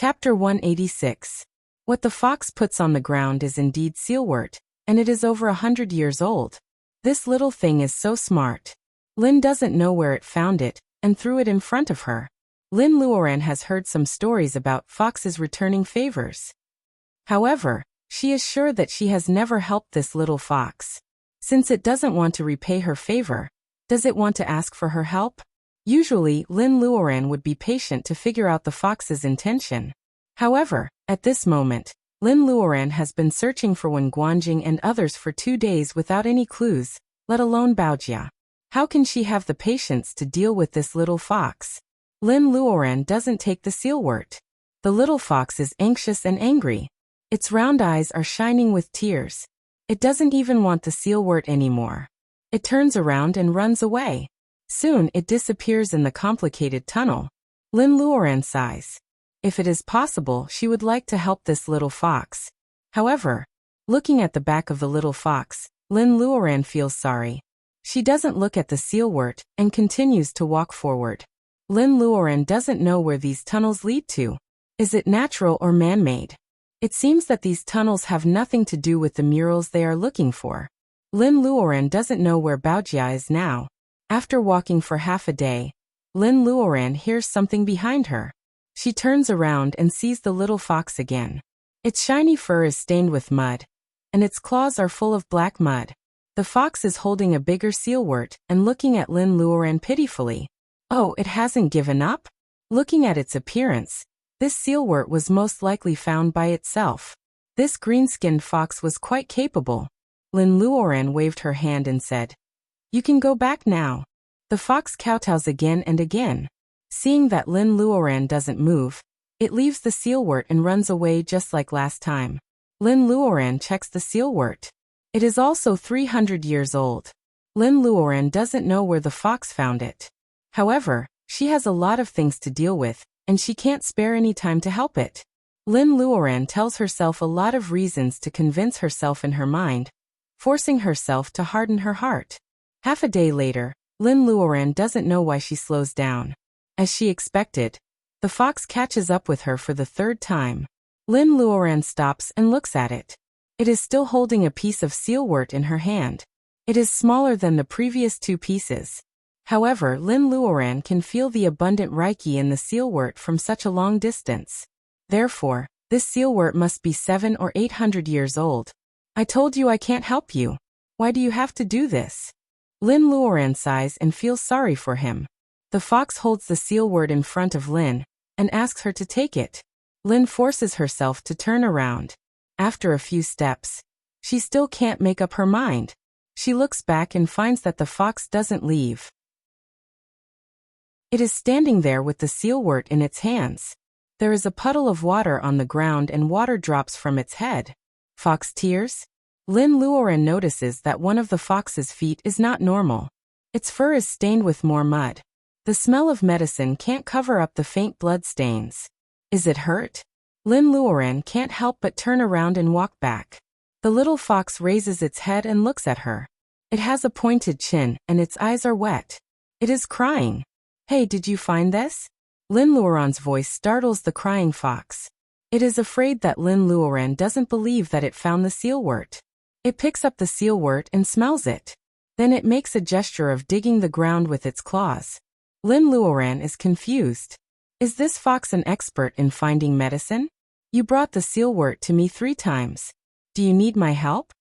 Chapter 186. What the fox puts on the ground is indeed sealwort, and it is over 100 years old. This little thing is so smart. Lin doesn't know where it found it, and threw it in front of her. Lin Luoran has heard some stories about foxes returning favors. However, she is sure that she has never helped this little fox. Since it doesn't want to repay her favor, does it want to ask for her help? Usually, Lin Luoran would be patient to figure out the fox's intention. However, at this moment, Lin Luoran has been searching for Wen Guanjing and others for 2 days without any clues, let alone Baojia. How can she have the patience to deal with this little fox? Lin Luoran doesn't take the sealwort. The little fox is anxious and angry. Its round eyes are shining with tears. It doesn't even want the sealwort anymore. It turns around and runs away. Soon it disappears in the complicated tunnel. Lin Luoran sighs. If it is possible, she would like to help this little fox. However, looking at the back of the little fox, Lin Luoran feels sorry. She doesn't look at the sealwort and continues to walk forward. Lin Luoran doesn't know where these tunnels lead to. Is it natural or man-made? It seems that these tunnels have nothing to do with the murals they are looking for. Lin Luoran doesn't know where Baojia is now. After walking for half a day, Lin Luoran hears something behind her. She turns around and sees the little fox again. Its shiny fur is stained with mud, and its claws are full of black mud. The fox is holding a bigger sealwort and looking at Lin Luoran pitifully. Oh, it hasn't given up? Looking at its appearance, this sealwort was most likely found by itself. This green-skinned fox was quite capable. Lin Luoran waved her hand and said, "You can go back now." The fox kowtows again and again. Seeing that Lin Luoran doesn't move, it leaves the sealwort and runs away just like last time. Lin Luoran checks the sealwort. It is also 300 years old. Lin Luoran doesn't know where the fox found it. However, she has a lot of things to deal with, and she can't spare any time to help it. Lin Luoran tells herself a lot of reasons to convince herself in her mind, forcing herself to harden her heart. Half a day later, Lin Luoran doesn't know why she slows down. As she expected, the fox catches up with her for the 3rd time. Lin Luoran stops and looks at it. It is still holding a piece of sealwort in her hand. It is smaller than the previous 2 pieces. However, Lin Luoran can feel the abundant reiki in the sealwort from such a long distance. Therefore, this sealwort must be 700 or 800 years old. I told you I can't help you. Why do you have to do this? Lin Luoran sighs and feels sorry for him. The fox holds the sealwort in front of Lin and asks her to take it. Lin forces herself to turn around. After a few steps, she still can't make up her mind. She looks back and finds that the fox doesn't leave. It is standing there with the sealwort in its hands. There is a puddle of water on the ground and water drops from its head. Fox tears? Lin Luoran notices that one of the fox's feet is not normal. Its fur is stained with more mud. The smell of medicine can't cover up the faint blood stains. Is it hurt? Lin Luoran can't help but turn around and walk back. The little fox raises its head and looks at her. It has a pointed chin and its eyes are wet. It is crying. Hey, did you find this? Lin Luoran's voice startles the crying fox. It is afraid that Lin Luoran doesn't believe that it found the sealwort. It picks up the sealwort and smells it. Then it makes a gesture of digging the ground with its claws. Lin Luoran is confused. Is this fox an expert in finding medicine? You brought the sealwort to me 3 times. Do you need my help?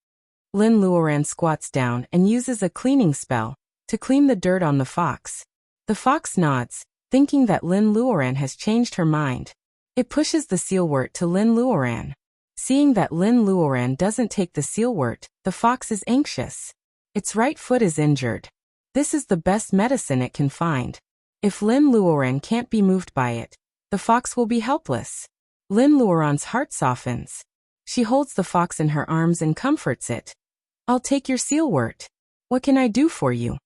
Lin Luoran squats down and uses a cleaning spell to clean the dirt on the fox. The fox nods, thinking that Lin Luoran has changed her mind. It pushes the sealwort to Lin Luoran. Seeing that Lin Luoran doesn't take the sealwort, the fox is anxious. Its right foot is injured. This is the best medicine it can find. If Lin Luoran can't be moved by it, the fox will be helpless. Lin Luoran's heart softens. She holds the fox in her arms and comforts it. I'll take your sealwort. What can I do for you?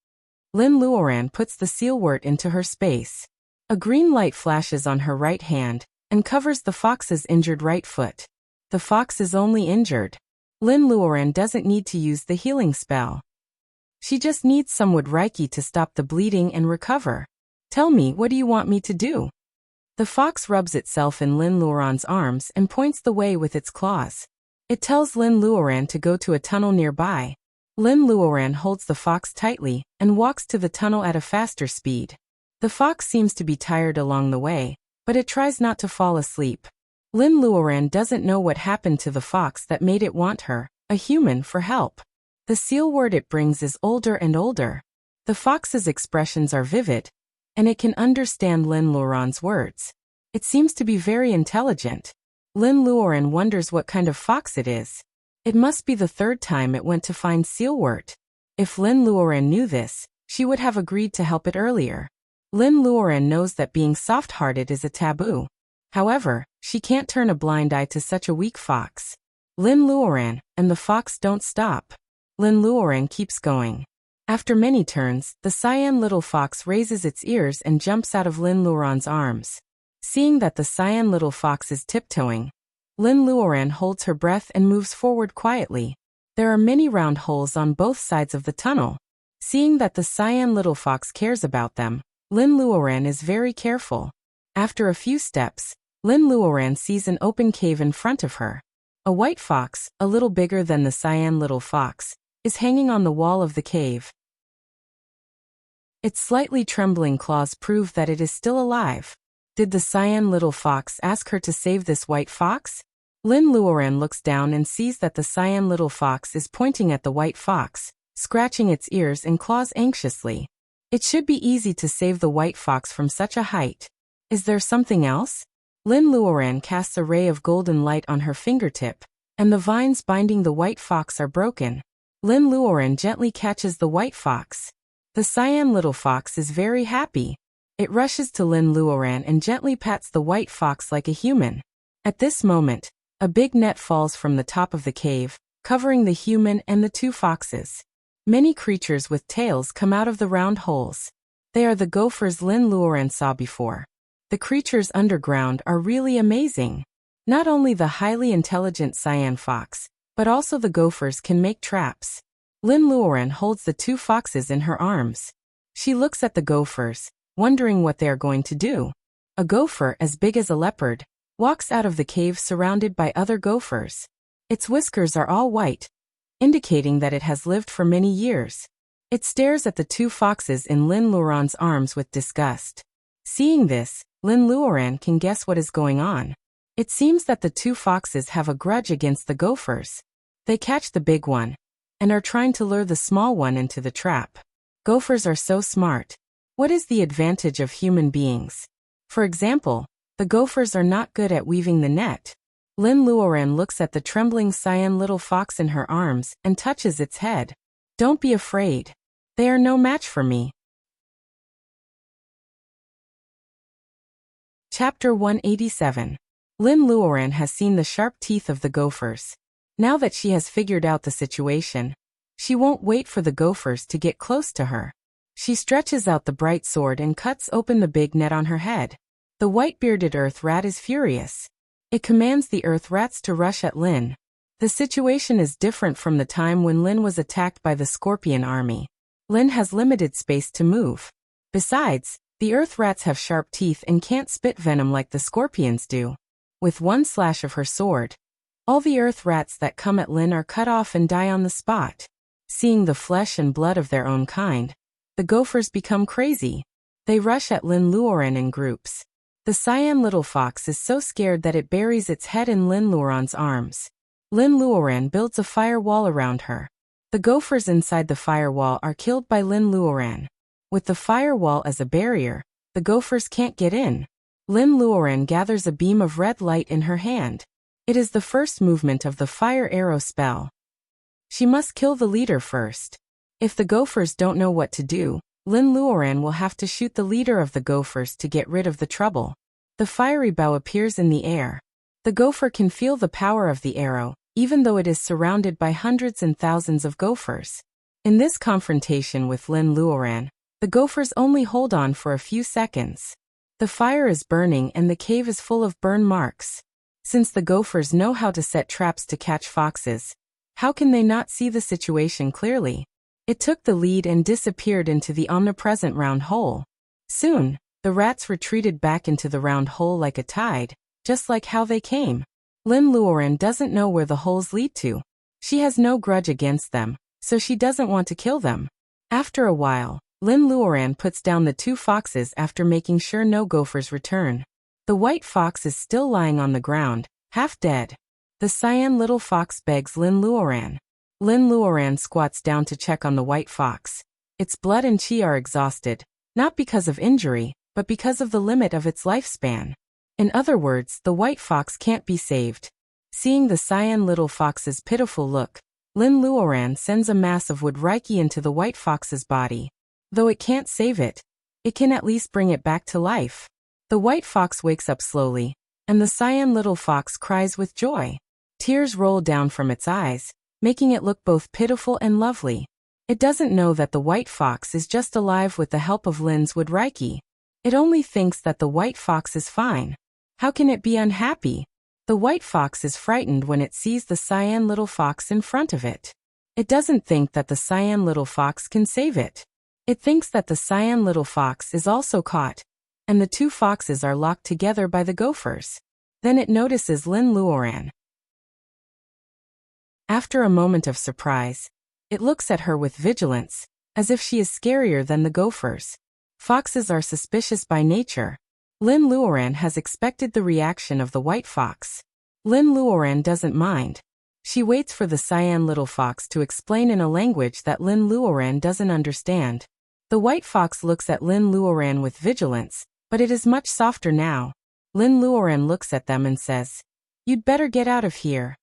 Lin Luoran puts the sealwort into her space. A green light flashes on her right hand and covers the fox's injured right foot. The fox is only injured. Lin Luoran doesn't need to use the healing spell. She just needs some wood reiki to stop the bleeding and recover. Tell me, what do you want me to do? The fox rubs itself in Lin Luoran's arms and points the way with its claws. It tells Lin Luoran to go to a tunnel nearby. Lin Luoran holds the fox tightly and walks to the tunnel at a faster speed. The fox seems to be tired along the way, but it tries not to fall asleep. Lin Luoran doesn't know what happened to the fox that made it want her, a human, for help. The seal word it brings is older and older. The fox's expressions are vivid, and it can understand Lin Luoran's words. It seems to be very intelligent. Lin Luoran wonders what kind of fox it is. It must be the third time it went to find sealwort. If Lin Luoran knew this, she would have agreed to help it earlier. Lin Luoran knows that being soft-hearted is a taboo. However, she can't turn a blind eye to such a weak fox. Lin Luoran and the fox don't stop. Lin Luoran keeps going. After many turns, the cyan little fox raises its ears and jumps out of Lin Luoran's arms. Seeing that the cyan little fox is tiptoeing, Lin Luoran holds her breath and moves forward quietly. There are many round holes on both sides of the tunnel. Seeing that the cyan little fox cares about them, Lin Luoran is very careful. After a few steps, Lin Luoran sees an open cave in front of her. A white fox, a little bigger than the cyan little fox, is hanging on the wall of the cave. Its slightly trembling claws prove that it is still alive. Did the cyan little fox ask her to save this white fox? Lin Luoran looks down and sees that the cyan little fox is pointing at the white fox, scratching its ears and claws anxiously. It should be easy to save the white fox from such a height. Is there something else? Lin Luoran casts a ray of golden light on her fingertip, and the vines binding the white fox are broken. Lin Luoran gently catches the white fox. The cyan little fox is very happy. It rushes to Lin Luoran and gently pats the white fox like a human. At this moment, a big net falls from the top of the cave, covering the human and the two foxes. Many creatures with tails come out of the round holes. They are the gophers Lin Luoran saw before. The creatures underground are really amazing. Not only the highly intelligent cyan fox, but also the gophers can make traps. Lin Luoran holds the two foxes in her arms. She looks at the gophers, wondering what they are going to do. A gopher as big as a leopard walks out of the cave surrounded by other gophers. Its whiskers are all white, indicating that it has lived for many years. It stares at the two foxes in Lin Luoran's arms with disgust. Seeing this, Lin Luoran can guess what is going on. It seems that the two foxes have a grudge against the gophers. They catch the big one, and are trying to lure the small one into the trap. Gophers are so smart. What is the advantage of human beings? For example, the gophers are not good at weaving the net. Lin Luoran looks at the trembling cyan little fox in her arms and touches its head. Don't be afraid. They are no match for me. Chapter 187. Lin Luoran has seen the sharp teeth of the gophers. Now that she has figured out the situation, she won't wait for the gophers to get close to her. She stretches out the bright sword and cuts open the big net on her head. The white-bearded earth rat is furious. It commands the earth rats to rush at Lin. The situation is different from the time when Lin was attacked by the scorpion army. Lin has limited space to move. Besides, the earth rats have sharp teeth and can't spit venom like the scorpions do. With one slash of her sword, all the earth rats that come at Lin are cut off and die on the spot. Seeing the flesh and blood of their own kind, the gophers become crazy. They rush at Lin Luoran in groups. The cyan little fox is so scared that it buries its head in Lin Luoran's arms. Lin Luoran builds a firewall around her. The gophers inside the firewall are killed by Lin Luoran. With the firewall as a barrier, the gophers can't get in. Lin Luoran gathers a beam of red light in her hand. It is the first movement of the fire arrow spell. She must kill the leader first. If the gophers don't know what to do, Lin Luoran will have to shoot the leader of the gophers to get rid of the trouble. The fiery bow appears in the air. The gopher can feel the power of the arrow, even though it is surrounded by hundreds and thousands of gophers. In this confrontation with Lin Luoran, the gophers only hold on for a few seconds. The fire is burning and the cave is full of burn marks. Since the gophers know how to set traps to catch foxes, how can they not see the situation clearly? It took the lead and disappeared into the omnipresent round hole. Soon, The rats retreated back into the round hole like a tide, just like how they came. Lin Luoran doesn't know where the holes lead to. She has no grudge against them, so she doesn't want to kill them. After a while, Lin Luoran puts down the 2 foxes after making sure no gophers return. The white fox is still lying on the ground, half dead. The cyan little fox begs Lin Luoran. Lin Luoran squats down to check on the white fox. Its blood and qi are exhausted, not because of injury, but because of the limit of its lifespan. In other words, the white fox can't be saved. Seeing the cyan little fox's pitiful look, Lin Luoran sends a mass of wood reiki into the white fox's body. Though it can't save it, it can at least bring it back to life. The white fox wakes up slowly, and the cyan little fox cries with joy. Tears roll down from its eyes, making it look both pitiful and lovely. It doesn't know that the white fox is just alive with the help of Lin's wood reiki. It only thinks that the white fox is fine. How can it be unhappy? The white fox is frightened when it sees the cyan little fox in front of it. It doesn't think that the cyan little fox can save it. It thinks that the cyan little fox is also caught, and the 2 foxes are locked together by the gophers. Then it notices Lin Luoran. After a moment of surprise, it looks at her with vigilance, as if she is scarier than the gophers. Foxes are suspicious by nature. Lin Luoran has expected the reaction of the white fox. Lin Luoran doesn't mind. She waits for the cyan little fox to explain in a language that Lin Luoran doesn't understand. The white fox looks at Lin Luoran with vigilance, but it is much softer now. Lin Luoran looks at them and says, "You'd better get out of here."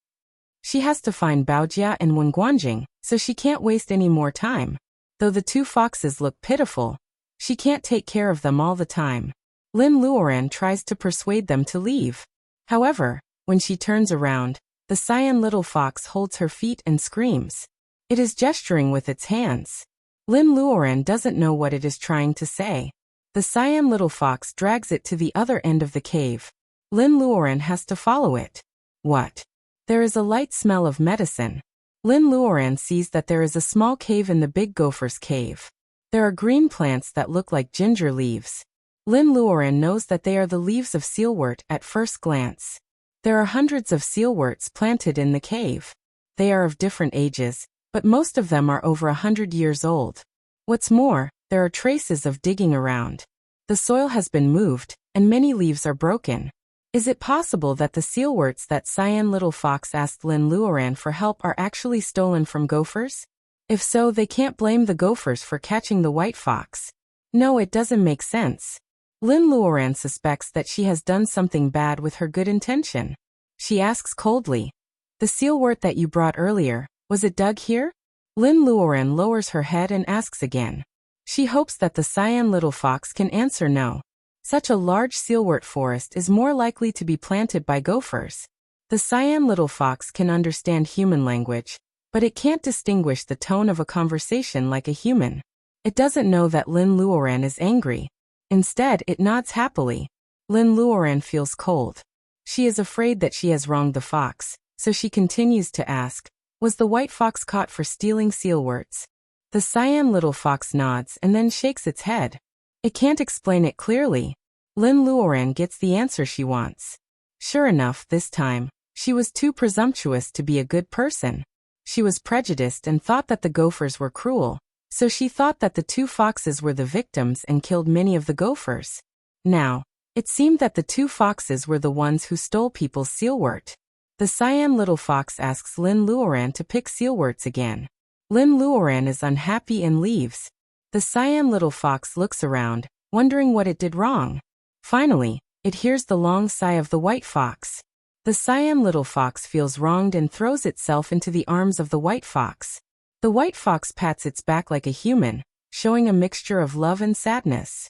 She has to find Baojia and Wenguanjing, so she can't waste any more time. Though the 2 foxes look pitiful, she can't take care of them all the time. Lin Luoran tries to persuade them to leave. However, when she turns around, the cyan little fox holds her feet and screams. It is gesturing with its hands. Lin Luoran doesn't know what it is trying to say. The cyan little fox drags it to the other end of the cave. Lin Luoran has to follow it. What? There is a light smell of medicine. Lin Luoran sees that there is a small cave in the big gopher's cave. There are green plants that look like ginger leaves. Lin Luoran knows that they are the leaves of sealwort at first glance. There are hundreds of sealworts planted in the cave. They are of different ages, but most of them are over 100 years old. What's more, there are traces of digging around. The soil has been moved, and many leaves are broken. Is it possible that the sealworts that cyan little fox asked Lin Luoran for help are actually stolen from gophers? If so, they can't blame the gophers for catching the white fox. No, it doesn't make sense. Lin Luoran suspects that she has done something bad with her good intention. She asks coldly, "The sealwort that you brought earlier, was it dug here?" Lin Luoran lowers her head and asks again. She hopes that the cyan little fox can answer no. Such a large sealwort forest is more likely to be planted by gophers. The cyan little fox can understand human language, but it can't distinguish the tone of a conversation like a human. It doesn't know that Lin Luoran is angry. Instead, it nods happily. Lin Luoran feels cold. She is afraid that she has wronged the fox, so she continues to ask, "Was the white fox caught for stealing sealworts?" The cyan little fox nods and then shakes its head. It can't explain it clearly. Lin Luoran gets the answer she wants. Sure enough, this time, she was too presumptuous to be a good person. She was prejudiced and thought that the gophers were cruel, so she thought that the 2 foxes were the victims and killed many of the gophers. Now, it seemed that the 2 foxes were the ones who stole people's sealwort. The cyan little fox asks Lin Luoran to pick sealworts again. Lin Luoran is unhappy and leaves. The cyan little fox looks around, wondering what it did wrong. Finally, it hears the long sigh of the white fox. The cyan little fox feels wronged and throws itself into the arms of the white fox. The white fox pats its back like a human, showing a mixture of love and sadness.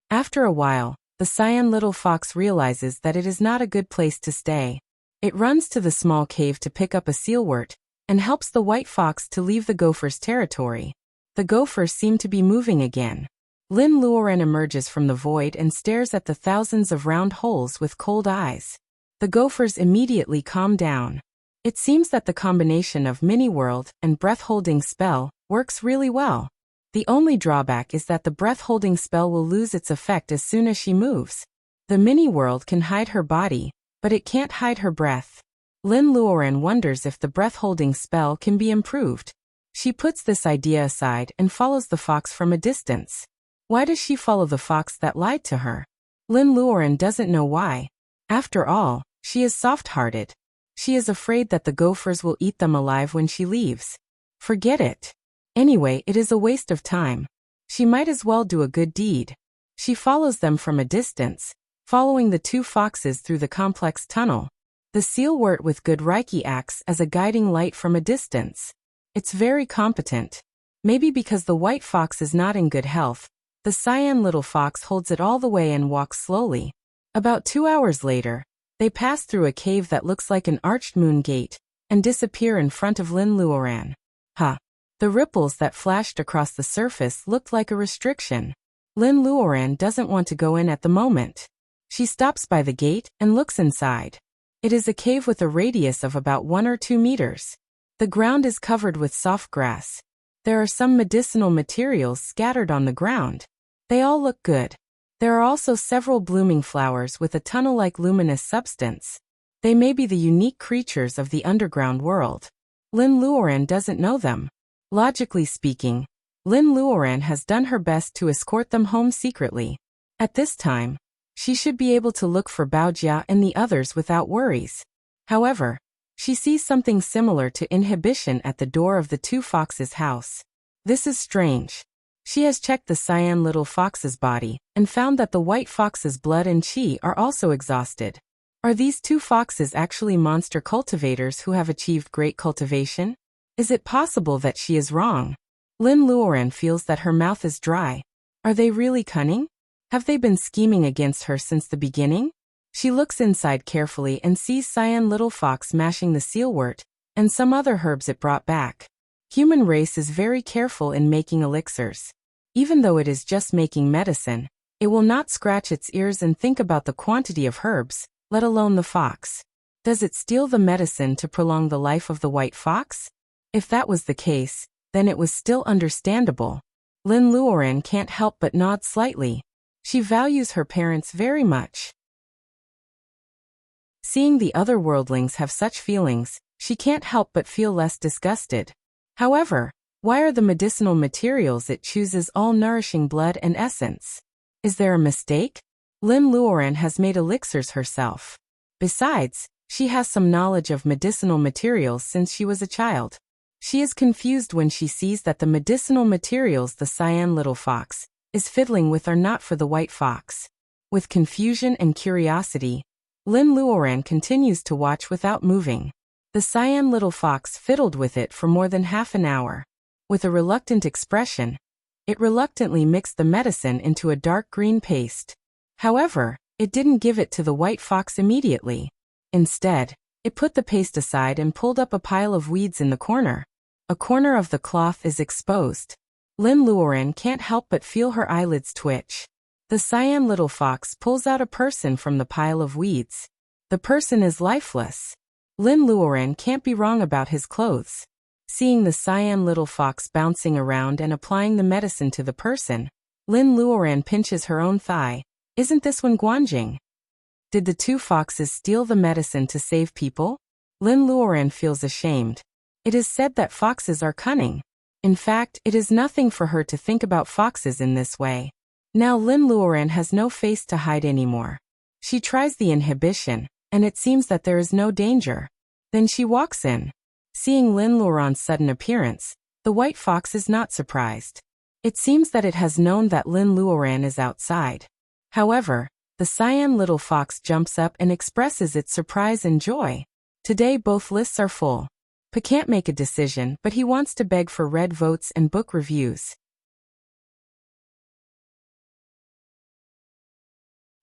After a while, the cyan little fox realizes that it is not a good place to stay. It runs to the small cave to pick up a sealwort, and helps the white fox to leave the gopher's territory. The gophers seem to be moving again. Lin Luoran emerges from the void and stares at the thousands of round holes with cold eyes. The gophers immediately calm down. It seems that the combination of mini-world and breath-holding spell works really well. The only drawback is that the breath-holding spell will lose its effect as soon as she moves. The mini-world can hide her body, but it can't hide her breath. Lin Luoran wonders if the breath-holding spell can be improved. She puts this idea aside and follows the fox from a distance. Why does she follow the fox that lied to her? Lin Luoran doesn't know why. After all, she is soft-hearted. She is afraid that the gophers will eat them alive when she leaves. Forget it. Anyway, it is a waste of time. She might as well do a good deed. She follows them from a distance, following the two foxes through the complex tunnel. The sealwort with good Reiki acts as a guiding light from a distance. It's very competent. Maybe because the white fox is not in good health, the cyan little fox holds it all the way and walks slowly. About 2 hours later, they pass through a cave that looks like an arched moon gate, and disappear in front of Lin Luoran. The ripples that flashed across the surface looked like a restriction. Lin Luoran doesn't want to go in at the moment. She stops by the gate and looks inside. It is a cave with a radius of about 1 or 2 meters. The ground is covered with soft grass. There are some medicinal materials scattered on the ground. They all look good. There are also several blooming flowers with a tunnel-like luminous substance. They may be the unique creatures of the underground world. Lin Luoran doesn't know them. Logically speaking, Lin Luoran has done her best to escort them home secretly. At this time, she should be able to look for Baojia and the others without worries. However, she sees something similar to inhibition at the door of the two foxes' house. This is strange. She has checked the cyan little fox's body and found that the white fox's blood and qi are also exhausted. Are these two foxes actually monster cultivators who have achieved great cultivation? Is it possible that she is wrong? Lin Luoran feels that her mouth is dry. Are they really cunning? Have they been scheming against her since the beginning? She looks inside carefully and sees cyan little fox mashing the sealwort and some other herbs it brought back. Human race is very careful in making elixirs. Even though it is just making medicine, it will not scratch its ears and think about the quantity of herbs, let alone the fox. Does it steal the medicine to prolong the life of the white fox? If that was the case, then it was still understandable. Lin Luoran can't help but nod slightly. She values her parents very much. Seeing the other worldlings have such feelings, she can't help but feel less disgusted. However, why are the medicinal materials it chooses all nourishing blood and essence? Is there a mistake? Lin Luoran has made elixirs herself. Besides, she has some knowledge of medicinal materials since she was a child. She is confused when she sees that the medicinal materials the cyan little fox is fiddling with are not for the white fox. With confusion and curiosity, Lin Luoran continues to watch without moving. The cyan little fox fiddled with it for more than half an hour. With a reluctant expression, it reluctantly mixed the medicine into a dark green paste. However, it didn't give it to the white fox immediately. Instead, it put the paste aside and pulled up a pile of weeds in the corner. A corner of the cloth is exposed. Lin Luoran can't help but feel her eyelids twitch. The cyan little fox pulls out a person from the pile of weeds. The person is lifeless. Lin Luoran can't be wrong about his clothes. Seeing the cyan little fox bouncing around and applying the medicine to the person, Lin Luoran pinches her own thigh. Isn't this one Guanjing? Did the two foxes steal the medicine to save people? Lin Luoran feels ashamed. It is said that foxes are cunning. In fact, it is nothing for her to think about foxes in this way. Now Lin Luoran has no face to hide anymore. She tries the inhibition, and it seems that there is no danger. Then she walks in. Seeing Lin Luoran's sudden appearance, the white fox is not surprised. It seems that it has known that Lin Luoran is outside. However, the cyan little fox jumps up and expresses its surprise and joy. Today both lists are full. Pa can't make a decision, but he wants to beg for red votes and book reviews.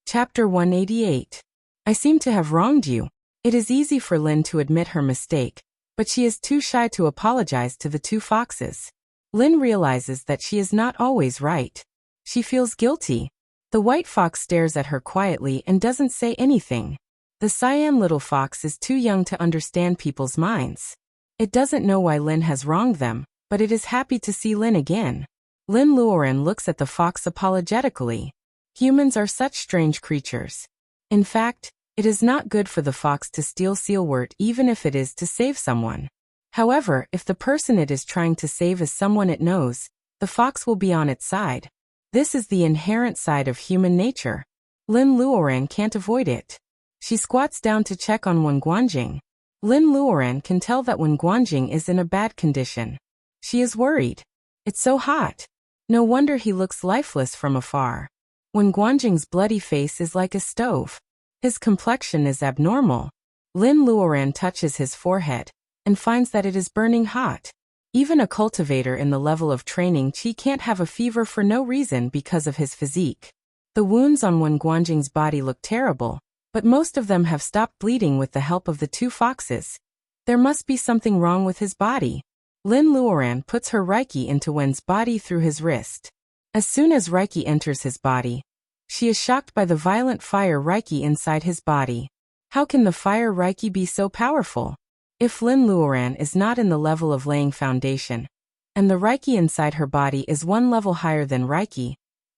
Chapter 188. I seem to have wronged you. It is easy for Lin to admit her mistake, but she is too shy to apologize to the two foxes. Lin realizes that she is not always right. She feels guilty. The white fox stares at her quietly and doesn't say anything. The cyan little fox is too young to understand people's minds. It doesn't know why Lin has wronged them, but it is happy to see Lin again. Lin Luoren looks at the fox apologetically. Humans are such strange creatures. In fact, it is not good for the fox to steal sealwort even if it is to save someone. However, if the person it is trying to save is someone it knows, the fox will be on its side. This is the inherent side of human nature. Lin Luoren can't avoid it. She squats down to check on Wen Guanjing. Lin Luoren can tell that Wen Guanjing is in a bad condition. She is worried. It's so hot. No wonder he looks lifeless from afar. Wen Guanjing's bloody face is like a stove. His complexion is abnormal. Lin Luoren touches his forehead and finds that it is burning hot. Even a cultivator in the level of training Qi can't have a fever for no reason because of his physique. The wounds on Wen Guanjing's body look terrible, but most of them have stopped bleeding with the help of the two foxes. There must be something wrong with his body. Lin Luoren puts her Reiki into Wen's body through his wrist. As soon as Reiki enters his body, she is shocked by the violent fire Reiki inside his body. How can the fire Reiki be so powerful? If Lin Luoren is not in the level of laying foundation, and the Reiki inside her body is one level higher than Reiki,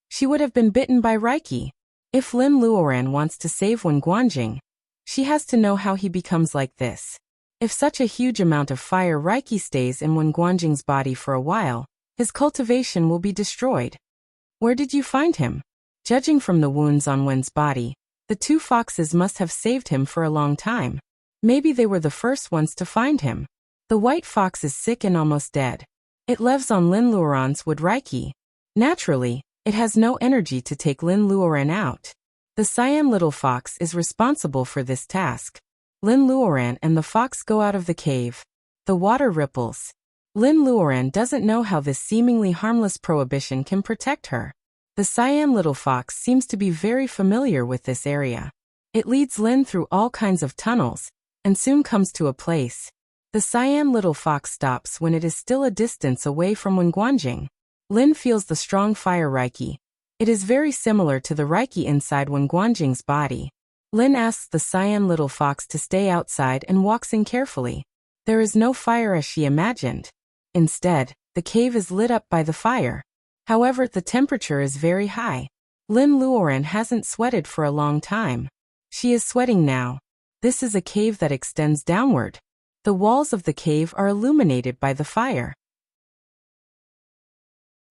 she would have been bitten by Reiki. If Lin Luoren wants to save Wen Guanjing, she has to know how he becomes like this. If such a huge amount of fire Reiki stays in Wen Guanjing's body for a while, his cultivation will be destroyed. Where did you find him? Judging from the wounds on Wen's body, the two foxes must have saved him for a long time. Maybe they were the first ones to find him. The white fox is sick and almost dead. It lives on Lin Luoren's wood Reiki. Naturally, it has no energy to take Lin Luoren out. The cyan little fox is responsible for this task. Lin Luoren and the fox go out of the cave. The water ripples. Lin Luoren doesn't know how this seemingly harmless prohibition can protect her. The cyan little fox seems to be very familiar with this area. It leads Lin through all kinds of tunnels, and soon comes to a place. The cyan little fox stops when it is still a distance away from Wen Guanjing. Lin feels the strong fire Reiki. It is very similar to the Reiki inside Wen Guanjing's body. Lin asks the cyan little fox to stay outside and walks in carefully. There is no fire as she imagined. Instead, the cave is lit up by the fire. However, the temperature is very high. Lin Luoren hasn't sweated for a long time. She is sweating now. This is a cave that extends downward. The walls of the cave are illuminated by the fire.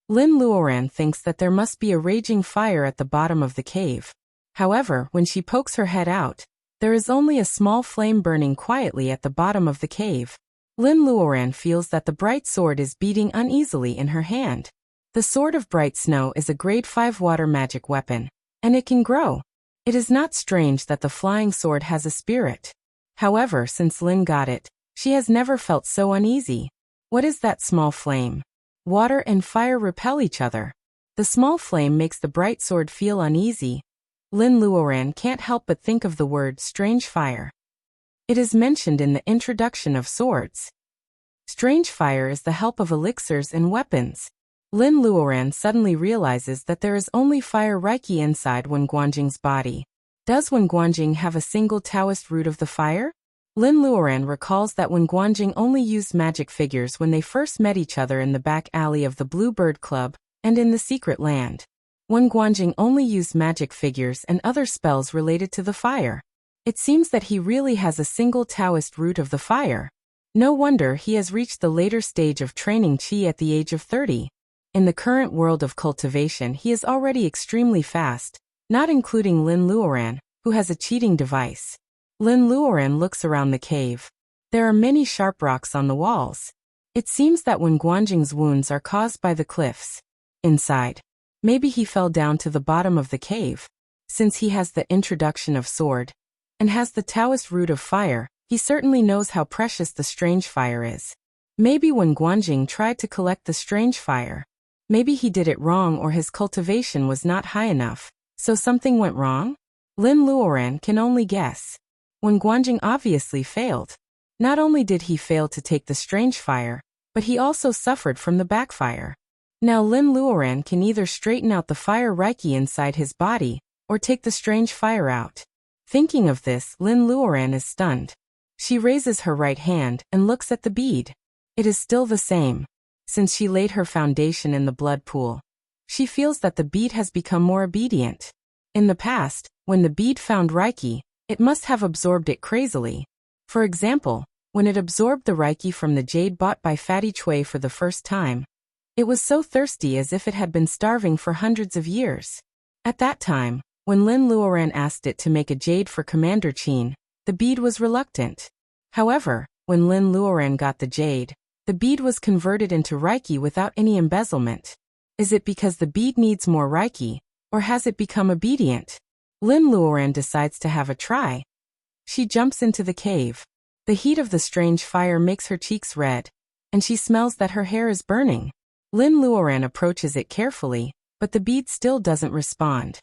Lin Luoren thinks that there must be a raging fire at the bottom of the cave. However, when she pokes her head out, there is only a small flame burning quietly at the bottom of the cave. Lin Luoren feels that the bright sword is beating uneasily in her hand. The Sword of Bright Snow is a grade 5 water magic weapon, and it can grow. It is not strange that the flying sword has a spirit. However, since Lin got it, she has never felt so uneasy. What is that small flame? Water and fire repel each other. The small flame makes the bright sword feel uneasy. Lin Luoren can't help but think of the word strange fire. It is mentioned in the introduction of swords. Strange fire is the help of elixirs and weapons. Lin Luoren suddenly realizes that there is only fire Reiki inside Wen Guanjing's body. Does Wen Guanjing have a single Taoist root of the fire? Lin Luoren recalls that Wen Guanjing only used magic figures when they first met each other in the back alley of the Blue Bird Club and in the Secret Land. Wen Guanjing only used magic figures and other spells related to the fire. It seems that he really has a single Taoist root of the fire. No wonder he has reached the later stage of training Qi at the age of 30. In the current world of cultivation he is already extremely fast, not including Lin Luoren, who has a cheating device. Lin Luoren looks around the cave. There are many sharp rocks on the walls. It seems that Wen Guanjing's wounds are caused by the cliffs. Inside, maybe he fell down to the bottom of the cave. Since he has the introduction of sword, and has the Taoist root of fire, he certainly knows how precious the strange fire is. Maybe Wen Guanjing tried to collect the strange fire. Maybe he did it wrong or his cultivation was not high enough, so something went wrong? Lin Luoren can only guess. Wen Guanjing obviously failed. Not only did he fail to take the strange fire, but he also suffered from the backfire. Now Lin Luoren can either straighten out the fire Reiki inside his body, or take the strange fire out. Thinking of this, Lin Luoren is stunned. She raises her right hand and looks at the bead. It is still the same. since she laid her foundation in the blood pool. She feels that the bead has become more obedient. In the past, when the bead found Reiki, it must have absorbed it crazily. For example, when it absorbed the Reiki from the jade bought by Fatty Chui for the first time, it was so thirsty as if it had been starving for hundreds of years. At that time, when Lin Luoran asked it to make a jade for Commander Qin, the bead was reluctant. However, when Lin Luoran got the jade, the bead was converted into Reiki without any embezzlement. Is it because the bead needs more Reiki, or has it become obedient? Lin Luoran decides to have a try. She jumps into the cave. The heat of the strange fire makes her cheeks red, and she smells that her hair is burning. Lin Luoran approaches it carefully, but the bead still doesn't respond.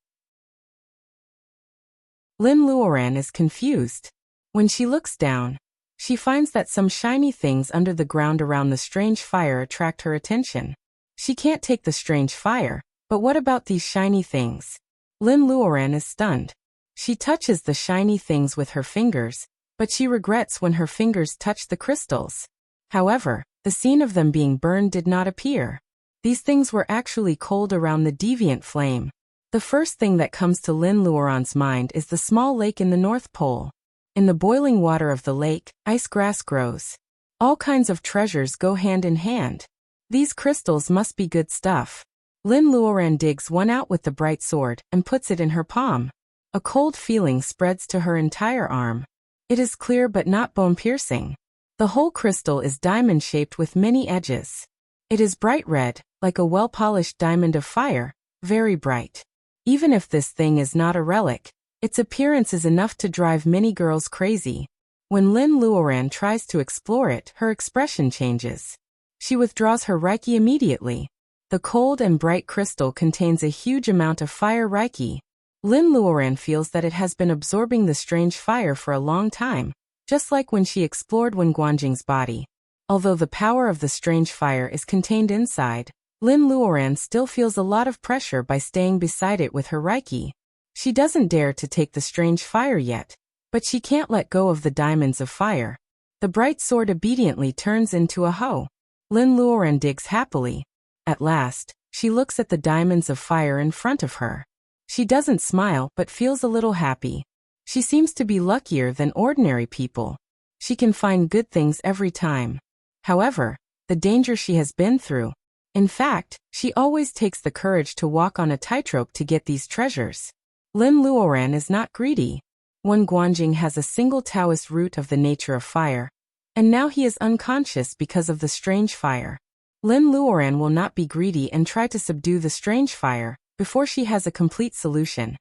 Lin Luoran is confused. When she looks down, she finds that some shiny things under the ground around the strange fire attract her attention. She can't take the strange fire, but what about these shiny things? Lin Luoran is stunned. She touches the shiny things with her fingers, but she regrets when her fingers touch the crystals. However, the scene of them being burned did not appear. These things were actually cold around the deviant flame. The first thing that comes to Lin Luoran's mind is the small lake in the North Pole. In the boiling water of the lake, ice grass grows. All kinds of treasures go hand in hand. These crystals must be good stuff. Lin Luoran digs one out with the bright sword and puts it in her palm. A cold feeling spreads to her entire arm. It is clear but not bone-piercing. The whole crystal is diamond-shaped with many edges. It is bright red, like a well-polished diamond of fire, very bright. Even if this thing is not a relic, its appearance is enough to drive many girls crazy. When Lin Luoran tries to explore it, her expression changes. She withdraws her Reiki immediately. The cold and bright crystal contains a huge amount of fire Reiki. Lin Luoran feels that it has been absorbing the strange fire for a long time, just like when she explored Wen Guanjing's body. Although the power of the strange fire is contained inside, Lin Luoran still feels a lot of pressure by staying beside it with her Reiki. She doesn't dare to take the strange fire yet, but she can't let go of the diamonds of fire. The bright sword obediently turns into a hoe. Lin Luoran digs happily. At last, she looks at the diamonds of fire in front of her. She doesn't smile but feels a little happy. She seems to be luckier than ordinary people. She can find good things every time. However, the danger she has been through. In fact, she always takes the courage to walk on a tightrope to get these treasures. Lin Luoran is not greedy. Wen Guanjing has a single Taoist root of the nature of fire, and now he is unconscious because of the strange fire. Lin Luoran will not be greedy and try to subdue the strange fire before she has a complete solution.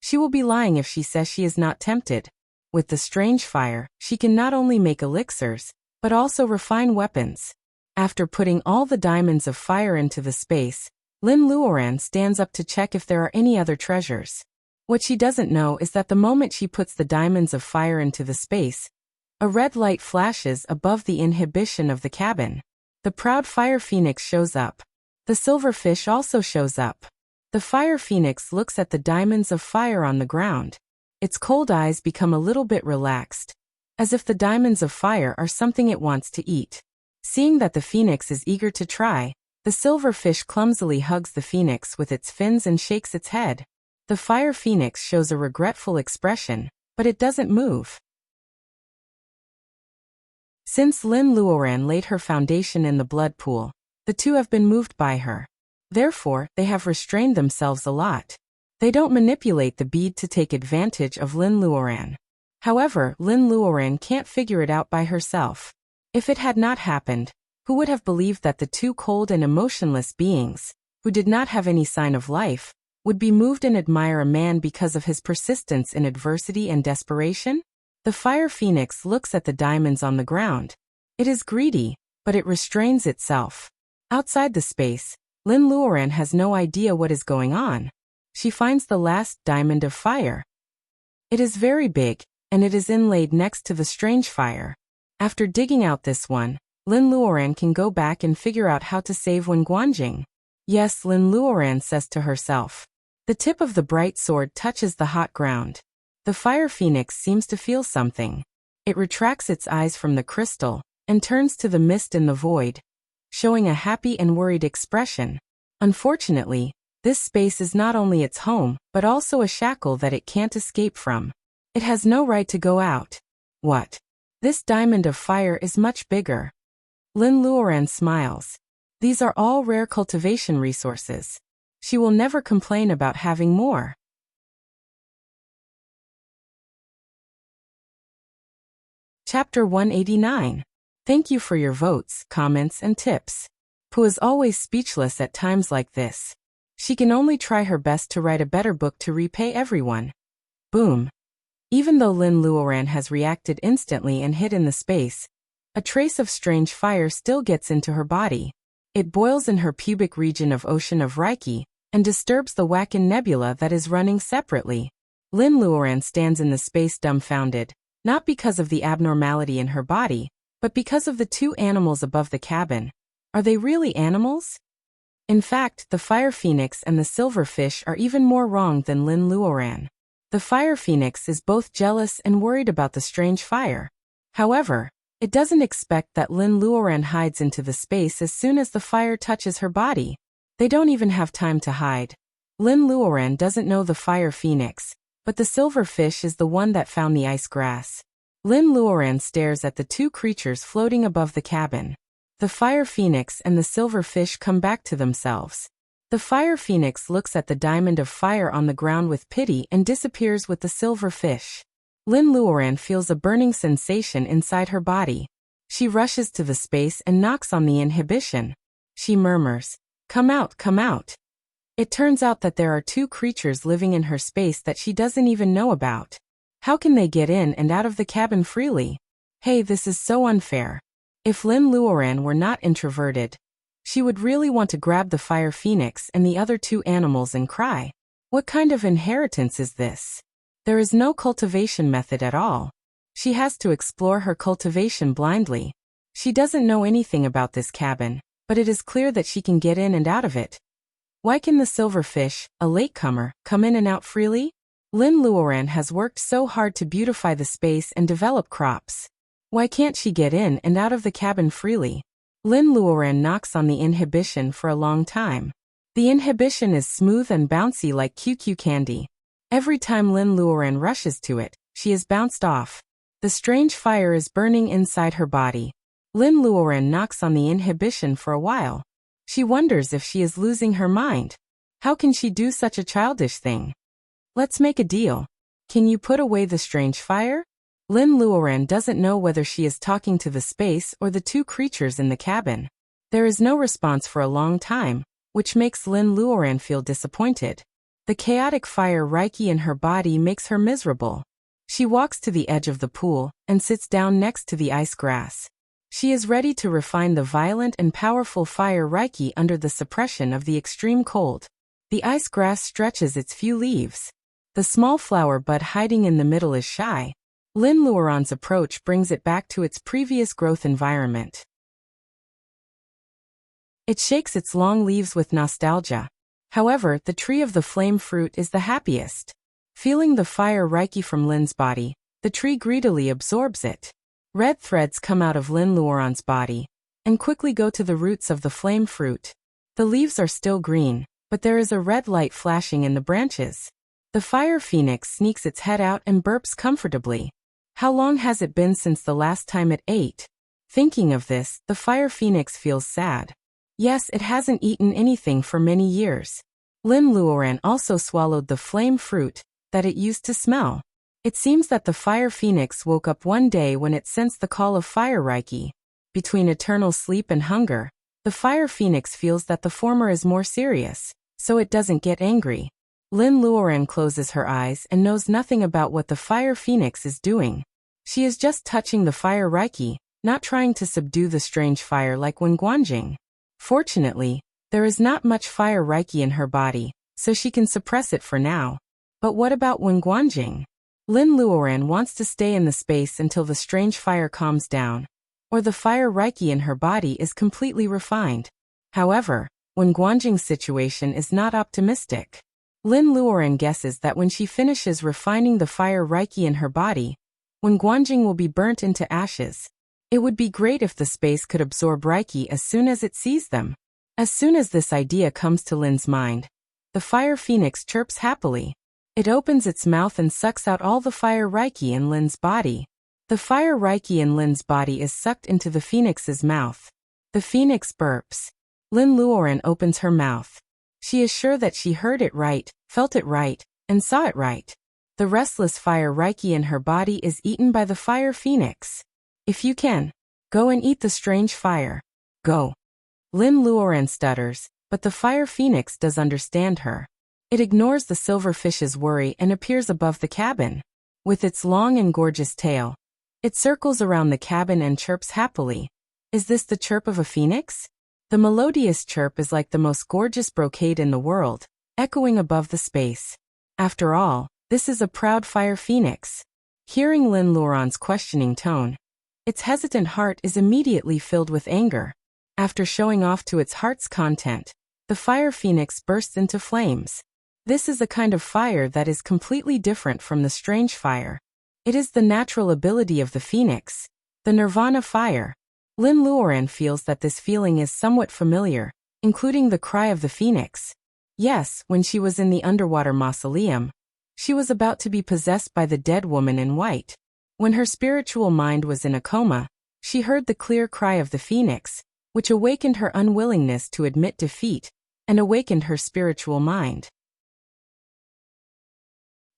She will be lying if she says she is not tempted. With the strange fire, she can not only make elixirs, but also refine weapons. After putting all the diamonds of fire into the space, Lin Luoran stands up to check if there are any other treasures. What she doesn't know is that the moment she puts the diamonds of fire into the space, a red light flashes above the inhibition of the cabin. The proud fire phoenix shows up. The silverfish also shows up. The fire phoenix looks at the diamonds of fire on the ground. Its cold eyes become a little bit relaxed, as if the diamonds of fire are something it wants to eat. Seeing that the phoenix is eager to try, the silverfish clumsily hugs the phoenix with its fins and shakes its head. The fire phoenix shows a regretful expression, but it doesn't move. Since Lin Luoran laid her foundation in the blood pool, the two have been moved by her. Therefore, they have restrained themselves a lot. They don't manipulate the bead to take advantage of Lin Luoran. However, Lin Luoran can't figure it out by herself. If it had not happened, who would have believed that the two cold and emotionless beings, who did not have any sign of life, would be moved and admire a man because of his persistence in adversity and desperation? The fire phoenix looks at the diamonds on the ground. It is greedy, but it restrains itself. Outside the space, Lin Luoran has no idea what is going on. She finds the last diamond of fire. It is very big, and it is inlaid next to the strange fire. After digging out this one, Lin Luoran can go back and figure out how to save Wen Guanjing. Yes, Lin Luoran says to herself. The tip of the bright sword touches the hot ground. The fire phoenix seems to feel something. It retracts its eyes from the crystal and turns to the mist in the void. showing a happy and worried expression. Unfortunately, this space is not only its home, but also a shackle that it can't escape from. It has no right to go out. What? This diamond of fire is much bigger. Lin Luoran smiles. These are all rare cultivation resources. She will never complain about having more. Chapter 189. Thank you for your votes, comments, and tips. Pu is always speechless at times like this. She can only try her best to write a better book to repay everyone. Boom. Even though Lin Luoran has reacted instantly and hid in the space, a trace of strange fire still gets into her body. It boils in her pubic region of Ocean of Reiki, and disturbs the Wakan Nebula that is running separately. Lin Luoran stands in the space dumbfounded, not because of the abnormality in her body, but because of the two animals above the cabin. Are they really animals? In fact, the fire phoenix and the silver fish are even more wrong than Lin Luoran. The fire phoenix is both jealous and worried about the strange fire. However, it doesn't expect that Lin Luoran hides into the space as soon as the fire touches her body. They don't even have time to hide. Lin Luoran doesn't know the fire phoenix, but the silver fish is the one that found the ice grass. Lin Luoran stares at the two creatures floating above the cabin. The fire phoenix and the silver fish come back to themselves. The fire phoenix looks at the diamond of fire on the ground with pity and disappears with the silver fish. Lin Luoran feels a burning sensation inside her body. She rushes to the space and knocks on the inhibition. She murmurs, "Come out, come out." It turns out that there are two creatures living in her space that she doesn't even know about. How can they get in and out of the cabin freely? Hey, this is so unfair. If Lin Luoran were not introverted, she would really want to grab the fire phoenix and the other two animals and cry. What kind of inheritance is this? There is no cultivation method at all. She has to explore her cultivation blindly. She doesn't know anything about this cabin, but it is clear that she can get in and out of it. Why can the silverfish, a latecomer, come in and out freely? Lin Luoran has worked so hard to beautify the space and develop crops. Why can't she get in and out of the cabin freely? Lin Luoran knocks on the inhibition for a long time. The inhibition is smooth and bouncy like QQ candy. Every time Lin Luoran rushes to it, she is bounced off. The strange fire is burning inside her body. Lin Luoran knocks on the inhibition for a while. She wonders if she is losing her mind. How can she do such a childish thing? Let's make a deal. Can you put away the strange fire? Lin Luoran doesn't know whether she is talking to the space or the two creatures in the cabin. There is no response for a long time, which makes Lin Luoran feel disappointed. The chaotic fire Reiki in her body makes her miserable. She walks to the edge of the pool and sits down next to the ice grass. She is ready to refine the violent and powerful fire Reiki under the suppression of the extreme cold. The ice grass stretches its few leaves. The small flower bud hiding in the middle is shy. Lin Luoran's approach brings it back to its previous growth environment. It shakes its long leaves with nostalgia. However, the tree of the flame fruit is the happiest. Feeling the fire Reiki from Lin's body, the tree greedily absorbs it. Red threads come out of Lin Luoran's body, and quickly go to the roots of the flame fruit. The leaves are still green, but there is a red light flashing in the branches. The fire phoenix sneaks its head out and burps comfortably. How long has it been since the last time it ate? Thinking of this, the fire phoenix feels sad. Yes, it hasn't eaten anything for many years. Lin Luoran also swallowed the flame fruit that it used to smell. It seems that the fire phoenix woke up one day when it sensed the call of fire Reiki. Between eternal sleep and hunger, the fire phoenix feels that the former is more serious, so it doesn't get angry. Lin Luoran closes her eyes and knows nothing about what the fire phoenix is doing. She is just touching the fire Reiki, not trying to subdue the strange fire like when Guanjing. Fortunately, there is not much fire Reiki in her body, so she can suppress it for now. But what about when Guanjing? Lin Luoran wants to stay in the space until the strange fire calms down, or the fire Reiki in her body is completely refined. However, when Guanjing's situation is not optimistic. Lin Luoran guesses that when she finishes refining the fire Reiki in her body, when Guanjing will be burnt into ashes. It would be great if the space could absorb Reiki as soon as it sees them. As soon as this idea comes to Lin's mind, the fire phoenix chirps happily. It opens its mouth and sucks out all the fire Reiki in Lin's body. The fire Reiki in Lin's body is sucked into the phoenix's mouth. The phoenix burps. Lin Luoran opens her mouth. She is sure that she heard it right, felt it right, and saw it right. The restless fire Reiki in her body is eaten by the fire phoenix. If you can, go and eat the strange fire. Go. Lin Luoran stutters, but the fire phoenix does understand her. It ignores the silverfish's worry and appears above the cabin. With its long and gorgeous tail, it circles around the cabin and chirps happily. Is this the chirp of a phoenix? The melodious chirp is like the most gorgeous brocade in the world, echoing above the space. After all, this is a proud fire phoenix. Hearing Lin Luoran's questioning tone, its hesitant heart is immediately filled with anger. After showing off to its heart's content, the fire phoenix bursts into flames. This is a kind of fire that is completely different from the strange fire. It is the natural ability of the phoenix, the nirvana fire. Lin Luoran feels that this feeling is somewhat familiar, including the cry of the phoenix. Yes, when she was in the underwater mausoleum, she was about to be possessed by the dead woman in white. When her spiritual mind was in a coma, she heard the clear cry of the phoenix, which awakened her unwillingness to admit defeat, and awakened her spiritual mind.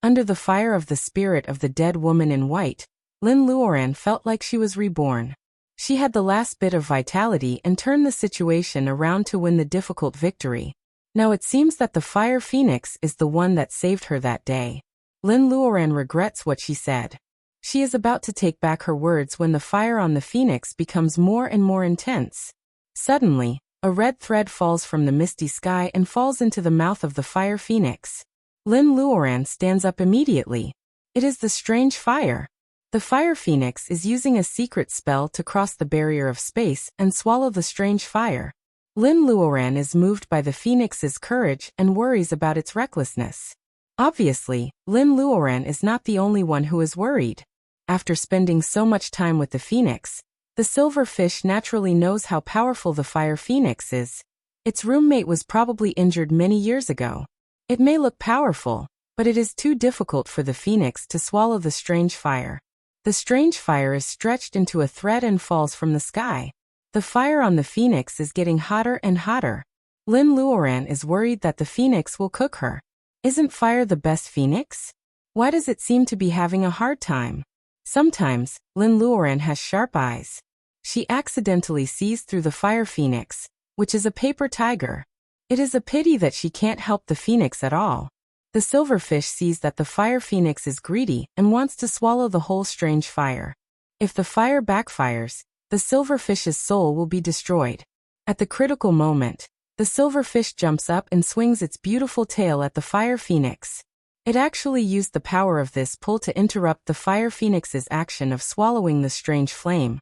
Under the fire of the spirit of the dead woman in white, Lin Luoran felt like she was reborn. She had the last bit of vitality and turned the situation around to win the difficult victory. Now it seems that the fire phoenix is the one that saved her that day. Lin Luoran regrets what she said. She is about to take back her words when the fire on the phoenix becomes more and more intense. Suddenly, a red thread falls from the misty sky and falls into the mouth of the fire phoenix. Lin Luoran stands up immediately. It is the strange fire. The fire phoenix is using a secret spell to cross the barrier of space and swallow the strange fire. Lin Luoran is moved by the phoenix's courage and worries about its recklessness. Obviously, Lin Luoran is not the only one who is worried. After spending so much time with the phoenix, the silverfish naturally knows how powerful the fire phoenix is. Its roommate was probably injured many years ago. It may look powerful, but it is too difficult for the phoenix to swallow the strange fire. The strange fire is stretched into a thread and falls from the sky. The fire on the phoenix is getting hotter and hotter. Lin Luoran is worried that the phoenix will cook her. Isn't fire the best phoenix? Why does it seem to be having a hard time? Sometimes, Lin Luoran has sharp eyes. She accidentally sees through the fire phoenix, which is a paper tiger. It is a pity that she can't help the phoenix at all. The silverfish sees that the fire phoenix is greedy and wants to swallow the whole strange fire. If the fire backfires, the silverfish's soul will be destroyed. At the critical moment, the silverfish jumps up and swings its beautiful tail at the fire phoenix. It actually used the power of this pull to interrupt the fire phoenix's action of swallowing the strange flame,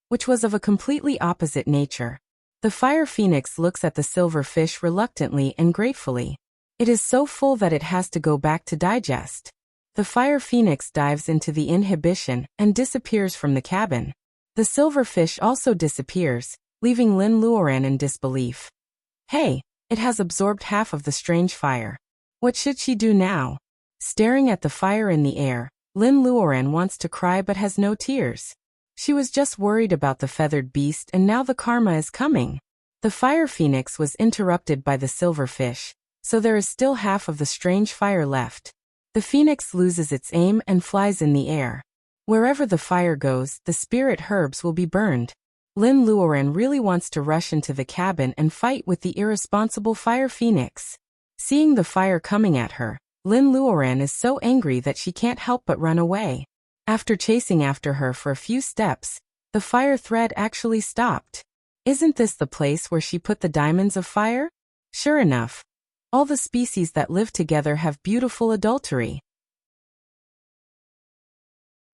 which was of a completely opposite nature. The fire phoenix looks at the silverfish reluctantly and gratefully. It is so full that it has to go back to digest. The fire phoenix dives into the inhibition and disappears from the cabin. The silverfish also disappears, leaving Lin Luoran in disbelief. Hey, it has absorbed half of the strange fire. What should she do now? Staring at the fire in the air, Lin Luoran wants to cry but has no tears. She was just worried about the feathered beast and now the karma is coming. The fire phoenix was interrupted by the silverfish, so there is still half of the strange fire left. The phoenix loses its aim and flies in the air. Wherever the fire goes, the spirit herbs will be burned. Lin Luoran really wants to rush into the cabin and fight with the irresponsible fire phoenix. Seeing the fire coming at her, Lin Luoran is so angry that she can't help but run away. After chasing after her for a few steps, the fire thread actually stopped. Isn't this the place where she put the diamonds of fire? Sure enough. All the species that live together have beautiful adultery.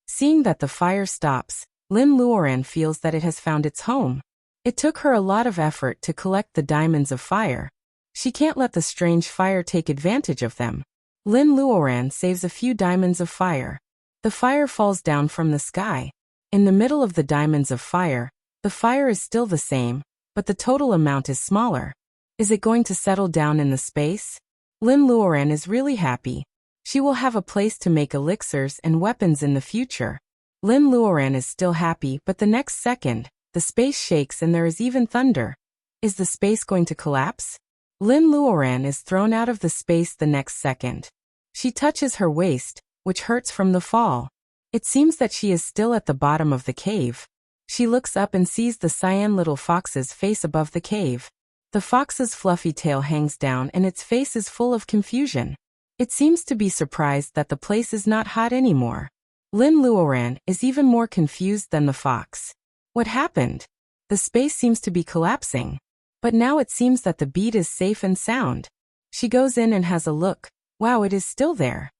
Seeing that the fire stops, Lin Luoran feels that it has found its home. It took her a lot of effort to collect the diamonds of fire. She can't let the strange fire take advantage of them. Lin Luoran saves a few diamonds of fire. The fire falls down from the sky. In the middle of the diamonds of fire, the fire is still the same, but the total amount is smaller. Is it going to settle down in the space? Lin Luoran is really happy. She will have a place to make elixirs and weapons in the future. Lin Luoran is still happy, but the next second, the space shakes and there is even thunder. Is the space going to collapse? Lin Luoran is thrown out of the space the next second. She touches her waist, which hurts from the fall. It seems that she is still at the bottom of the cave. She looks up and sees the cyan little fox's face above the cave. The fox's fluffy tail hangs down and its face is full of confusion. It seems to be surprised that the place is not hot anymore. Lin Luoran is even more confused than the fox. What happened? The space seems to be collapsing. But now it seems that the bead is safe and sound. She goes in and has a look. Wow, it is still there.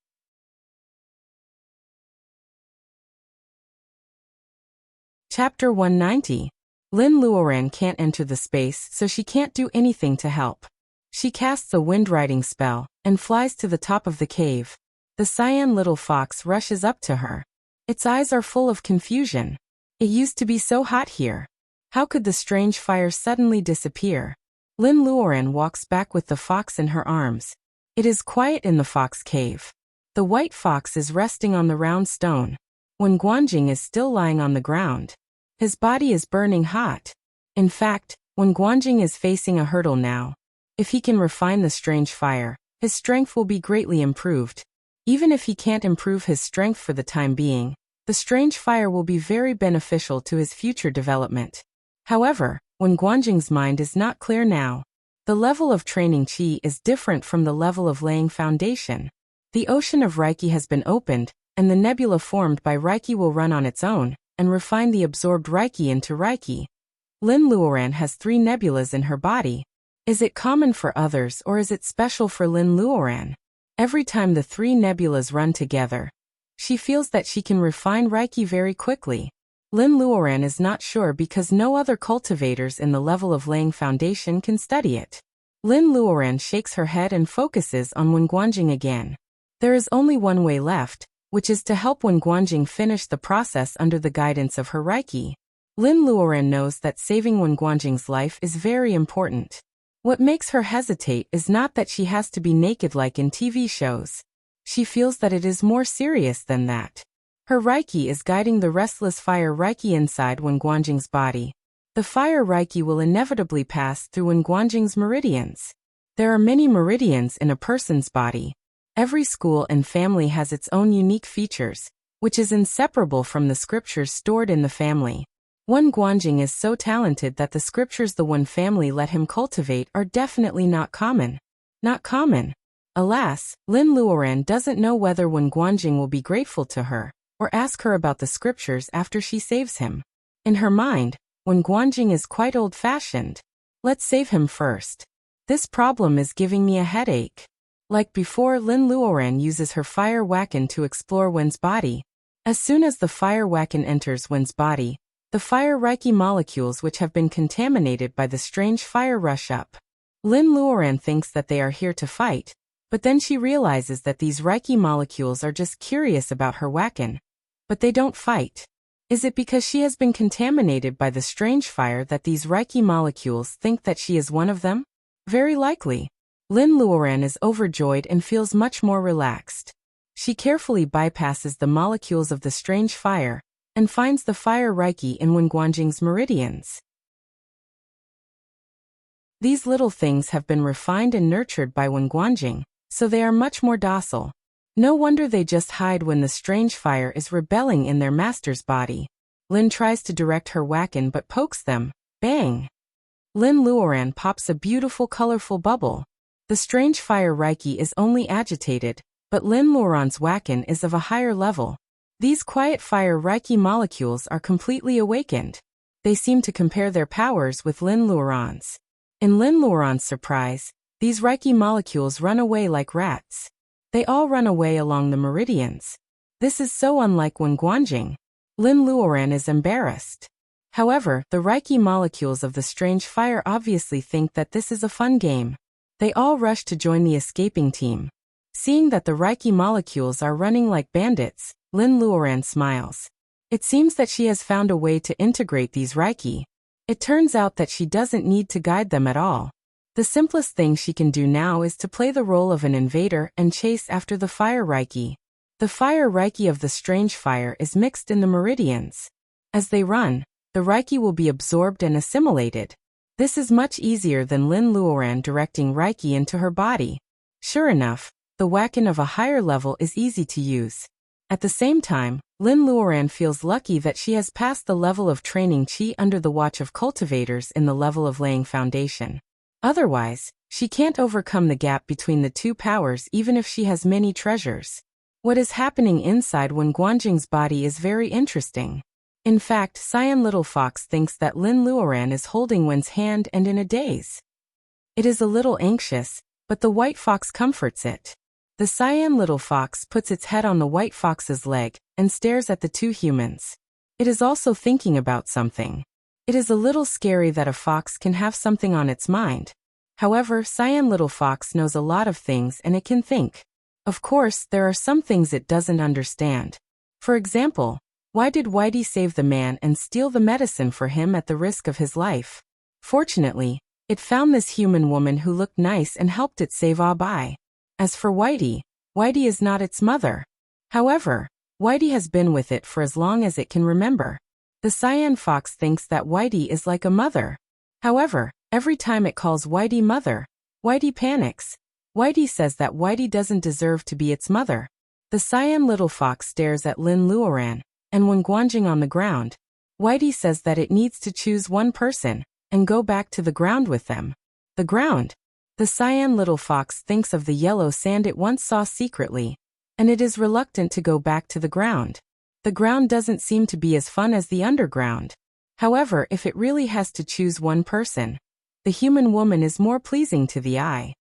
Chapter 190. Lin Luoran can't enter the space, so she can't do anything to help. She casts a wind-riding spell and flies to the top of the cave. The cyan little fox rushes up to her. Its eyes are full of confusion. It used to be so hot here. How could the strange fire suddenly disappear? Lin Luoran walks back with the fox in her arms. It is quiet in the fox cave. The white fox is resting on the round stone. Wen Guanjing is still lying on the ground. His body is burning hot. In fact, Wen Guanjing is facing a hurdle now. If he can refine the strange fire, his strength will be greatly improved. Even if he can't improve his strength for the time being, the strange fire will be very beneficial to his future development. However, Wen Guanjing's mind is not clear now. The level of training qi is different from the level of laying foundation. The ocean of Reiki has been opened, and the nebula formed by Reiki will run on its own, and refine the absorbed Reiki into Reiki. Lin Luoran has 3 nebulas in her body. Is it common for others or is it special for Lin Luoran? Every time the 3 nebulas run together, she feels that she can refine Reiki very quickly. Lin Luoran is not sure because no other cultivators in the level of laying foundation can study it. Lin Luoran shakes her head and focuses on Wen Guanjing again. There is only one way left, which is to help Wen Guanjing finish the process under the guidance of her Reiki. Lin Luoran knows that saving Wen Guanjing's life is very important. What makes her hesitate is not that she has to be naked like in TV shows. She feels that it is more serious than that. Her Reiki is guiding the restless fire Reiki inside Wen Guanjing's body. The fire Reiki will inevitably pass through Wen Guanjing's meridians. There are many meridians in a person's body. Every school and family has its own unique features, which is inseparable from the scriptures stored in the family. Wen Guanjing is so talented that the scriptures the Wen family let him cultivate are definitely not common. Not common. Alas, Lin Luoran doesn't know whether Wen Guanjing will be grateful to her, or ask her about the scriptures after she saves him. In her mind, Wen Guanjing is quite old-fashioned. Let's save him first. This problem is giving me a headache. Like before, Lin Luoran uses her fire wacken to explore Wen's body. As soon as the fire wacken enters Wen's body, the fire Reiki molecules which have been contaminated by the strange fire rush up. Lin Luoran thinks that they are here to fight, but then she realizes that these Reiki molecules are just curious about her wacken. But they don't fight. Is it because she has been contaminated by the strange fire that these Reiki molecules think that she is one of them? Very likely. Lin Luoran is overjoyed and feels much more relaxed. She carefully bypasses the molecules of the strange fire, and finds the fire Reiki in Wen Guanjing's meridians. These little things have been refined and nurtured by Wen Guanjing, so they are much more docile. No wonder they just hide when the strange fire is rebelling in their master's body. Lin tries to direct her wacken but pokes them. Bang! Lin Luoran pops a beautiful colorful bubble. The strange fire Reiki is only agitated, but Lin Luoran's wacken is of a higher level. These quiet fire Reiki molecules are completely awakened. They seem to compare their powers with Lin Luoran's. In Lin Luoran's surprise, these Reiki molecules run away like rats. They all run away along the meridians. This is so unlike Wen Guanjing. Lin Luoran is embarrassed. However, the Reiki molecules of the strange fire obviously think that this is a fun game. They all rush to join the escaping team. Seeing that the Reiki molecules are running like bandits, Lin Luoran smiles. It seems that she has found a way to integrate these reiki. It turns out that she doesn't need to guide them at all. The simplest thing she can do now is to play the role of an invader and chase after the fire reiki. The fire reiki of the strange fire is mixed in the meridians. As they run, the reiki will be absorbed and assimilated. This is much easier than Lin Luoran directing reiki into her body. Sure enough, the Wakan of a higher level is easy to use. At the same time, Lin Luoran feels lucky that she has passed the level of training Qi under the watch of cultivators in the level of laying foundation. Otherwise, she can't overcome the gap between the two powers even if she has many treasures. What is happening inside Wen Guanjing's body is very interesting. In fact, Cyan Little Fox thinks that Lin Luoran is holding Wen's hand and in a daze. It is a little anxious, but the white fox comforts it. The Cyan Little Fox puts its head on the white fox's leg and stares at the two humans. It is also thinking about something. It is a little scary that a fox can have something on its mind. However, Cyan Little Fox knows a lot of things and it can think. Of course, there are some things it doesn't understand. For example, why did Whitey save the man and steal the medicine for him at the risk of his life? Fortunately, it found this human woman who looked nice and helped it save Abai. As for Whitey, Whitey is not its mother. However, Whitey has been with it for as long as it can remember. The Cyan Fox thinks that Whitey is like a mother. However, every time it calls Whitey mother, Whitey panics. Whitey says that Whitey doesn't deserve to be its mother. The Cyan Little Fox stares at Lin Luoran, and when Guanjing on the ground, Whitey says that it needs to choose one person and go back to the ground with them. The ground. The Cyan Little Fox thinks of the yellow sand it once saw secretly, and it is reluctant to go back to the ground. The ground doesn't seem to be as fun as the underground. However, if it really has to choose one person, the human woman is more pleasing to the eye.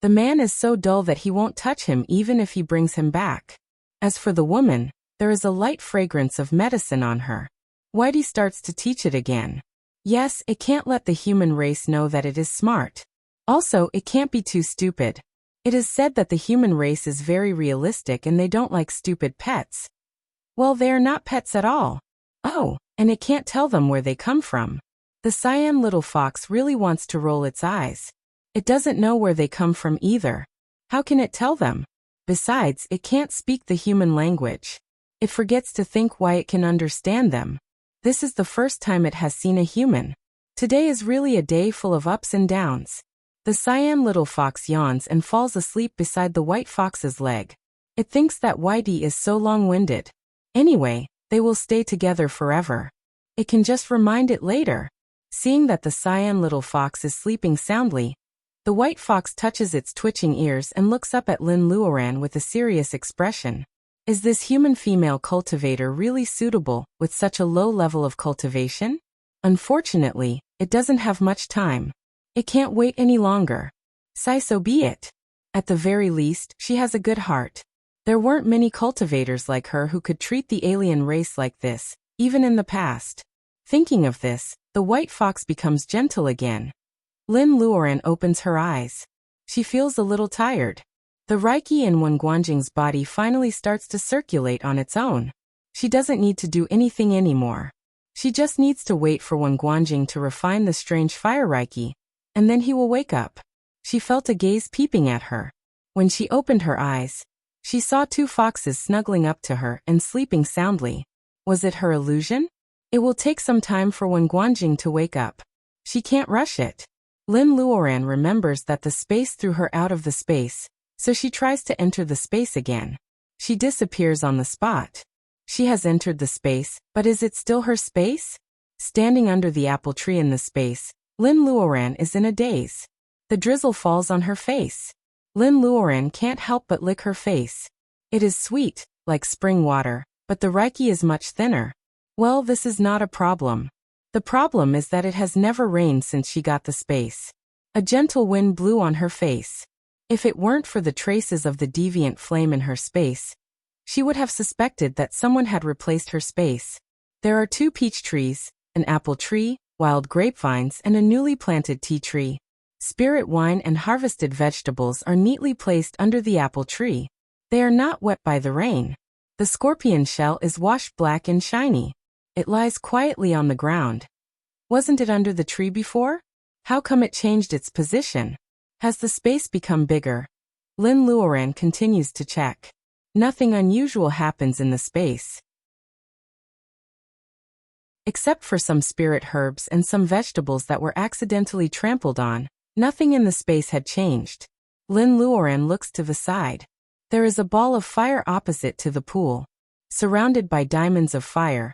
The man is so dull that he won't touch him even if he brings him back. As for the woman, there is a light fragrance of medicine on her. Whitey starts to teach it again. Yes, it can't let the human race know that it is smart. Also, it can't be too stupid. It is said that the human race is very realistic and they don't like stupid pets. Well, they are not pets at all. Oh, and it can't tell them where they come from. The Cyan Little Fox really wants to roll its eyes. It doesn't know where they come from either. How can it tell them? Besides, it can't speak the human language. It forgets to think why it can understand them. This is the first time it has seen a human. Today is really a day full of ups and downs. The Cyan Little Fox yawns and falls asleep beside the white fox's leg. It thinks that Whitey is so long-winded. Anyway, they will stay together forever. It can just remind it later. Seeing that the Cyan Little Fox is sleeping soundly, the white fox touches its twitching ears and looks up at Lin Luoran with a serious expression. Is this human female cultivator really suitable with such a low level of cultivation? Unfortunately, it doesn't have much time. It can't wait any longer. So be it. At the very least, she has a good heart. There weren't many cultivators like her who could treat the alien race like this, even in the past. Thinking of this, the white fox becomes gentle again. Lin Luoran opens her eyes. She feels a little tired. The reiki in Wen Guanjing's body finally starts to circulate on its own. She doesn't need to do anything anymore. She just needs to wait for Wen Guanjing to refine the strange fire reiki, and then he will wake up. She felt a gaze peeping at her. When she opened her eyes, she saw two foxes snuggling up to her and sleeping soundly. Was it her illusion? It will take some time for Wen Guanjing to wake up. She can't rush it. Lin Luoran remembers that the space threw her out of the space, so she tries to enter the space again. She disappears on the spot. She has entered the space, but is it still her space? Standing under the apple tree in the space, Lin Luoran is in a daze. The drizzle falls on her face. Lin Luoran can't help but lick her face. It is sweet, like spring water, but the reiki is much thinner. Well, this is not a problem. The problem is that it has never rained since she got the space. A gentle wind blew on her face. If it weren't for the traces of the deviant flame in her space, she would have suspected that someone had replaced her space. There are 2 peach trees, an apple tree, wild grapevines, and a newly planted tea tree. Spirit wine and harvested vegetables are neatly placed under the apple tree. They are not wet by the rain. The scorpion shell is washed black and shiny. It lies quietly on the ground. Wasn't it under the tree before? How come it changed its position? Has the space become bigger? Lin Luoran continues to check. Nothing unusual happens in the space. Except for some spirit herbs and some vegetables that were accidentally trampled on, nothing in the space had changed. Lin Luoran looks to the side. There is a ball of fire opposite to the pool, surrounded by diamonds of fire.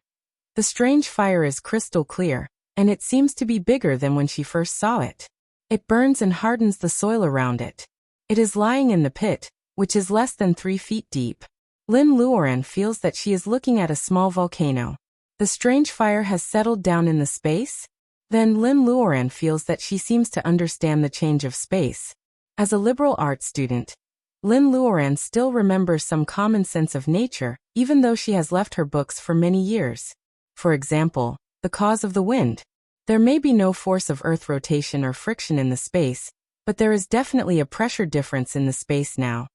The strange fire is crystal clear, and it seems to be bigger than when she first saw it. It burns and hardens the soil around it. It is lying in the pit, which is less than 3 feet deep. Lin Luoran feels that she is looking at a small volcano. The strange fire has settled down in the space? Then Lin Luoran feels that she seems to understand the change of space. As a liberal arts student, Lin Luoran still remembers some common sense of nature, even though she has left her books for many years. For example, the cause of the wind. There may be no force of Earth rotation or friction in the space, but there is definitely a pressure difference in the space now.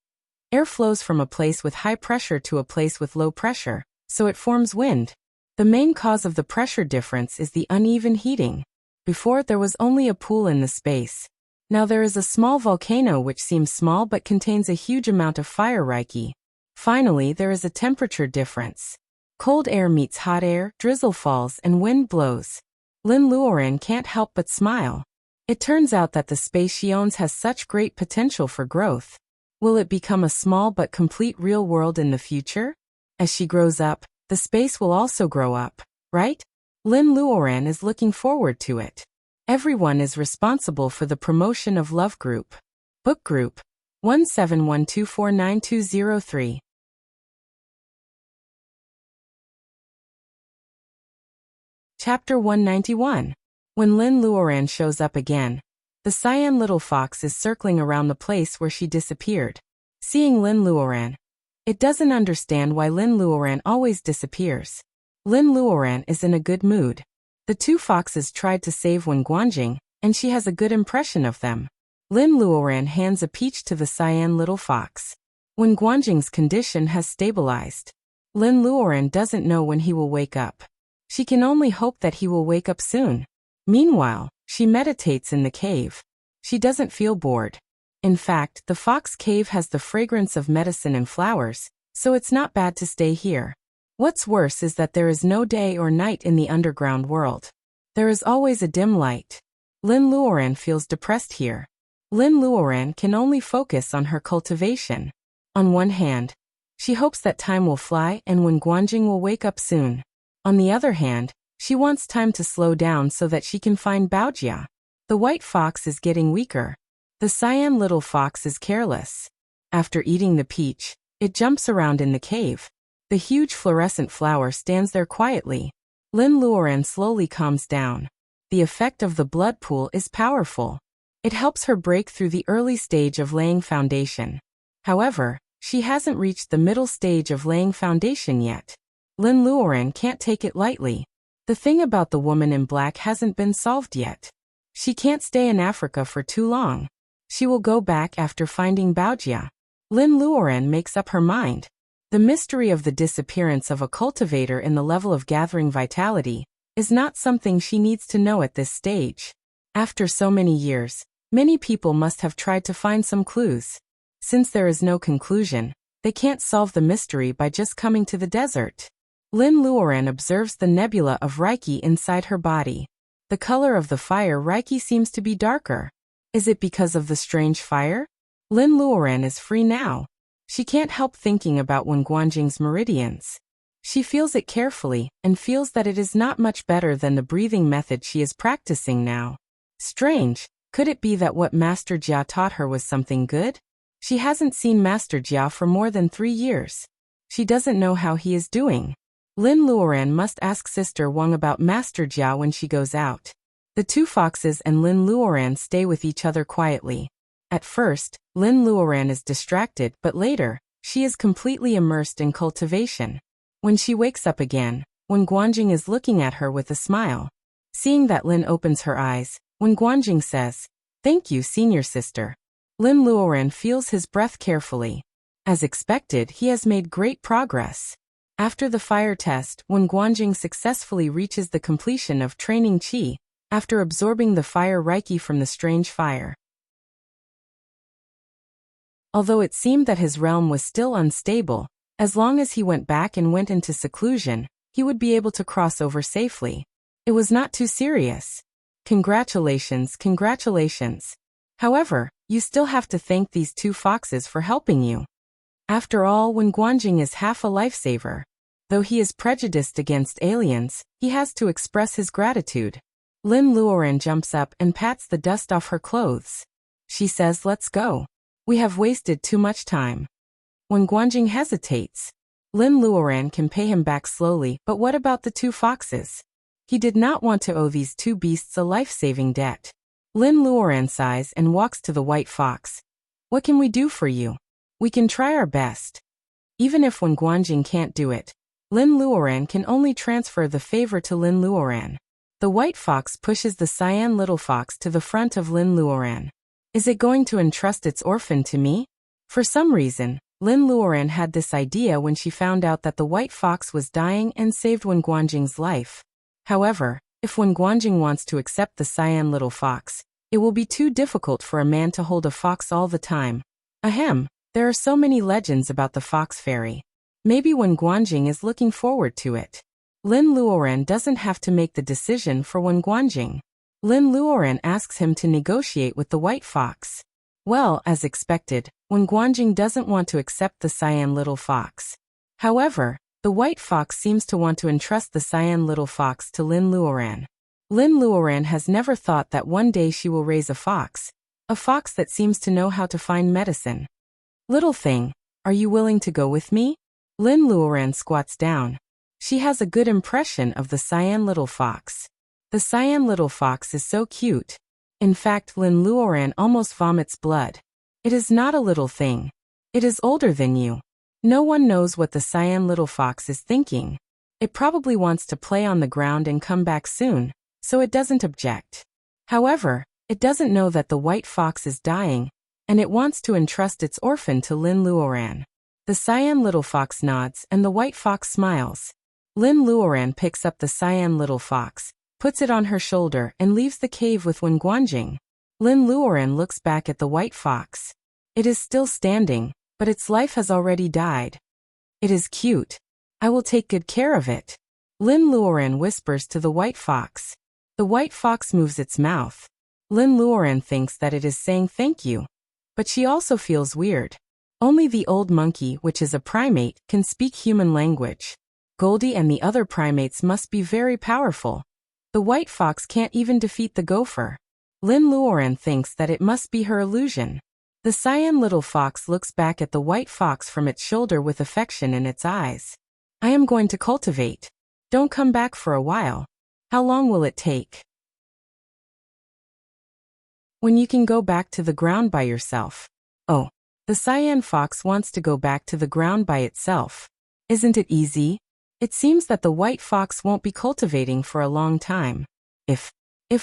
Air flows from a place with high pressure to a place with low pressure, so it forms wind. The main cause of the pressure difference is the uneven heating. Before, there was only a pool in the space. Now there is a small volcano which seems small but contains a huge amount of fire reiki. Finally, there is a temperature difference. Cold air meets hot air, drizzle falls, and wind blows. Lin Luoran can't help but smile. It turns out that the space she owns has such great potential for growth. Will it become a small but complete real world in the future? As she grows up, the space will also grow up, right? Lin Luoran is looking forward to it. Everyone is responsible for the promotion of Love Group. Book Group 1712499203. Chapter 191. When Lin Luoran shows up again, the cyan little fox is circling around the place where she disappeared. Seeing Lin Luoran, it doesn't understand why Lin Luoran always disappears. Lin Luoran is in a good mood. The two foxes tried to save Wen Guanjing, and she has a good impression of them. Lin Luoran hands a peach to the cyan little fox. Wen Guanjing's condition has stabilized. Lin Luoran doesn't know when he will wake up. She can only hope that he will wake up soon. Meanwhile, she meditates in the cave. She doesn't feel bored. In fact, the fox cave has the fragrance of medicine and flowers, so it's not bad to stay here. What's worse is that there is no day or night in the underground world. There is always a dim light. Lin Luoran feels depressed here. Lin Luoran can only focus on her cultivation. On one hand, she hopes that time will fly and Wen Guanjing will wake up soon. On the other hand, she wants time to slow down so that she can find Baojia. The white fox is getting weaker. The cyan little fox is careless. After eating the peach, it jumps around in the cave. The huge fluorescent flower stands there quietly. Lin Luoran slowly calms down. The effect of the blood pool is powerful. It helps her break through the early stage of laying foundation. However, she hasn't reached the middle stage of laying foundation yet. Lin Luoran can't take it lightly. The thing about the woman in black hasn't been solved yet. She can't stay in Africa for too long. She will go back after finding Baojia. Lin Luoran makes up her mind. The mystery of the disappearance of a cultivator in the level of gathering vitality is not something she needs to know at this stage. After so many years, many people must have tried to find some clues. Since there is no conclusion, they can't solve the mystery by just coming to the desert. Lin Luoran observes the nebula of Reiki inside her body. The color of the fire Reiki seems to be darker. Is it because of the strange fire? Lin Luoran is free now. She can't help thinking about Wen Guanjing's meridians. She feels it carefully and feels that it is not much better than the breathing method she is practicing now. Strange, could it be that what Master Jia taught her was something good? She hasn't seen Master Jia for more than 3 years. She doesn't know how he is doing. Lin Luoran must ask Sister Wang about Master Jia when she goes out. The two foxes and Lin Luoran stay with each other quietly. At first, Lin Luoran is distracted, but later, she is completely immersed in cultivation. When she wakes up again, Wen Guanjing is looking at her with a smile. Seeing that Lin opens her eyes, Wen Guanjing says, "Thank you, senior sister." Lin Luoran feels his breath carefully. As expected, he has made great progress. After the fire test, when Guanjing successfully reaches the completion of training Qi, after absorbing the fire Reiki from the strange fire. Although it seemed that his realm was still unstable, as long as he went back and went into seclusion, he would be able to cross over safely. It was not too serious. Congratulations, congratulations. However, you still have to thank these two foxes for helping you. After all, when Guanjing is half a lifesaver, though he is prejudiced against aliens, he has to express his gratitude. Lin Luoran jumps up and pats the dust off her clothes. She says, "Let's go. We have wasted too much time." When Guanjing hesitates, Lin Luoran can pay him back slowly, but what about the two foxes? He did not want to owe these two beasts a life-saving debt. Lin Luoran sighs and walks to the white fox. "What can we do for you? We can try our best." Even if when Guanjing can't do it, Lin Luoran can only transfer the favor to Lin Luoran. The white fox pushes the cyan little fox to the front of Lin Luoran. Is it going to entrust its orphan to me? For some reason, Lin Luoran had this idea when she found out that the white fox was dying and saved Wen Guanjing's life. However, if Wen Guanjing wants to accept the cyan little fox, it will be too difficult for a man to hold a fox all the time. Ahem, there are so many legends about the fox fairy. Maybe Wen Guanjing is looking forward to it. Lin Luoran doesn't have to make the decision for Wen Guanjing. Lin Luoran asks him to negotiate with the white fox. Well, as expected, Wen Guanjing doesn't want to accept the cyan little fox. However, the white fox seems to want to entrust the cyan little fox to Lin Luoran. Lin Luoran has never thought that one day she will raise a fox that seems to know how to find medicine. "Little thing, are you willing to go with me?" Lin Luoran squats down. She has a good impression of the cyan little fox. The cyan little fox is so cute. In fact, Lin Luoran almost vomits blood. It is not a little thing. It is older than you. No one knows what the cyan little fox is thinking. It probably wants to play on the ground and come back soon, so it doesn't object. However, it doesn't know that the white fox is dying, and it wants to entrust its orphan to Lin Luoran. The cyan little fox nods and the white fox smiles. Lin Luoran picks up the cyan little fox, puts it on her shoulder and leaves the cave with Wen Guanjing. Lin Luoran looks back at the white fox. It is still standing, but its life has already died. "It is cute. I will take good care of it," Lin Luoran whispers to the white fox. The white fox moves its mouth. Lin Luoran thinks that it is saying thank you, but she also feels weird. Only the old monkey, which is a primate, can speak human language. Goldie and the other primates must be very powerful. The white fox can't even defeat the gopher. Lin Luoran thinks that it must be her illusion. The cyan little fox looks back at the white fox from its shoulder with affection in its eyes. "I am going to cultivate. Don't come back for a while. How long will it take?" "When you can go back to the ground by yourself." Oh, the cyan fox wants to go back to the ground by itself. Isn't it easy? It seems that the white fox won't be cultivating for a long time. If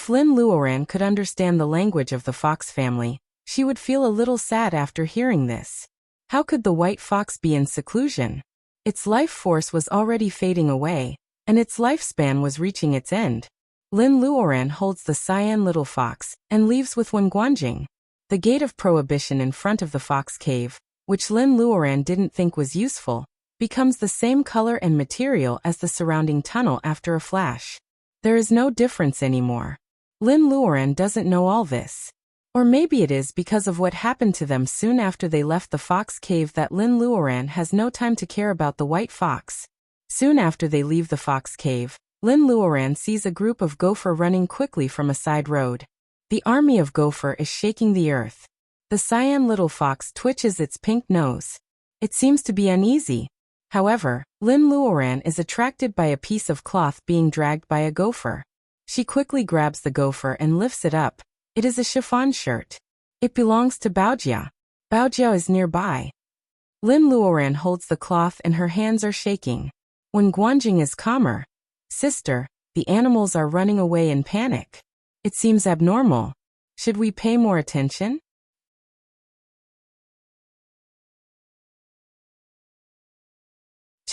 Lin Luoran could understand the language of the fox family, she would feel a little sad after hearing this. How could the white fox be in seclusion? Its life force was already fading away, and its lifespan was reaching its end. Lin Luoran holds the cyan little fox and leaves with Wen Guanjing. The gate of prohibition in front of the fox cave, which Lin Luoran didn't think was useful, becomes the same color and material as the surrounding tunnel after a flash. There is no difference anymore. Lin Luoran doesn't know all this. Or maybe it is because of what happened to them soon after they left the fox cave that Lin Luoran has no time to care about the white fox. Soon after they leave the fox cave, Lin Luoran sees a group of gopher running quickly from a side road. The army of gopher is shaking the earth. The cyan little fox twitches its pink nose. It seems to be uneasy. However, Lin Luoran is attracted by a piece of cloth being dragged by a gopher. She quickly grabs the gopher and lifts it up. It is a chiffon shirt. It belongs to Baojia. Baojia is nearby. Lin Luoran holds the cloth and her hands are shaking. Wen Guanjing is calmer. "Sister, the animals are running away in panic. It seems abnormal. Should we pay more attention?"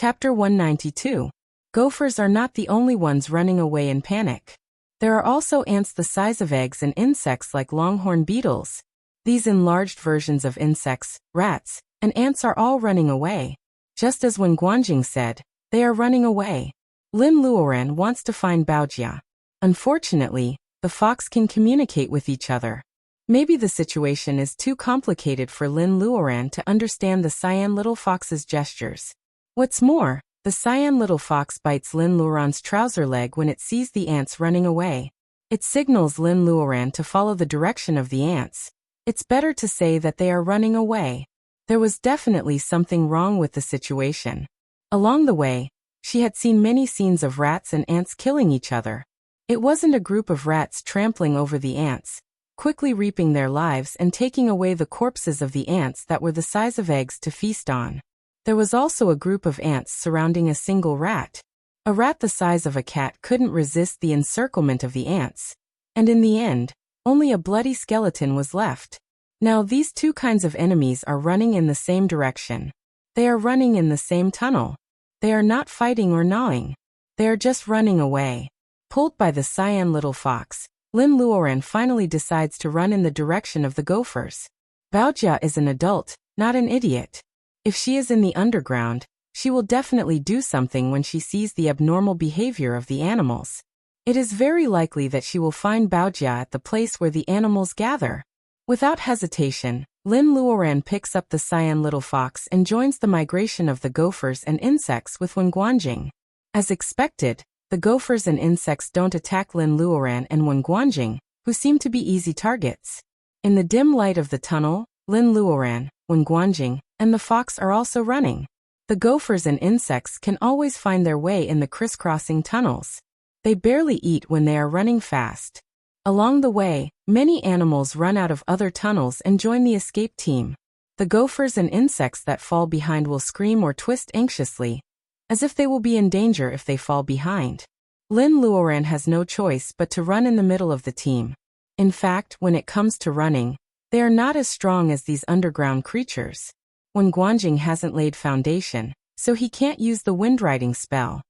Chapter 192. Gophers are not the only ones running away in panic. There are also ants the size of eggs and insects like longhorn beetles. These enlarged versions of insects, rats, and ants are all running away. Just as when Guanjing said, they are running away. Lin Luoran wants to find Baojia. Unfortunately, the fox can communicate with each other. Maybe the situation is too complicated for Lin Luoran to understand the cyan little fox's gestures. What's more, the cyan little fox bites Lin Luoran's trouser leg when it sees the ants running away. It signals Lin Luoran to follow the direction of the ants. It's better to say that they are running away. There was definitely something wrong with the situation. Along the way, she had seen many scenes of rats and ants killing each other. It wasn't a group of rats trampling over the ants, quickly reaping their lives and taking away the corpses of the ants that were the size of eggs to feast on. There was also a group of ants surrounding a single rat. A rat the size of a cat couldn't resist the encirclement of the ants. And in the end, only a bloody skeleton was left. Now these two kinds of enemies are running in the same direction. They are running in the same tunnel. They are not fighting or gnawing. They are just running away. Pulled by the cyan little fox, Lin Luoran finally decides to run in the direction of the gophers. Baojia is an adult, not an idiot. If she is in the underground, she will definitely do something when she sees the abnormal behavior of the animals. It is very likely that she will find Baojia at the place where the animals gather. Without hesitation, Lin Luoran picks up the cyan little fox and joins the migration of the gophers and insects with Wen Guanjing. As expected, the gophers and insects don't attack Lin Luoran and Wen Guanjing, who seem to be easy targets. In the dim light of the tunnel, Lin Luoran, Wen Guanjing, and the fox are also running. The gophers and insects can always find their way in the crisscrossing tunnels. They barely eat when they are running fast. Along the way, many animals run out of other tunnels and join the escape team. The gophers and insects that fall behind will scream or twist anxiously, as if they will be in danger if they fall behind. Lin Luoran has no choice but to run in the middle of the team. In fact, when it comes to running, they are not as strong as these underground creatures. Wen Guanjing hasn't laid foundation, so he can't use the wind-riding spell.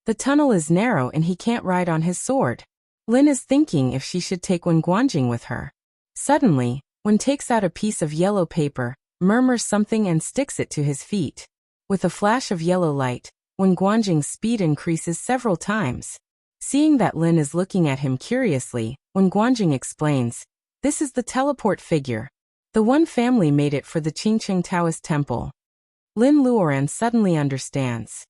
The tunnel is narrow and he can't ride on his sword. Lin is thinking if she should take Wen Guanjing with her. Suddenly, Wen takes out a piece of yellow paper, murmurs something and sticks it to his feet. With a flash of yellow light, Wen Guanjing's speed increases several times. Seeing that Lin is looking at him curiously, Wen Guanjing explains, "This is the teleport figure. The one family made it for the Qingqing Taoist temple." Lin Luoran suddenly understands.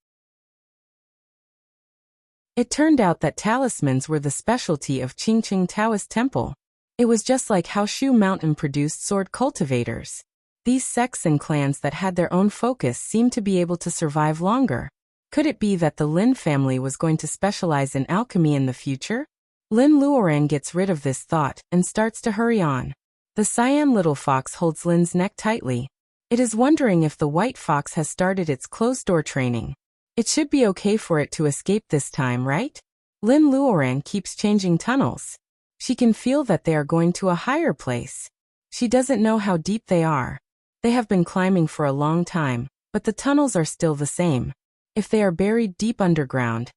It turned out that talismans were the specialty of Qingqing Taoist temple. It was just like how Shu Mountain produced sword cultivators. These sects and clans that had their own focus seemed to be able to survive longer. Could it be that the Lin family was going to specialize in alchemy in the future? Lin Luoran gets rid of this thought and starts to hurry on. The cyan little fox holds Lin's neck tightly. It is wondering if the white fox has started its closed-door training. It should be okay for it to escape this time, right? Lin Luoran keeps changing tunnels. She can feel that they are going to a higher place. She doesn't know how deep they are. They have been climbing for a long time, but the tunnels are still the same. If they are buried deep underground,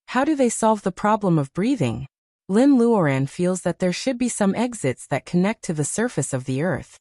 how do they solve the problem of breathing? Lin Luoran feels that there should be some exits that connect to the surface of the earth.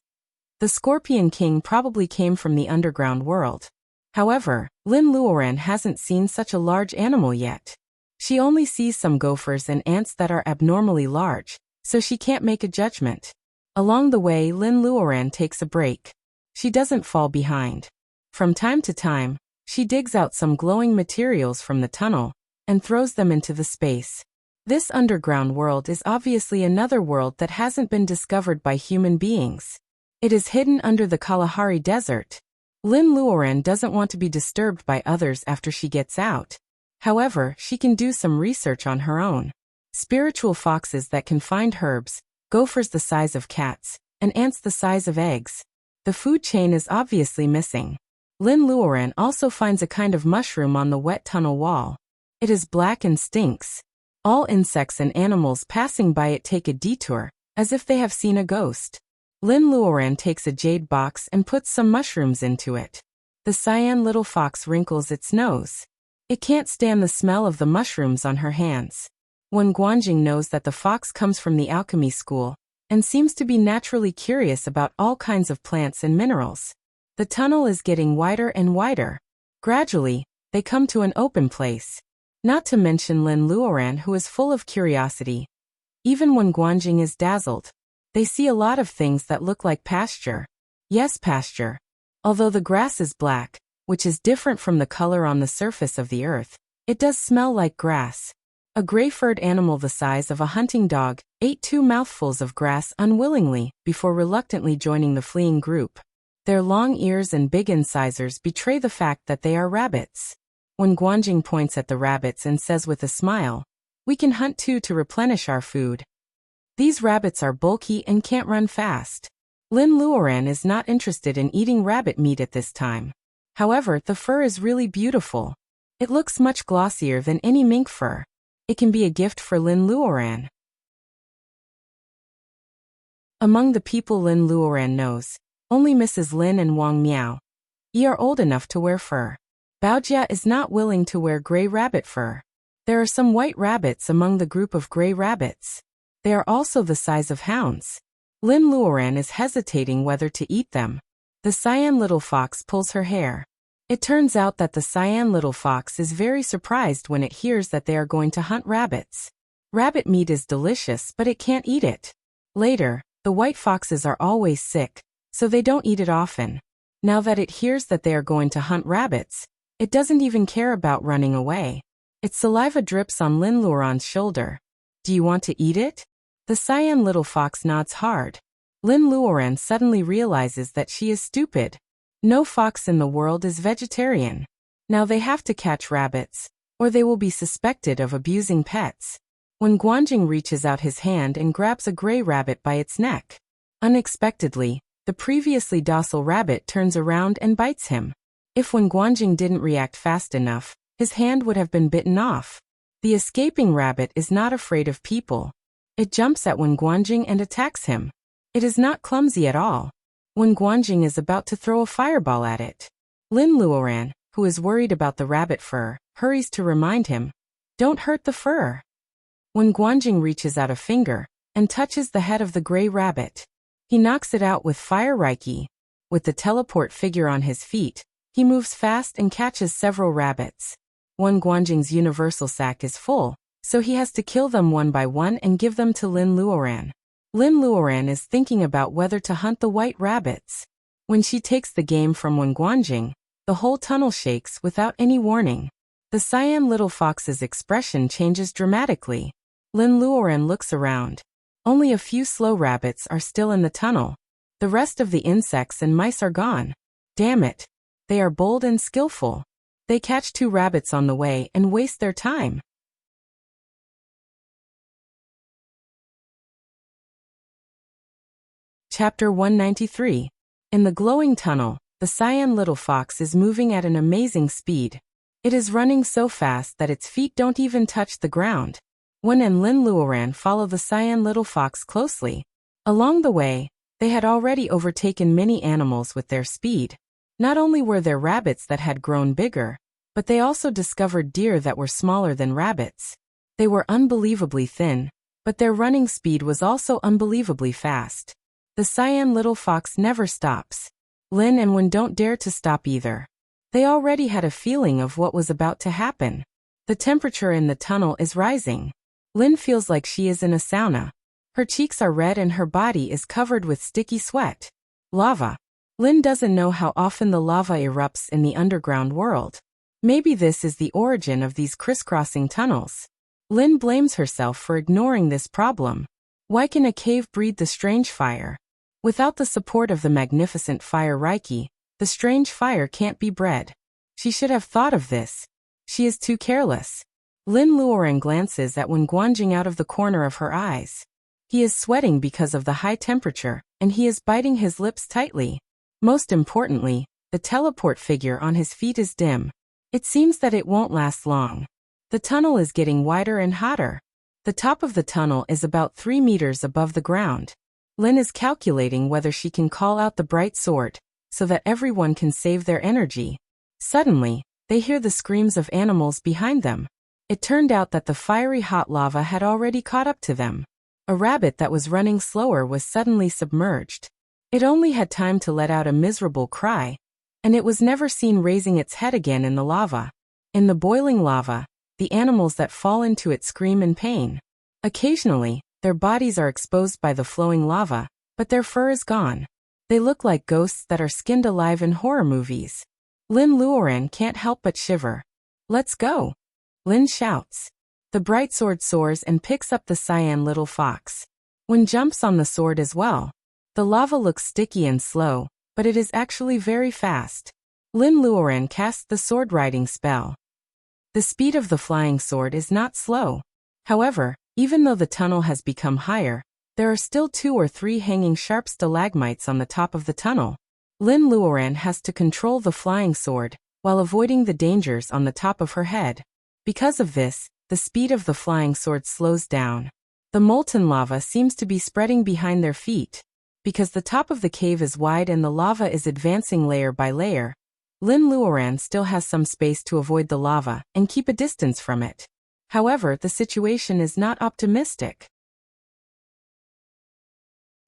The Scorpion King probably came from the underground world. However, Lin Luoran hasn't seen such a large animal yet. She only sees some gophers and ants that are abnormally large, so she can't make a judgment. Along the way, Lin Luoran takes a break. She doesn't fall behind. From time to time, she digs out some glowing materials from the tunnel and throws them into the space. This underground world is obviously another world that hasn't been discovered by human beings. It is hidden under the Kalahari Desert. Lin Luoran doesn't want to be disturbed by others after she gets out. However, she can do some research on her own. Spiritual foxes that can find herbs, gophers the size of cats, and ants the size of eggs. The food chain is obviously missing. Lin Luoran also finds a kind of mushroom on the wet tunnel wall. It is black and stinks. All insects and animals passing by it take a detour, as if they have seen a ghost. Lin Luoran takes a jade box and puts some mushrooms into it. The cyan little fox wrinkles its nose. It can't stand the smell of the mushrooms on her hands. Wen Guanjing knows that the fox comes from the alchemy school and seems to be naturally curious about all kinds of plants and minerals. The tunnel is getting wider and wider. Gradually, they come to an open place. Not to mention Lin Luoran, who is full of curiosity. Even when Guanjing is dazzled, they see a lot of things that look like pasture. Yes, pasture. Although the grass is black, which is different from the color on the surface of the earth, it does smell like grass. A gray-furred animal the size of a hunting dog ate 2 mouthfuls of grass unwillingly before reluctantly joining the fleeing group. Their long ears and big incisors betray the fact that they are rabbits. When Guanjing points at the rabbits and says with a smile, "We can hunt too to replenish our food." These rabbits are bulky and can't run fast. Lin Luoran is not interested in eating rabbit meat at this time. However, the fur is really beautiful. It looks much glossier than any mink fur. It can be a gift for Lin Luoran. Among the people Lin Luoran knows, only Mrs. Lin and Wang Miao are old enough to wear fur. Baojia is not willing to wear gray rabbit fur. There are some white rabbits among the group of gray rabbits. They are also the size of hounds. Lin Luoran is hesitating whether to eat them. The cyan little fox pulls her hair. It turns out that the cyan little fox is very surprised when it hears that they are going to hunt rabbits. Rabbit meat is delicious, but it can't eat it. Later, the white foxes are always sick, so they don't eat it often. Now that it hears that they are going to hunt rabbits, it doesn't even care about running away. Its saliva drips on Lin Luoran's shoulder. "Do you want to eat it?" The cyan little fox nods hard. Lin Luoran suddenly realizes that she is stupid. No fox in the world is vegetarian. Now they have to catch rabbits, or they will be suspected of abusing pets. When Guanjing reaches out his hand and grabs a gray rabbit by its neck. Unexpectedly, the previously docile rabbit turns around and bites him. If Wen Guanjing didn't react fast enough, his hand would have been bitten off. The escaping rabbit is not afraid of people. It jumps at Wen Guanjing and attacks him. It is not clumsy at all. Wen Guanjing is about to throw a fireball at it. Lin Luoran, who is worried about the rabbit fur, hurries to remind him, "Don't hurt the fur." Wen Guanjing reaches out a finger and touches the head of the gray rabbit. He knocks it out with fire reiki. With the teleport figure on his feet, he moves fast and catches several rabbits. Wen Guanjing's universal sack is full, so he has to kill them one by one and give them to Lin Luoran. Lin Luoran is thinking about whether to hunt the white rabbits. When she takes the game from Wen Guanjing, the whole tunnel shakes without any warning. The cyan little fox's expression changes dramatically. Lin Luoran looks around. Only a few slow rabbits are still in the tunnel. The rest of the insects and mice are gone. Damn it. They are bold and skillful. They catch 2 rabbits on the way and waste their time. Chapter 193. In the glowing tunnel, the cyan little fox is moving at an amazing speed. It is running so fast that its feet don't even touch the ground. Wen and Lin Luoran follow the cyan little fox closely. Along the way, they had already overtaken many animals with their speed. Not only were there rabbits that had grown bigger, but they also discovered deer that were smaller than rabbits. They were unbelievably thin, but their running speed was also unbelievably fast. The cyan little fox never stops. Lin and Wen don't dare to stop either. They already had a feeling of what was about to happen. The temperature in the tunnel is rising. Lin feels like she is in a sauna. Her cheeks are red and her body is covered with sticky sweat. Lava. Lin doesn't know how often the lava erupts in the underground world. Maybe this is the origin of these crisscrossing tunnels. Lin blames herself for ignoring this problem. Why can a cave breed the strange fire? Without the support of the magnificent fire Reiki, the strange fire can't be bred. She should have thought of this. She is too careless. Lin Luoran glances at Wen Guanjing out of the corner of her eyes. He is sweating because of the high temperature, and he is biting his lips tightly. Most importantly, the teleport figure on his feet is dim. It seems that it won't last long. The tunnel is getting wider and hotter. The top of the tunnel is about 3 meters above the ground. Lin is calculating whether she can call out the bright sword, so that everyone can save their energy. Suddenly, they hear the screams of animals behind them. It turned out that the fiery hot lava had already caught up to them. A rabbit that was running slower was suddenly submerged. It only had time to let out a miserable cry, and it was never seen raising its head again in the lava. In the boiling lava, the animals that fall into it scream in pain. Occasionally, their bodies are exposed by the flowing lava, but their fur is gone. They look like ghosts that are skinned alive in horror movies. Lin Luoran can't help but shiver. "Let's go!" Lin shouts. The bright sword soars and picks up the cyan little fox. Lin jumps on the sword as well. The lava looks sticky and slow, but it is actually very fast. Lin Luoran casts the sword riding spell. The speed of the flying sword is not slow. However, even though the tunnel has become higher, there are still 2 or 3 hanging sharp stalagmites on the top of the tunnel. Lin Luoran has to control the flying sword, while avoiding the dangers on the top of her head. Because of this, the speed of the flying sword slows down. The molten lava seems to be spreading behind their feet. Because the top of the cave is wide and the lava is advancing layer by layer, Lin Luoran still has some space to avoid the lava and keep a distance from it. However, the situation is not optimistic.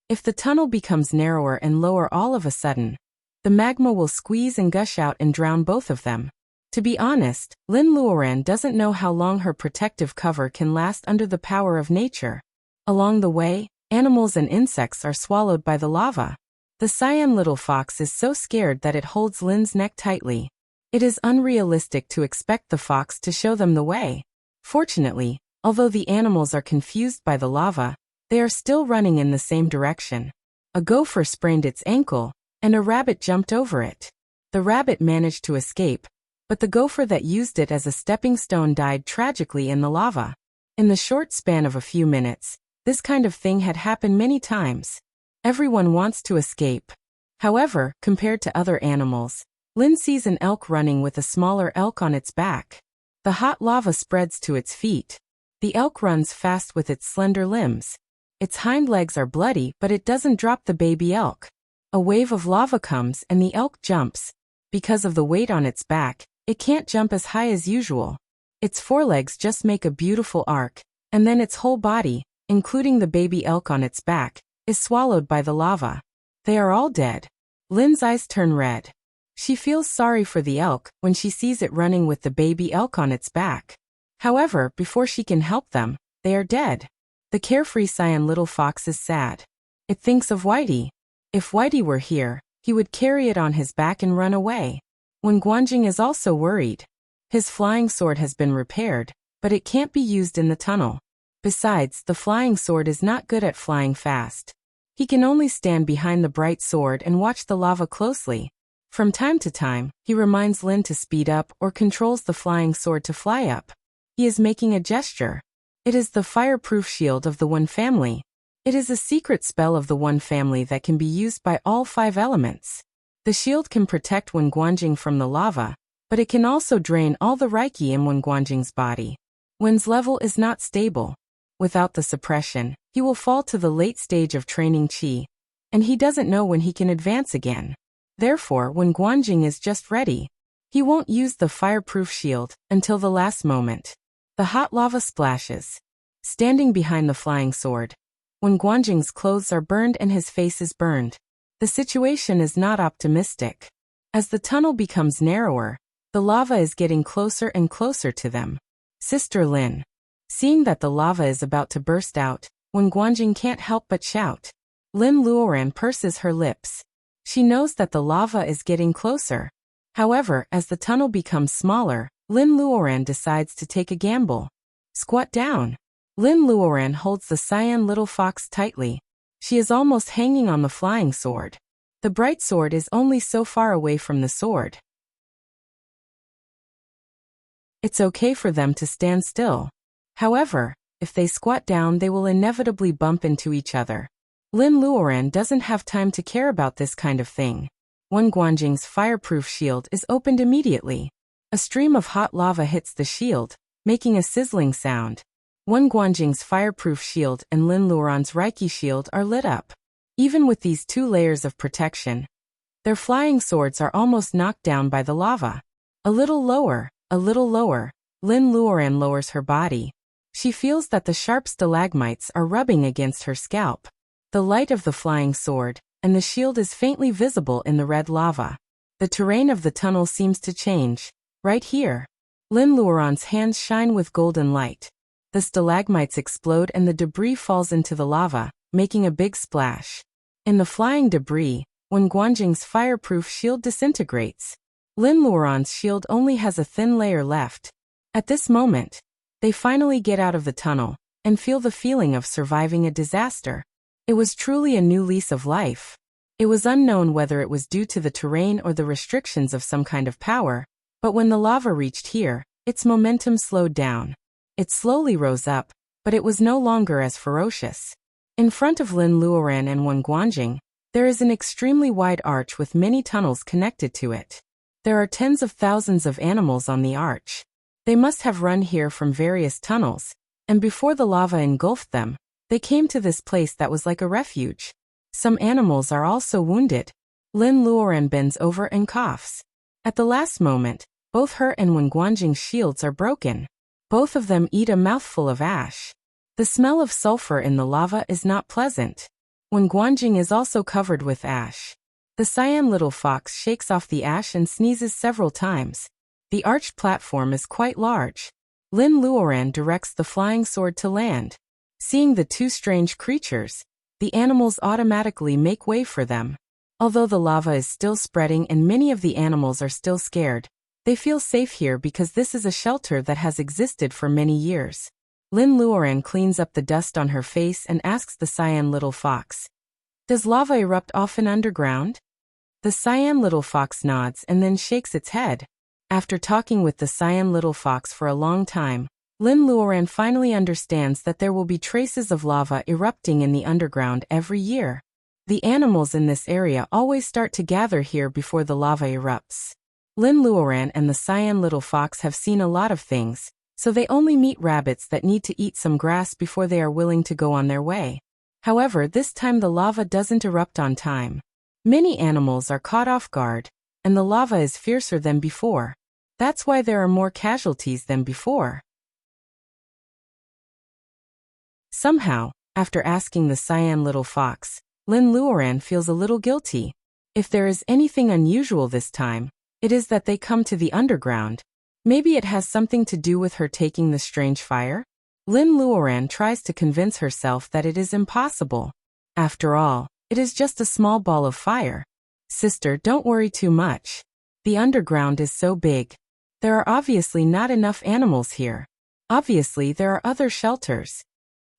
If the tunnel becomes narrower and lower all of a sudden, the magma will squeeze and gush out and drown both of them. To be honest, Lin Luoran doesn't know how long her protective cover can last under the power of nature. Along the way, animals and insects are swallowed by the lava. The cyan little fox is so scared that it holds Lin's neck tightly. It is unrealistic to expect the fox to show them the way. Fortunately, although the animals are confused by the lava, they are still running in the same direction. A gopher sprained its ankle, and a rabbit jumped over it. The rabbit managed to escape, but the gopher that used it as a stepping stone died tragically in the lava. In the short span of a few minutes, this kind of thing had happened many times. Everyone wants to escape. However, compared to other animals, Lin sees an elk running with a smaller elk on its back. The hot lava spreads to its feet. The elk runs fast with its slender limbs. Its hind legs are bloody, but it doesn't drop the baby elk. A wave of lava comes and the elk jumps. Because of the weight on its back, it can't jump as high as usual. Its forelegs just make a beautiful arc, and then its whole body, including the baby elk on its back, is swallowed by the lava. They are all dead. Lin's eyes turn red. She feels sorry for the elk when she sees it running with the baby elk on its back. However, before she can help them, they are dead. The carefree cyan little fox is sad. It thinks of Whitey. If Whitey were here, he would carry it on his back and run away. When Guanjing is also worried. His flying sword has been repaired, but it can't be used in the tunnel. Besides, the flying sword is not good at flying fast. He can only stand behind the bright sword and watch the lava closely. From time to time, he reminds Lin to speed up or controls the flying sword to fly up. He is making a gesture. It is the fireproof shield of the One family. It is a secret spell of the One family that can be used by all 5 elements. The shield can protect Wen Guanjing from the lava, but it can also drain all the Reiki in Wen Guanjing's body. Wen's level is not stable. Without the suppression, he will fall to the late stage of training Qi, and he doesn't know when he can advance again. Therefore, when Guanjing is just ready, he won't use the fireproof shield until the last moment. The hot lava splashes. Standing behind the flying sword, when Guanjing's clothes are burned and his face is burned, the situation is not optimistic. As the tunnel becomes narrower, the lava is getting closer and closer to them. Sister Lin. Seeing that the lava is about to burst out, when Guanjing can't help but shout. Lin Luoran purses her lips. She knows that the lava is getting closer. However, as the tunnel becomes smaller, Lin Luoran decides to take a gamble. Squat down. Lin Luoran holds the cyan little fox tightly. She is almost hanging on the flying sword. The bright sword is only so far away from the sword. It's okay for them to stand still. However, if they squat down, they will inevitably bump into each other. Lin Luoran doesn't have time to care about this kind of thing. Wen Guanjing's fireproof shield is opened immediately. A stream of hot lava hits the shield, making a sizzling sound. Wen Guanjing's fireproof shield and Lin Luoran's Reiki shield are lit up. Even with these 2 layers of protection, Their flying swords are almost knocked down by the lava. A little lower, a little lower. Lin Luoran lowers her body. She feels that the sharp stalagmites are rubbing against her scalp. The light of the flying sword, and the shield is faintly visible in the red lava. The terrain of the tunnel seems to change. Right here. Lin Luoran's hands shine with golden light. The stalagmites explode and the debris falls into the lava, making a big splash. In the flying debris, when Guanjing's fireproof shield disintegrates, Lin Luoran's shield only has a thin layer left. At this moment, they finally get out of the tunnel, and feel the feeling of surviving a disaster. It was truly a new lease of life. It was unknown whether it was due to the terrain or the restrictions of some kind of power, but when the lava reached here, its momentum slowed down. It slowly rose up, but it was no longer as ferocious. In front of Lin Luoran and Wen Guanjing, there is an extremely wide arch with many tunnels connected to it. There are tens of thousands of animals on the arch. They must have run here from various tunnels, and before the lava engulfed them, they came to this place that was like a refuge. Some animals are also wounded. Lin Luoran bends over and coughs. At the last moment, both her and Wen Guanjing's shields are broken. Both of them eat a mouthful of ash. The smell of sulfur in the lava is not pleasant. Wen Guanjing is also covered with ash. The cyan little fox shakes off the ash and sneezes several times. The arched platform is quite large. Lin Luoran directs the flying sword to land. Seeing the two strange creatures, the animals automatically make way for them. Although the lava is still spreading and many of the animals are still scared, they feel safe here because this is a shelter that has existed for many years. Lin Luoran cleans up the dust on her face and asks the cyan little fox, "Does lava erupt often underground?" The cyan little fox nods and then shakes its head. After talking with the cyan little fox for a long time, Lin Luoran finally understands that there will be traces of lava erupting in the underground every year. The animals in this area always start to gather here before the lava erupts. Lin Luoran and the cyan little fox have seen a lot of things, so they only meet rabbits that need to eat some grass before they are willing to go on their way. However, this time the lava doesn't erupt on time. Many animals are caught off guard, and the lava is fiercer than before. That's why there are more casualties than before. Somehow, after asking the cyan little fox, Lin Luoran feels a little guilty. If there is anything unusual this time, it is that they come to the underground. Maybe it has something to do with her taking the strange fire? Lin Luoran tries to convince herself that it is impossible. After all, it is just a small ball of fire. Sister, don't worry too much. The underground is so big. There are obviously not enough animals here. Obviously, there are other shelters.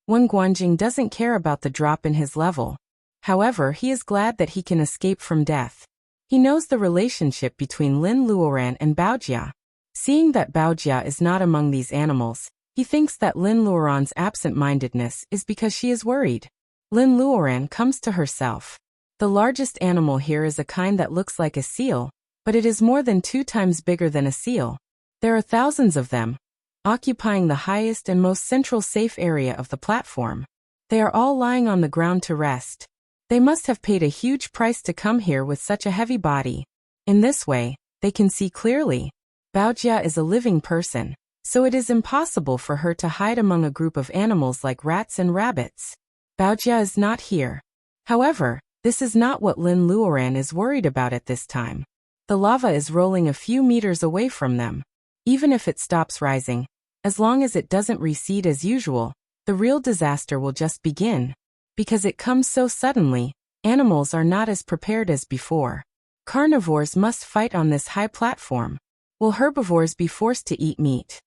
Wen Guanjing doesn't care about the drop in his level. However, he is glad that he can escape from death. He knows the relationship between Lin Luoran and Baojia. Seeing that Baojia is not among these animals, he thinks that Lin Luoran's absent-mindedness is because she is worried. Lin Luoran comes to herself. The largest animal here is a kind that looks like a seal, but it is more than 2 times bigger than a seal. There are thousands of them, occupying the highest and most central safe area of the platform. They are all lying on the ground to rest. They must have paid a huge price to come here with such a heavy body. In this way, they can see clearly. Baojia is a living person, so it is impossible for her to hide among a group of animals like rats and rabbits. Baojia is not here. However, this is not what Lin Luoran is worried about at this time. The lava is rolling a few meters away from them. Even if it stops rising, as long as it doesn't recede as usual, the real disaster will just begin. Because it comes so suddenly, animals are not as prepared as before. Carnivores must fight on this high platform. Will herbivores be forced to eat meat?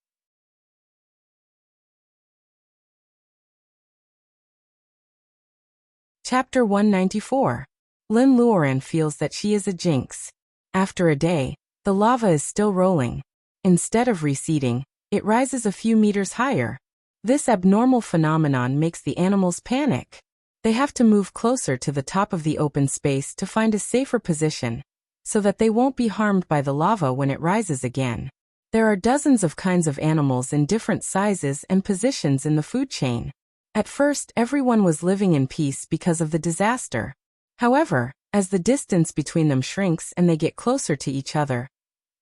Chapter 194. Lin Luoran feels that she is a jinx. After a day, the lava is still rolling. Instead of receding, it rises a few meters higher. This abnormal phenomenon makes the animals panic. They have to move closer to the top of the open space to find a safer position, so that they won't be harmed by the lava when it rises again. There are dozens of kinds of animals in different sizes and positions in the food chain. At first, everyone was living in peace because of the disaster. However, as the distance between them shrinks and they get closer to each other.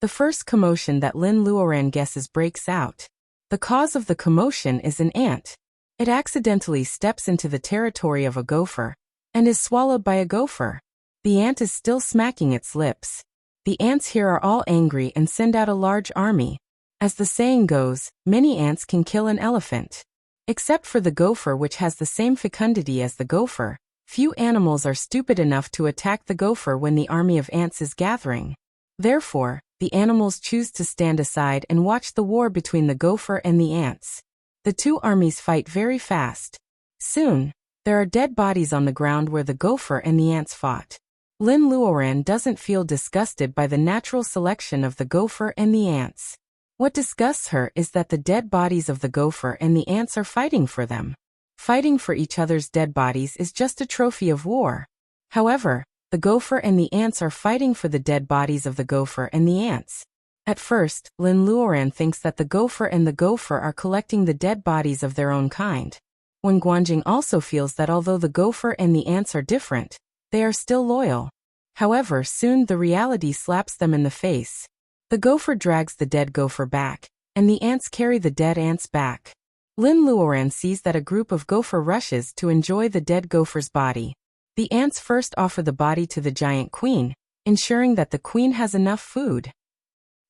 The first commotion that Lin Luoran guesses breaks out. The cause of the commotion is an ant. It accidentally steps into the territory of a gopher and is swallowed by a gopher. The ant is still smacking its lips. The ants here are all angry and send out a large army. As the saying goes, many ants can kill an elephant. Except for the gopher, which has the same fecundity as the gopher, few animals are stupid enough to attack the gopher when the army of ants is gathering. Therefore, the animals choose to stand aside and watch the war between the gopher and the ants. The two armies fight very fast. Soon, there are dead bodies on the ground where the gopher and the ants fought. Lin Luoran doesn't feel disgusted by the natural selection of the gopher and the ants. What disgusts her is that the dead bodies of the gopher and the ants are fighting for them. Fighting for each other's dead bodies is just a trophy of war. However, the gopher and the ants are fighting for the dead bodies of the gopher and the ants. At first, Lin Luoran thinks that the gopher and the gopher are collecting the dead bodies of their own kind. Wen Guanjing also feels that although the gopher and the ants are different, they are still loyal. However, soon the reality slaps them in the face. The gopher drags the dead gopher back, and the ants carry the dead ants back. Lin Luoran sees that a group of gopher rushes to enjoy the dead gopher's body. The ants first offer the body to the giant queen, ensuring that the queen has enough food.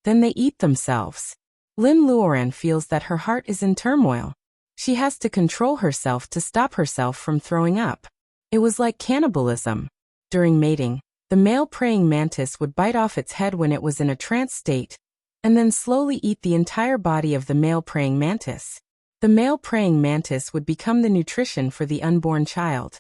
Then they eat themselves. Lin Luoran feels that her heart is in turmoil. She has to control herself to stop herself from throwing up. It was like cannibalism. During mating, the male praying mantis would bite off its head when it was in a trance state, and then slowly eat the entire body of the male praying mantis. The male praying mantis would become the nutrition for the unborn child.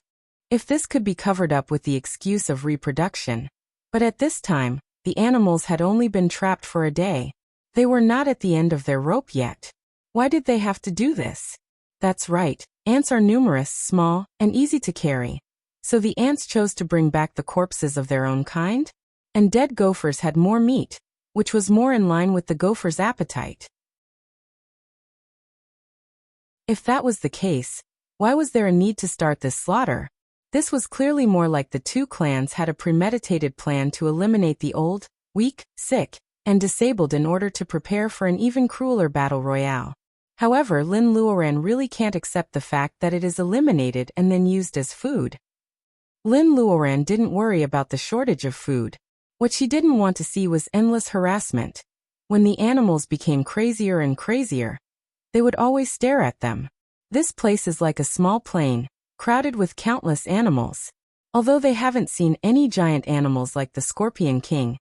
If this could be covered up with the excuse of reproduction. But at this time, the animals had only been trapped for a day. They were not at the end of their rope yet. Why did they have to do this? That's right, ants are numerous, small, and easy to carry. So the ants chose to bring back the corpses of their own kind? And dead gophers had more meat, which was more in line with the gopher's appetite. If that was the case, why was there a need to start this slaughter? This was clearly more like the two clans had a premeditated plan to eliminate the old, weak, sick, and disabled in order to prepare for an even crueler battle royale. However, Lin Luoran really can't accept the fact that it is eliminated and then used as food. Lin Luoran didn't worry about the shortage of food. What she didn't want to see was endless harassment. When the animals became crazier and crazier, they would always stare at them. This place is like a small plain, crowded with countless animals. Although they haven't seen any giant animals like the Scorpion King,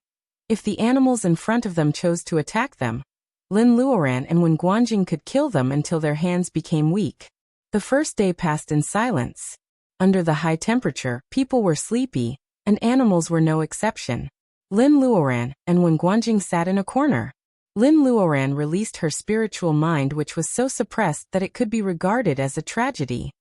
if the animals in front of them chose to attack them, Lin Luoran and Wen Guanjing could kill them until their hands became weak. The first day passed in silence. Under the high temperature, people were sleepy, and animals were no exception. Lin Luoran and Wen Guanjing sat in a corner. Lin Luoran released her spiritual mind, which was so suppressed that it could be regarded as a tragedy.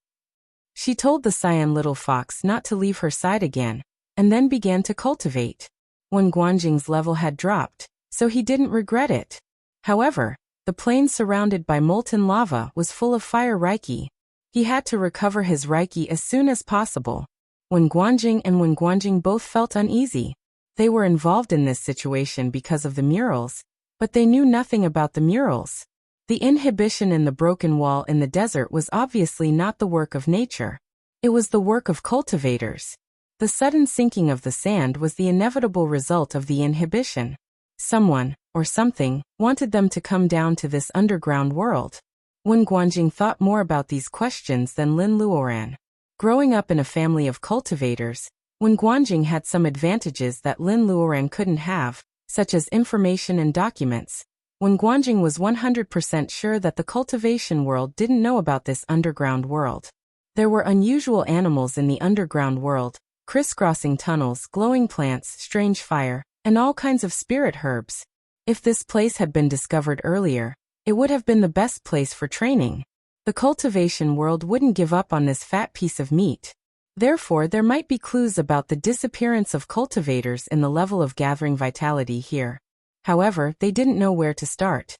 She told the cyan little fox not to leave her side again, and then began to cultivate. Wen Guanjing's level had dropped, so he didn't regret it. However, the plain surrounded by molten lava was full of fire reiki. He had to recover his reiki as soon as possible. Wen Guanjing and Wen Guanjing both felt uneasy. They were involved in this situation because of the murals, but they knew nothing about the murals. The inhibition in the broken wall in the desert was obviously not the work of nature. It was the work of cultivators. The sudden sinking of the sand was the inevitable result of the inhibition. Someone, or something, wanted them to come down to this underground world. Wen Guanjing thought more about these questions than Lin Luoran. Growing up in a family of cultivators, Wen Guanjing had some advantages that Lin Luoran couldn't have, such as information and documents. Wen Guanjing was 100% sure that the cultivation world didn't know about this underground world. There were unusual animals in the underground world, crisscrossing tunnels, glowing plants, strange fire, and all kinds of spirit herbs. If this place had been discovered earlier, it would have been the best place for training. The cultivation world wouldn't give up on this fat piece of meat. Therefore, there might be clues about the disappearance of cultivators in the level of gathering vitality here. However, they didn't know where to start.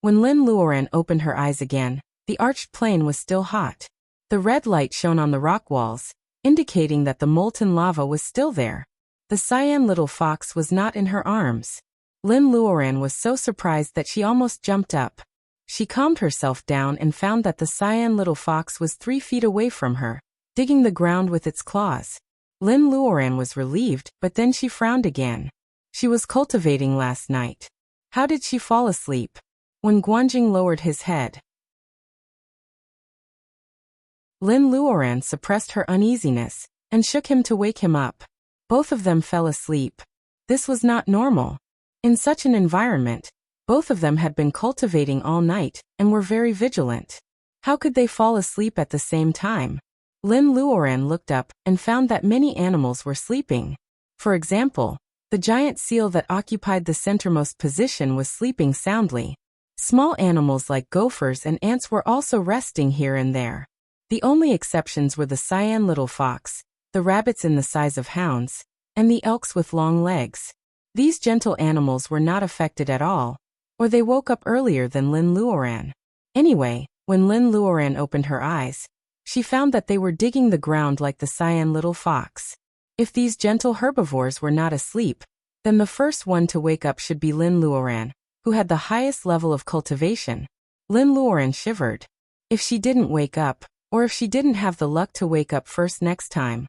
When Lin Luoran opened her eyes again, the arched plain was still hot. The red light shone on the rock walls, indicating that the molten lava was still there. The cyan little fox was not in her arms. Lin Luoran was so surprised that she almost jumped up. She calmed herself down and found that the cyan little fox was 3 feet away from her, digging the ground with its claws. Lin Luoran was relieved, but then she frowned again. She was cultivating last night. How did she fall asleep? When Guanjing lowered his head, Lin Luoran suppressed her uneasiness and shook him to wake him up. Both of them fell asleep. This was not normal. In such an environment, both of them had been cultivating all night and were very vigilant. How could they fall asleep at the same time? Lin Luoran looked up and found that many animals were sleeping. For example, the giant seal that occupied the centermost position was sleeping soundly. Small animals like gophers and ants were also resting here and there. The only exceptions were the cyan little fox, the rabbits in the size of hounds, and the elks with long legs. These gentle animals were not affected at all, or they woke up earlier than Lin Luoran. Anyway, when Lin Luoran opened her eyes, she found that they were digging the ground like the cyan little fox. If these gentle herbivores were not asleep, then the first one to wake up should be Lin Luoran, who had the highest level of cultivation. Lin Luoran shivered. If she didn't wake up, or if she didn't have the luck to wake up first next time,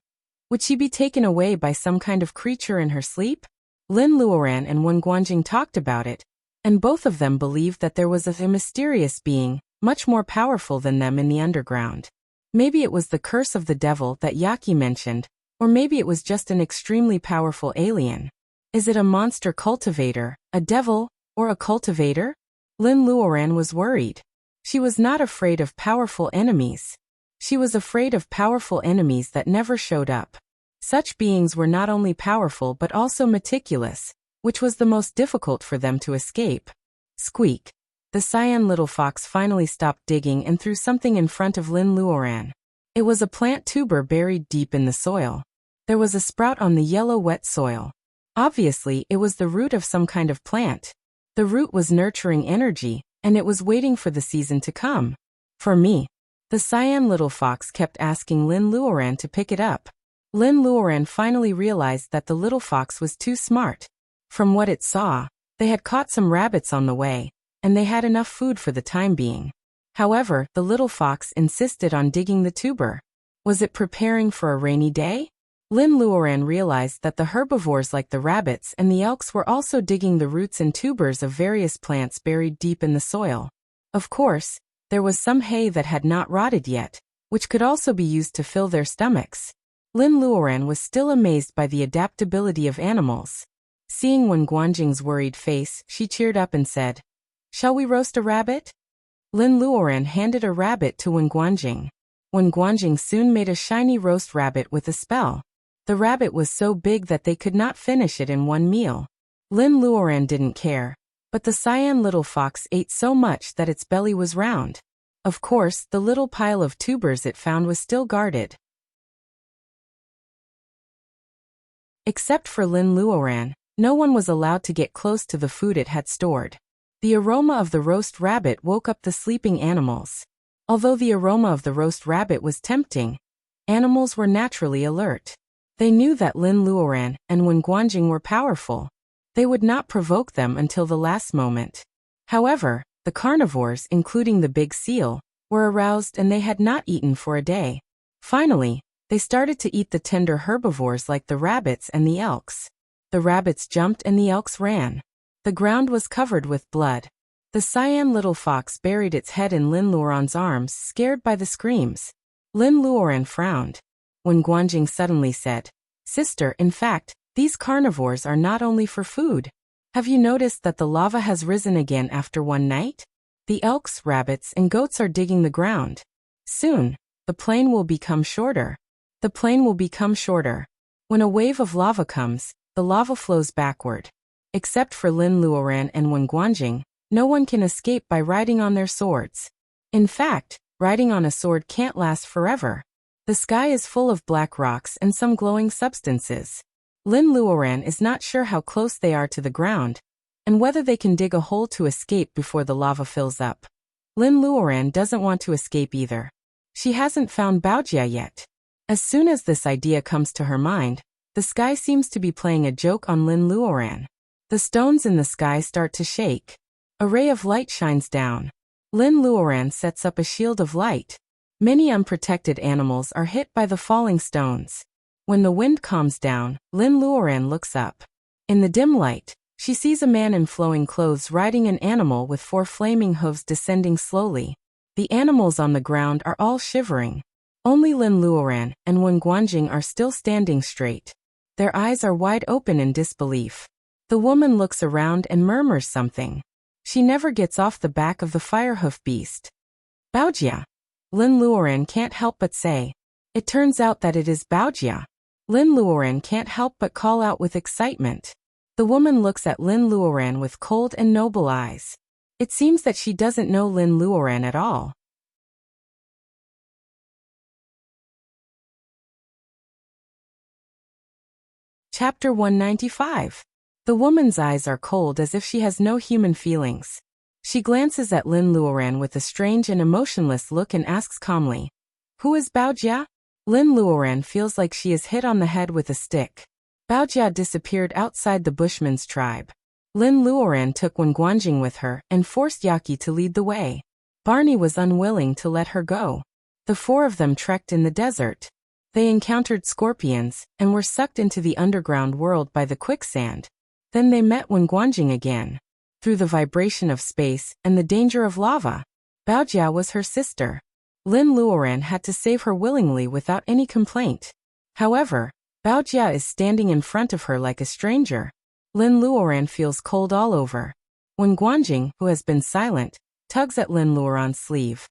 would she be taken away by some kind of creature in her sleep? Lin Luoran and Wen Guanjing talked about it, and both of them believed that there was a mysterious being, much more powerful than them in the underground. Maybe it was the curse of the devil that Yaki mentioned, or maybe it was just an extremely powerful alien. Is it a monster cultivator, a devil, or a cultivator? Lin Luoran was worried. She was not afraid of powerful enemies. She was afraid of powerful enemies that never showed up. Such beings were not only powerful but also meticulous, which was the most difficult for them to escape. Squeak. The cyan little fox finally stopped digging and threw something in front of Lin Luoran. It was a plant tuber buried deep in the soil. There was a sprout on the yellow wet soil. Obviously, it was the root of some kind of plant. The root was nurturing energy, and it was waiting for the season to come. For me. The cyan little fox kept asking Lin Luoran to pick it up. Lin Luoran finally realized that the little fox was too smart. From what it saw, they had caught some rabbits on the way, and they had enough food for the time being. However, the little fox insisted on digging the tuber. Was it preparing for a rainy day? Lin Luoran realized that the herbivores like the rabbits and the elks were also digging the roots and tubers of various plants buried deep in the soil. Of course, there was some hay that had not rotted yet, which could also be used to fill their stomachs. Lin Luoran was still amazed by the adaptability of animals. Seeing Wen Guanjing's worried face, she cheered up and said, "Shall we roast a rabbit?" Lin Luoran handed a rabbit to Wen Guanjing. Wen Guanjing soon made a shiny roast rabbit with a spell. The rabbit was so big that they could not finish it in one meal. Lin Luoran didn't care, but the cyan little fox ate so much that its belly was round. Of course, the little pile of tubers it found was still guarded. Except for Lin Luoran, no one was allowed to get close to the food it had stored. The aroma of the roast rabbit woke up the sleeping animals. Although the aroma of the roast rabbit was tempting, animals were naturally alert. They knew that Lin Luoran and Wen Guanjing were powerful. They would not provoke them until the last moment. However, the carnivores, including the big seal, were aroused and they had not eaten for a day. Finally, they started to eat the tender herbivores like the rabbits and the elks. The rabbits jumped and the elks ran. The ground was covered with blood. The cyan little fox buried its head in Lin Luoran's arms, scared by the screams. Lin Luoran frowned. Wen Guanjing suddenly said, "Sister, in fact, these carnivores are not only for food. Have you noticed that the lava has risen again after one night? The elks, rabbits, and goats are digging the ground. Soon, the plain will become shorter. The plain will become shorter. When a wave of lava comes, the lava flows backward. Except for Lin Luoran and Wen Guanjing, no one can escape by riding on their swords. In fact, riding on a sword can't last forever. The sky is full of black rocks and some glowing substances. Lin Luoran is not sure how close they are to the ground, and whether they can dig a hole to escape before the lava fills up. Lin Luoran doesn't want to escape either. She hasn't found Baojia yet. As soon as this idea comes to her mind, The sky seems to be playing a joke on Lin Luoran. The stones in the sky start to shake. A ray of light shines down. Lin Luoran sets up a shield of light. Many unprotected animals are hit by the falling stones. When the wind calms down, Lin Luoran looks up. In the dim light, she sees a man in flowing clothes riding an animal with 4 flaming hooves descending slowly. The animals on the ground are all shivering. Only Lin Luoran and Wen Guanjing are still standing straight. Their eyes are wide open in disbelief. The woman looks around and murmurs something. She never gets off the back of the firehoof beast. Baojia. Lin Luoran can't help but say. It turns out that it is Baojia. Lin Luoran can't help but call out with excitement. The woman looks at Lin Luoran with cold and noble eyes. It seems that she doesn't know Lin Luoran at all. Chapter 195. The woman's eyes are cold as if she has no human feelings. She glances at Lin Luoran with a strange and emotionless look and asks calmly, "Who is Baojia?" Lin Luoran feels like she is hit on the head with a stick. Baojia disappeared outside the Bushman's tribe. Lin Luoran took Wen Guanjing with her and forced Yaqi to lead the way. Barney was unwilling to let her go. The 4 of them trekked in the desert. They encountered scorpions and were sucked into the underground world by the quicksand. Then they met Wen Guanjing again. Through the vibration of space and the danger of lava, Baojia was her sister. Lin Luoran had to save her willingly without any complaint. However, Baojia is standing in front of her like a stranger. Lin Luoran feels cold all over. Wen Guanjing, who has been silent, tugs at Lin Luoran's sleeve.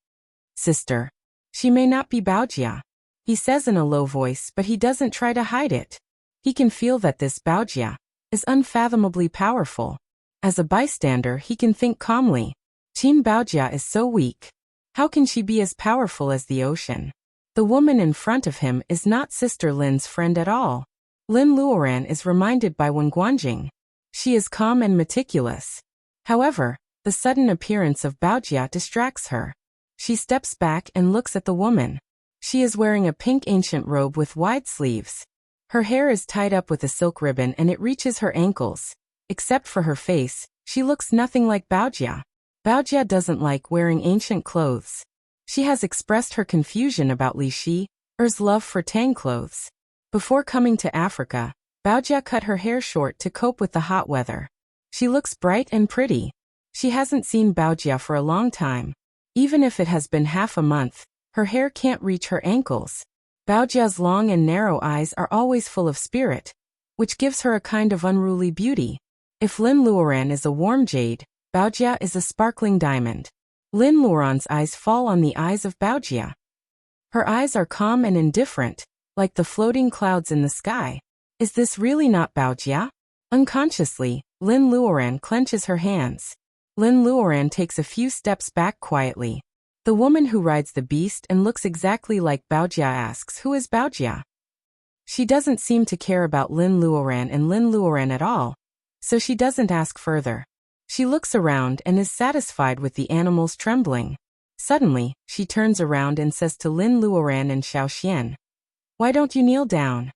"Sister. She may not be Baojia," he says in a low voice, but he doesn't try to hide it. He can feel that this Baojia is unfathomably powerful. As a bystander, he can think calmly. Qin Baojia is so weak. How can she be as powerful as the ocean? The woman in front of him is not Sister Lin's friend at all. Lin Luoran is reminded by Wen Guanjing. She is calm and meticulous. However, the sudden appearance of Baojia distracts her. She steps back and looks at the woman. She is wearing a pink ancient robe with wide sleeves. Her hair is tied up with a silk ribbon and it reaches her ankles. Except for her face, she looks nothing like Baojia. Baojia doesn't like wearing ancient clothes. She has expressed her confusion about Li Shi's love for tang clothes. Before coming to Africa, Baojia cut her hair short to cope with the hot weather. She looks bright and pretty. She hasn't seen Baojia for a long time. Even if it has been half a month, her hair can't reach her ankles. Baojia's long and narrow eyes are always full of spirit, which gives her a kind of unruly beauty. If Lin Luoran is a warm jade, Baojia is a sparkling diamond. Lin Luoran's eyes fall on the eyes of Baojia. Her eyes are calm and indifferent, like the floating clouds in the sky. Is this really not Baojia? Unconsciously, Lin Luoran clenches her hands. Lin Luoran takes a few steps back quietly. The woman who rides the beast and looks exactly like Baojia asks, "Who is Baojia?" She doesn't seem to care about Lin Luoran and Lin Luoran at all, so she doesn't ask further. She looks around and is satisfied with the animals trembling. Suddenly, she turns around and says to Lin Luoran and Xiao Xian, "Why don't you kneel down?"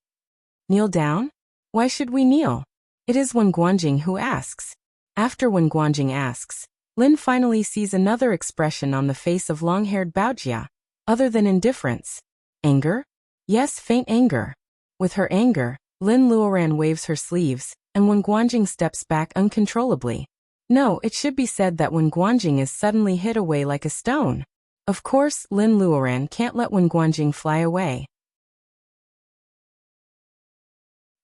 "Kneel down? Why should we kneel?" It is Wen Guanjing who asks. After Wen Guanjing asks, Lin finally sees another expression on the face of long-haired Baojia, other than indifference. Anger? Yes, faint anger. With her anger, Lin Luoran waves her sleeves, and Wen Guanjing steps back uncontrollably. No, it should be said that Wen Guanjing is suddenly hit away like a stone. Of course, Lin Luoran can't let Wen Guanjing fly away.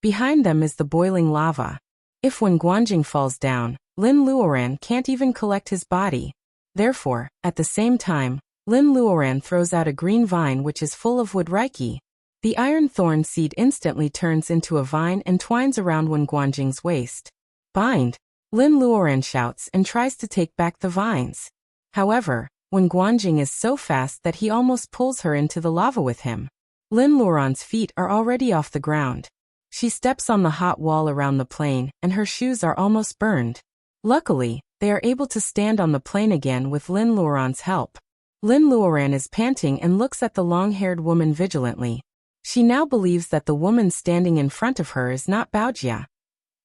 Behind them is the boiling lava. If Wen Guanjing falls down, Lin Luoran can't even collect his body. Therefore, at the same time, Lin Luoran throws out a green vine which is full of wood reiki. The iron thorn seed instantly turns into a vine and twines around Wen Guanjing's waist. "Bind!" Lin Luoran shouts and tries to take back the vines. However, Wen Guanjing is so fast that he almost pulls her into the lava with him. Lin Luoran's feet are already off the ground. She steps on the hot wall around the plane, and her shoes are almost burned. Luckily, they are able to stand on the plane again with Lin Luoran's help. Lin Luoran is panting and looks at the long-haired woman vigilantly. She now believes that the woman standing in front of her is not Baojia.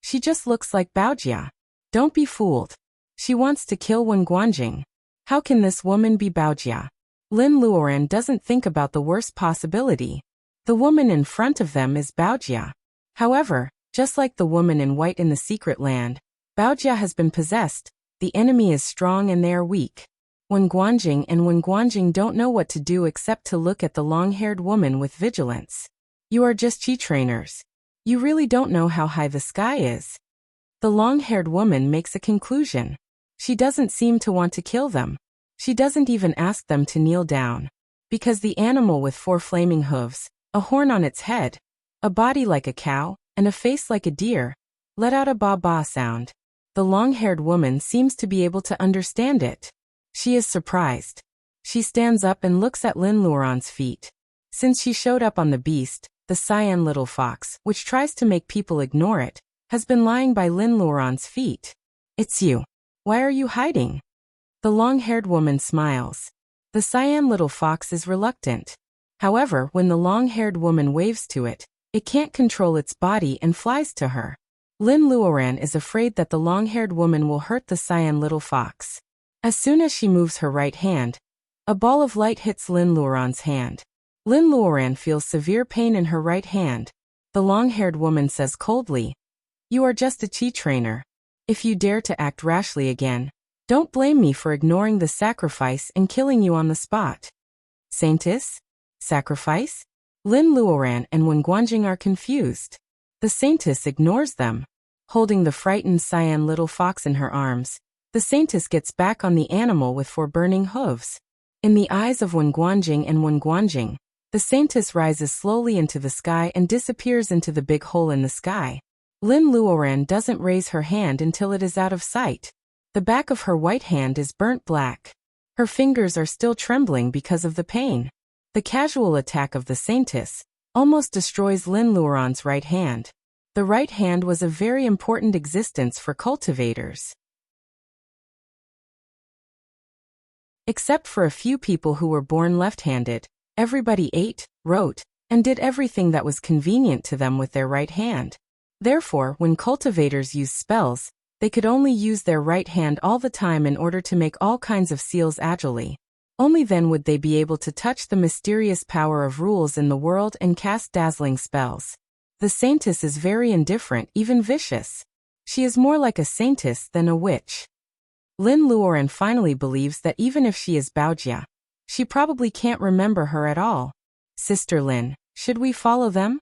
She just looks like Baojia. Don't be fooled. She wants to kill Wen Guanjing. How can this woman be Baojia? Lin Luoran doesn't think about the worst possibility. The woman in front of them is Baojia. However, just like the woman in white in the secret land, Baojia has been possessed. The enemy is strong and they are weak. Wen Guanjing don't know what to do except to look at the long-haired woman with vigilance. You are just chi trainers. You really don't know how high the sky is. The long-haired woman makes a conclusion. She doesn't seem to want to kill them. She doesn't even ask them to kneel down. Because the animal with 4 flaming hooves, a horn on its head, a body like a cow, and a face like a deer, let out a ba-ba sound. The long-haired woman seems to be able to understand it. She is surprised. She stands up and looks at Lin Luoran's feet. Since she showed up on the beast, the cyan little fox, which tries to make people ignore it, has been lying by Lin Luoran's feet. It's you. Why are you hiding? The long-haired woman smiles. The cyan little fox is reluctant. However, when the long-haired woman waves to it, it can't control its body and flies to her. Lin Luoran is afraid that the long-haired woman will hurt the cyan little fox. As soon as she moves her right hand, a ball of light hits Lin Luoran's hand. Lin Luoran feels severe pain in her right hand. The long-haired woman says coldly, "You are just a chi trainer. If you dare to act rashly again, don't blame me for ignoring the sacrifice and killing you on the spot." Saintess? Sacrifice? Lin Luoran and Wen Guanjing are confused. The saintess ignores them. Holding the frightened cyan little fox in her arms, the saintess gets back on the animal with 4 burning hooves. In the eyes of Wen Guanjing, the saintess rises slowly into the sky and disappears into the big hole in the sky. Lin Luoran doesn't raise her hand until it is out of sight. The back of her white hand is burnt black. Her fingers are still trembling because of the pain. The casual attack of the saintess almost destroys Lin Luoran's right hand. The right hand was a very important existence for cultivators. Except for a few people who were born left-handed, everybody ate, wrote, and did everything that was convenient to them with their right hand. Therefore, when cultivators used spells, they could only use their right hand all the time in order to make all kinds of seals agilely. Only then would they be able to touch the mysterious power of rules in the world and cast dazzling spells. The saintess is very indifferent, even vicious. She is more like a saintess than a witch. Lin Luoran finally believes that even if she is Baojia, she probably can't remember her at all. Sister Lin, should we follow them?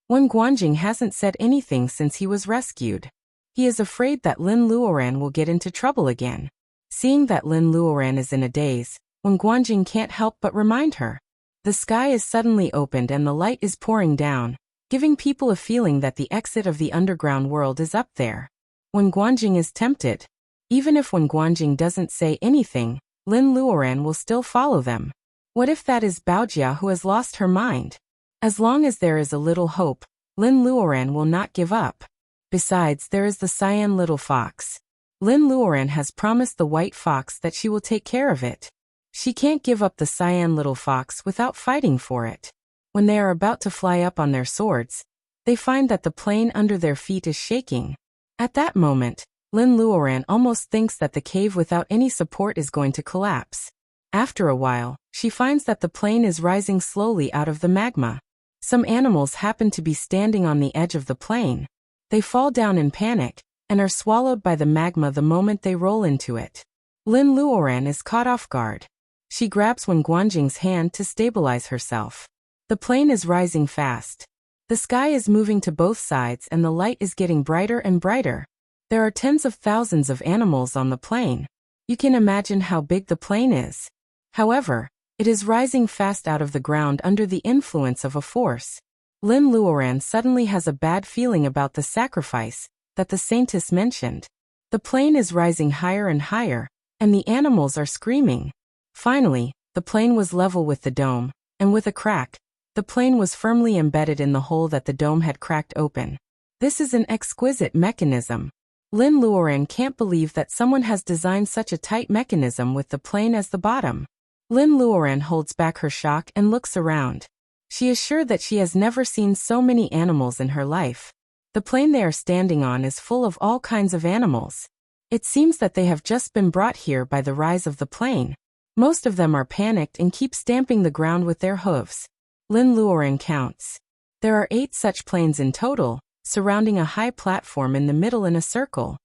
Wen Guanjing hasn't said anything since he was rescued. He is afraid that Lin Luoran will get into trouble again. Seeing that Lin Luoran is in a daze, Wen Guanjing can't help but remind her. The sky is suddenly opened and the light is pouring down, giving people a feeling that the exit of the underground world is up there. Wen Guanjing is tempted. Even if Wen Guanjing doesn't say anything, Lin Luoran will still follow them. What if that is Baojia who has lost her mind? As long as there is a little hope, Lin Luoran will not give up. Besides, there is the cyan little fox. Lin Luoran has promised the white fox that she will take care of it. She can't give up the cyan little fox without fighting for it. When they are about to fly up on their swords, they find that the plane under their feet is shaking. At that moment, Lin Luoran almost thinks that the cave without any support is going to collapse. After a while, she finds that the plane is rising slowly out of the magma. Some animals happen to be standing on the edge of the plane. They fall down in panic, and are swallowed by the magma the moment they roll into it. Lin Luoran is caught off guard. She grabs Wen Guanjing's hand to stabilize herself. The plane is rising fast. The sky is moving to both sides and the light is getting brighter and brighter. There are tens of thousands of animals on the plane. You can imagine how big the plane is. However, it is rising fast out of the ground under the influence of a force. Lin Luoran suddenly has a bad feeling about the sacrifice that the saintess mentioned. The plane is rising higher and higher, and the animals are screaming. Finally, the plane was level with the dome, and with a crack, the plane was firmly embedded in the hole that the dome had cracked open. This is an exquisite mechanism. Lin Luoran can't believe that someone has designed such a tight mechanism with the plane as the bottom. Lin Luoran holds back her shock and looks around. She is sure that she has never seen so many animals in her life. The plain they are standing on is full of all kinds of animals. It seems that they have just been brought here by the rise of the plain. Most of them are panicked and keep stamping the ground with their hooves. Lin Luoran counts. There are 8 such plains in total, surrounding a high platform in the middle in a circle.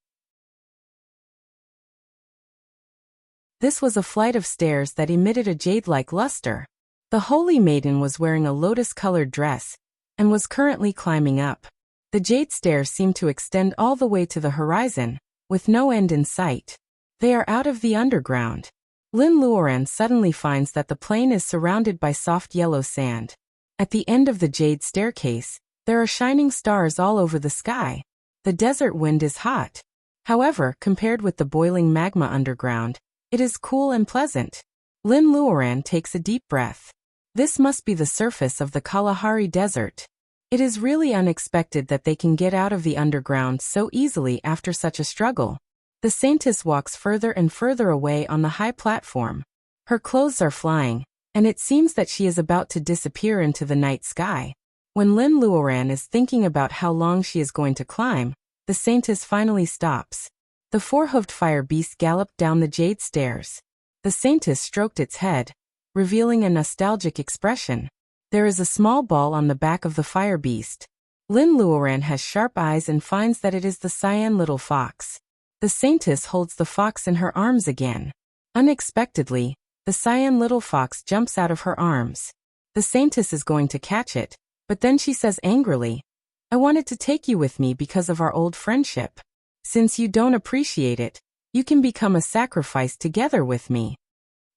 This was a flight of stairs that emitted a jade-like luster. The holy maiden was wearing a lotus-colored dress and was currently climbing up. The jade stairs seemed to extend all the way to the horizon, with no end in sight. They are out of the underground. Lin Luoran suddenly finds that the plain is surrounded by soft yellow sand. At the end of the jade staircase, there are shining stars all over the sky. The desert wind is hot. However, compared with the boiling magma underground, it is cool and pleasant. Lin Luoran takes a deep breath. This must be the surface of the Kalahari Desert. It is really unexpected that they can get out of the underground so easily after such a struggle. The Saintess walks further and further away on the high platform. Her clothes are flying, and it seems that she is about to disappear into the night sky. When Lin Luoran is thinking about how long she is going to climb, the Saintess finally stops. The 4-hoofed fire beast galloped down the jade stairs. The Saintess stroked its head, revealing a nostalgic expression. There is a small ball on the back of the fire beast. Lin Luoran has sharp eyes and finds that it is the cyan little fox. The Saintess holds the fox in her arms again. Unexpectedly, the cyan little fox jumps out of her arms. The Saintess is going to catch it, but then she says angrily, "I wanted to take you with me because of our old friendship. Since you don't appreciate it, you can become a sacrifice together with me."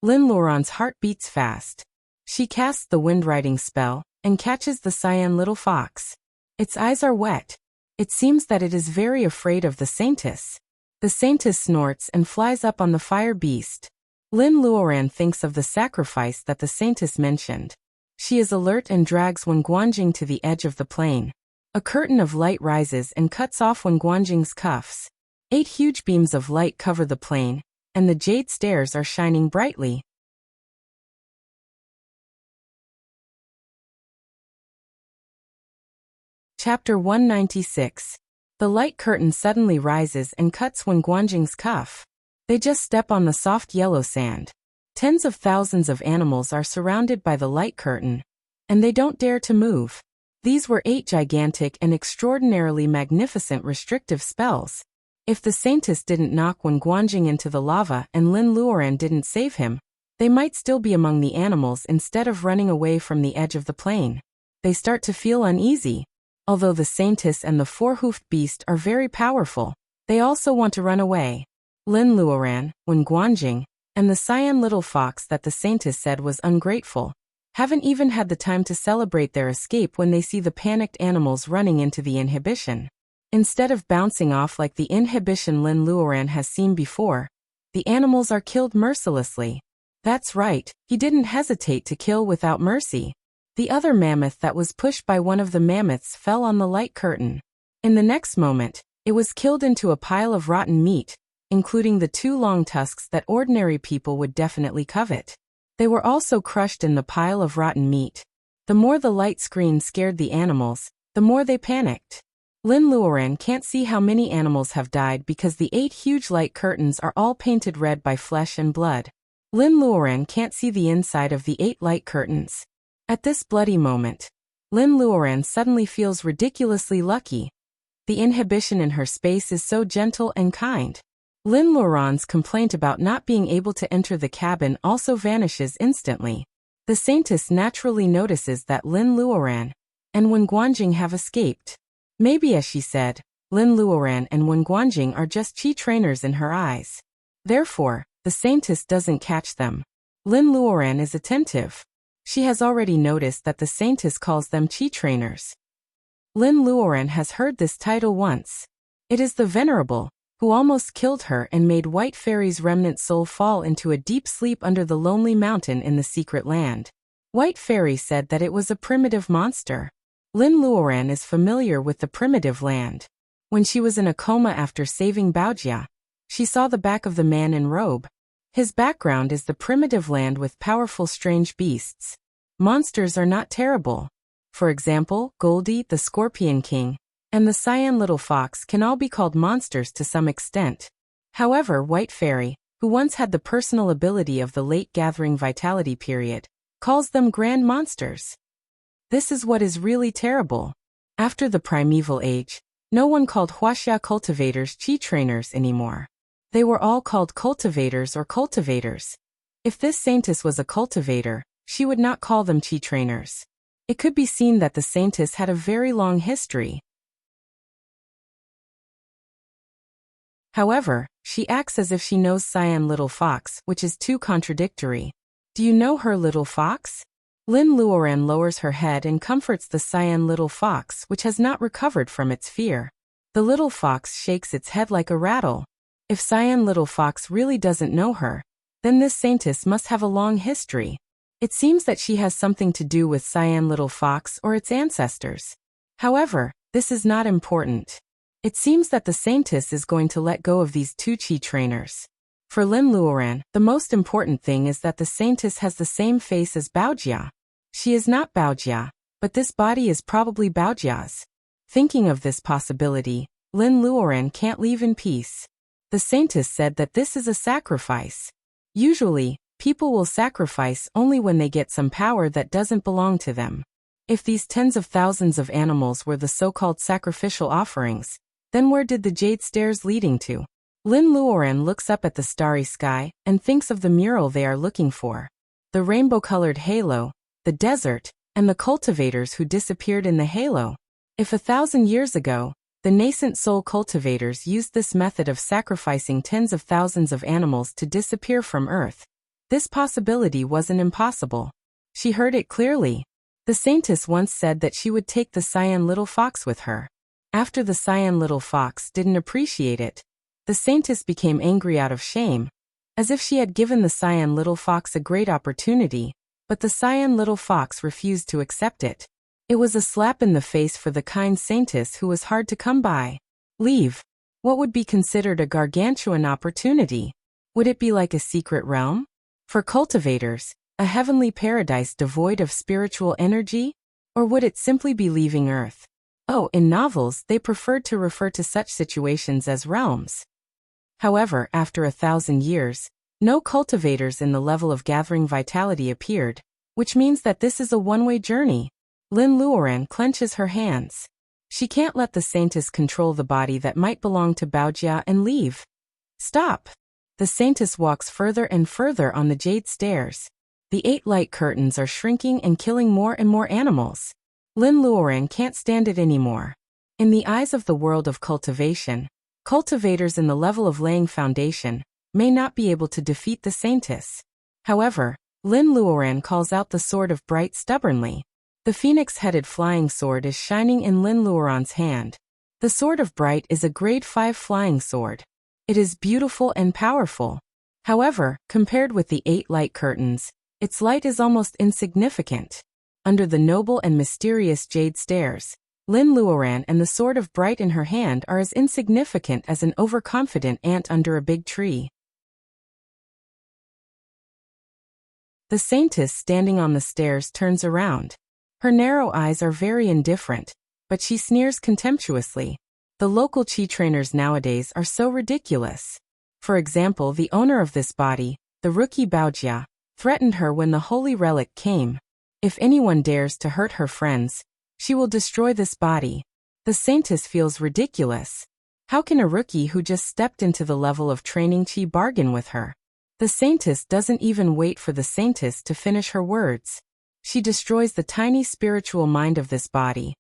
Lin Luoran's heart beats fast. She casts the wind-riding spell and catches the cyan little fox. Its eyes are wet. It seems that it is very afraid of the Saintess. The Saintess snorts and flies up on the fire beast. Lin Luoran thinks of the sacrifice that the Saintess mentioned. She is alert and drags Wen Guanjing to the edge of the plain. A curtain of light rises and cuts off Wen Guanjing's cuffs. 8 huge beams of light cover the plain, and the jade stairs are shining brightly. Chapter 196. The light curtain suddenly rises and cuts Wen Guanjing's cuff. They just step on the soft yellow sand. Tens of thousands of animals are surrounded by the light curtain, and they don't dare to move. These were 8 gigantic and extraordinarily magnificent restrictive spells. If the Saintess didn't knock Wen Guanjing into the lava and Lin Luoran didn't save him, they might still be among the animals instead of running away from the edge of the plain. They start to feel uneasy. Although the Saintess and the 4-hoofed beast are very powerful, they also want to run away. Lin Luoran, Wen Guanjing, and the cyan little fox that the Saintess said was ungrateful haven't even had the time to celebrate their escape when they see the panicked animals running into the inhibition. Instead of bouncing off like the inhibition Lin Luoran has seen before, the animals are killed mercilessly. That's right, he didn't hesitate to kill without mercy. The other mammoth that was pushed by one of the mammoths fell on the light curtain. In the next moment, it was killed into a pile of rotten meat, including the 2 long tusks that ordinary people would definitely covet. They were also crushed in the pile of rotten meat. The more the light screen scared the animals, the more they panicked. Lin Luoran can't see how many animals have died because the 8 huge light curtains are all painted red by flesh and blood. Lin Luoran can't see the inside of the 8 light curtains. At this bloody moment, Lin Luoran suddenly feels ridiculously lucky. The inhibition in her space is so gentle and kind. Lin Luoran's complaint about not being able to enter the cabin also vanishes instantly. The Saintess naturally notices that Lin Luoran and Wen Guanjing have escaped. Maybe, as she said, Lin Luoran and Wen Guanjing are just chi trainers in her eyes. Therefore, the Saintess doesn't catch them. Lin Luoran is attentive. She has already noticed that the Saintess calls them chi trainers. Lin Luoran has heard this title once. It is the Venerable, who almost killed her and made White Fairy's remnant soul fall into a deep sleep under the lonely mountain in the secret land. White Fairy said that it was a primitive monster. Lin Luoran is familiar with the primitive land. When she was in a coma after saving Baojia, she saw the back of the man in robe. His background is the primitive land with powerful strange beasts. Monsters are not terrible. For example, Goldie, the Scorpion King, and the Cyan Little Fox can all be called monsters to some extent. However, White Fairy, who once had the personal ability of the late gathering vitality period, calls them grand monsters. This is what is really terrible. After the primeval age, no one called Wuxia cultivators chi trainers anymore. They were all called cultivators or cultivators. If this saintess was a cultivator, she would not call them chi trainers. It could be seen that the saintess had a very long history. However, she acts as if she knows Cyan Little Fox, which is too contradictory. Do you know her, Little Fox? Lin Luoran lowers her head and comforts the Cyan Little Fox, which has not recovered from its fear. The little fox shakes its head like a rattle. If Cyan Little Fox really doesn't know her, then this saintess must have a long history. It seems that she has something to do with Cyan Little Fox or its ancestors. However, this is not important. It seems that the saintess is going to let go of these two chi trainers. For Lin Luoran, the most important thing is that the saintess has the same face as Baojia. She is not Baojia, but this body is probably Baojia's. Thinking of this possibility, Lin Luoran can't leave in peace. The saintess said that this is a sacrifice. Usually, people will sacrifice only when they get some power that doesn't belong to them. If these tens of thousands of animals were the so-called sacrificial offerings, then where did the jade stairs leading to? Lin Luoran looks up at the starry sky and thinks of the mural they are looking for. The rainbow-colored halo, the desert, and the cultivators who disappeared in the halo. If 1,000 years ago, the nascent soul cultivators used this method of sacrificing tens of thousands of animals to disappear from Earth, this possibility wasn't impossible. She heard it clearly. The saintess once said that she would take the Cyan Little Fox with her. After the Cyan Little Fox didn't appreciate it, the saintess became angry out of shame, as if she had given the Cyan Little Fox a great opportunity, but the Cyan Little Fox refused to accept it. It was a slap in the face for the kind saintess who was hard to come by. Leave. What would be considered a gargantuan opportunity? Would it be like a secret realm? For cultivators, a heavenly paradise devoid of spiritual energy? Or would it simply be leaving Earth? Oh, in novels, they preferred to refer to such situations as realms. However, after 1,000 years, no cultivators in the level of gathering vitality appeared, which means that this is a one-way journey. Lin Luoran clenches her hands. She can't let the saintess control the body that might belong to Baojia and leave. Stop! The saintess walks further and further on the jade stairs. The 8 light curtains are shrinking and killing more and more animals. Lin Luoran can't stand it anymore. In the eyes of the world of cultivation, cultivators in the level of laying foundation may not be able to defeat the saintess. However, Lin Luoran calls out the sword of Bright stubbornly. The phoenix-headed flying sword is shining in Lin Luoran's hand. The sword of Bright is a grade 5 flying sword. It is beautiful and powerful. However, compared with the 8 light curtains, its light is almost insignificant. Under the noble and mysterious jade stairs, Lin Luoran and the sword of Bright in her hand are as insignificant as an overconfident ant under a big tree. The saintess standing on the stairs turns around. Her narrow eyes are very indifferent, but she sneers contemptuously. The local chi trainers nowadays are so ridiculous. For example, the owner of this body, the rookie Baojia, threatened her when the holy relic came. If anyone dares to hurt her friends, she will destroy this body. The saintess feels ridiculous. How can a rookie who just stepped into the level of training chi bargain with her? The saintess doesn't even wait for the saintess to finish her words. She destroys the tiny spiritual mind of this body.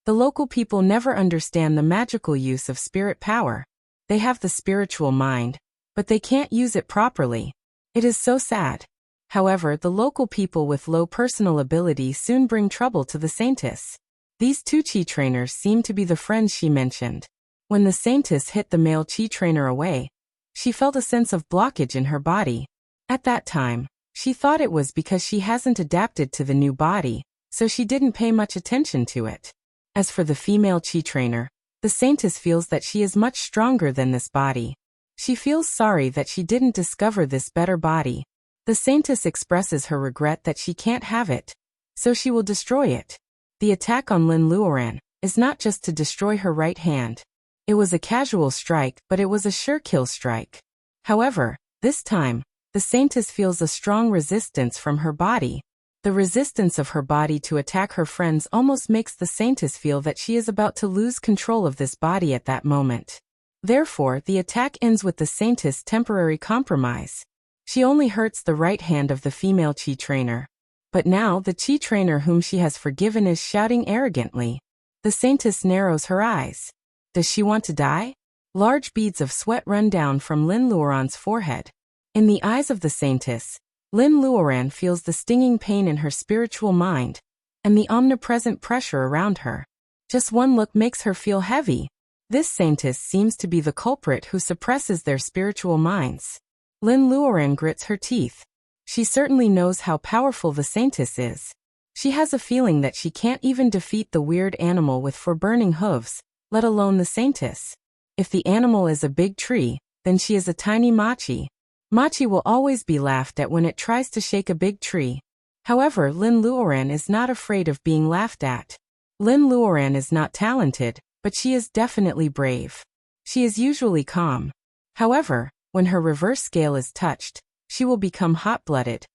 The local people never understand the magical use of spirit power. They have the spiritual mind, but they can't use it properly. It is so sad. However, the local people with low personal ability soon bring trouble to the saintess. These two chi trainers seem to be the friends she mentioned. When the saintess hit the male chi trainer away, she felt a sense of blockage in her body. At that time, she thought it was because she hasn't adapted to the new body, so she didn't pay much attention to it. As for the female chi trainer, the saintess feels that she is much stronger than this body. She feels sorry that she didn't discover this better body. The saintess expresses her regret that she can't have it. so she will destroy it. The attack on Lin Luoran is not just to destroy her right hand. It was a casual strike, but it was a sure kill strike. However, this time, the Saintess feels a strong resistance from her body. The resistance of her body to attack her friends almost makes the Saintess feel that she is about to lose control of this body at that moment. Therefore, the attack ends with the Saintess' temporary compromise. She only hurts the right hand of the female Chi trainer. But now the Chi trainer whom she has forgiven is shouting arrogantly. The Saintess narrows her eyes. Does she want to die? Large beads of sweat run down from Lin Luoran's forehead. In the eyes of the Saintess, Lin Luoran feels the stinging pain in her spiritual mind, and the omnipresent pressure around her. Just one look makes her feel heavy. This Saintess seems to be the culprit who suppresses their spiritual minds. Lin Luoran grits her teeth. She certainly knows how powerful the Saintess is. She has a feeling that she can't even defeat the weird animal with 4 burning hooves, let alone the Saintess. If the animal is a big tree, then she is a tiny machi. Machi will always be laughed at when it tries to shake a big tree. However, Lin Luoran is not afraid of being laughed at. Lin Luoran is not talented, but she is definitely brave. She is usually calm. However, when her reverse scale is touched, she will become hot-blooded.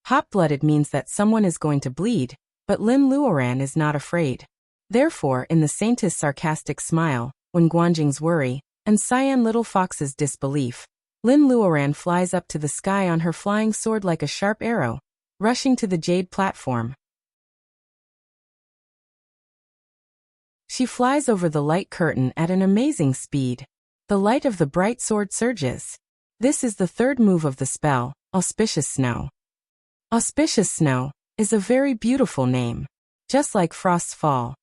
Hot-blooded means that someone is going to bleed, but Lin Luoran is not afraid. Therefore, in the Saintess' sarcastic smile, when Guanjing's worry, and Cyan Little Fox's disbelief, Lin Luoran flies up to the sky on her flying sword like a sharp arrow, rushing to the jade platform. She flies over the light curtain at an amazing speed. The light of the bright sword surges. This is the 3rd move of the spell, Auspicious Snow. Auspicious Snow is a very beautiful name. Just like Frost's Fall.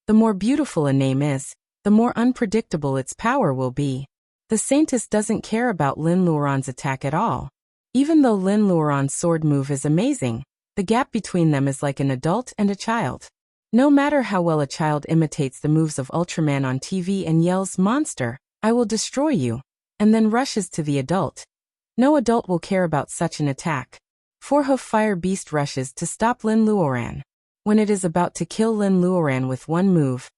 The more beautiful a name is, the more unpredictable its power will be. The Saintess doesn't care about Lin Luoran's attack at all. Even though Lin Luoran's sword move is amazing, the gap between them is like an adult and a child. No matter how well a child imitates the moves of Ultraman on TV and yells, "Monster, I will destroy you," and then rushes to the adult, no adult will care about such an attack. 4-hoof fire beast rushes to stop Lin Luoran. When it is about to kill Lin Luoran with one move,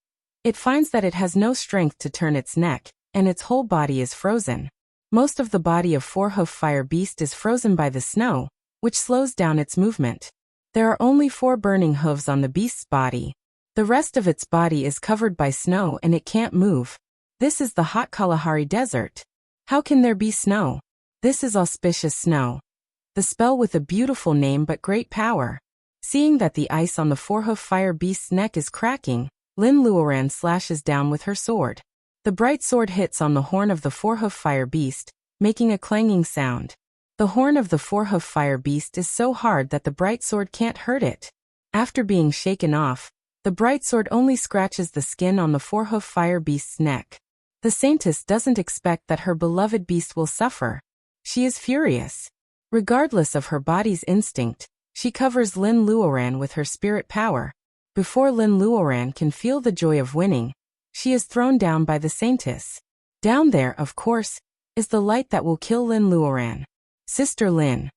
it finds that it has no strength to turn its neck, and its whole body is frozen. Most of the body of 4-hoof fire beast is frozen by the snow, which slows down its movement. There are only 4 burning hooves on the beast's body. The rest of its body is covered by snow and it can't move. This is the hot Kalahari Desert. How can there be snow? This is Auspicious Snow. The spell with a beautiful name but great power. Seeing that the ice on the 4-hoof fire beast's neck is cracking, Lin Luoran slashes down with her sword. The bright sword hits on the horn of the 4-hoof fire beast, making a clanging sound. The horn of the 4-hoof fire beast is so hard that the bright sword can't hurt it. After being shaken off, the bright sword only scratches the skin on the 4-hoof fire beast's neck. The Saintess doesn't expect that her beloved beast will suffer. She is furious. Regardless of her body's instinct, she covers Lin Luoran with her spirit power. Before Lin Luoran can feel the joy of winning, she is thrown down by the Saintess. Down there, of course, is the light that will kill Lin Luoran. Sister Lin.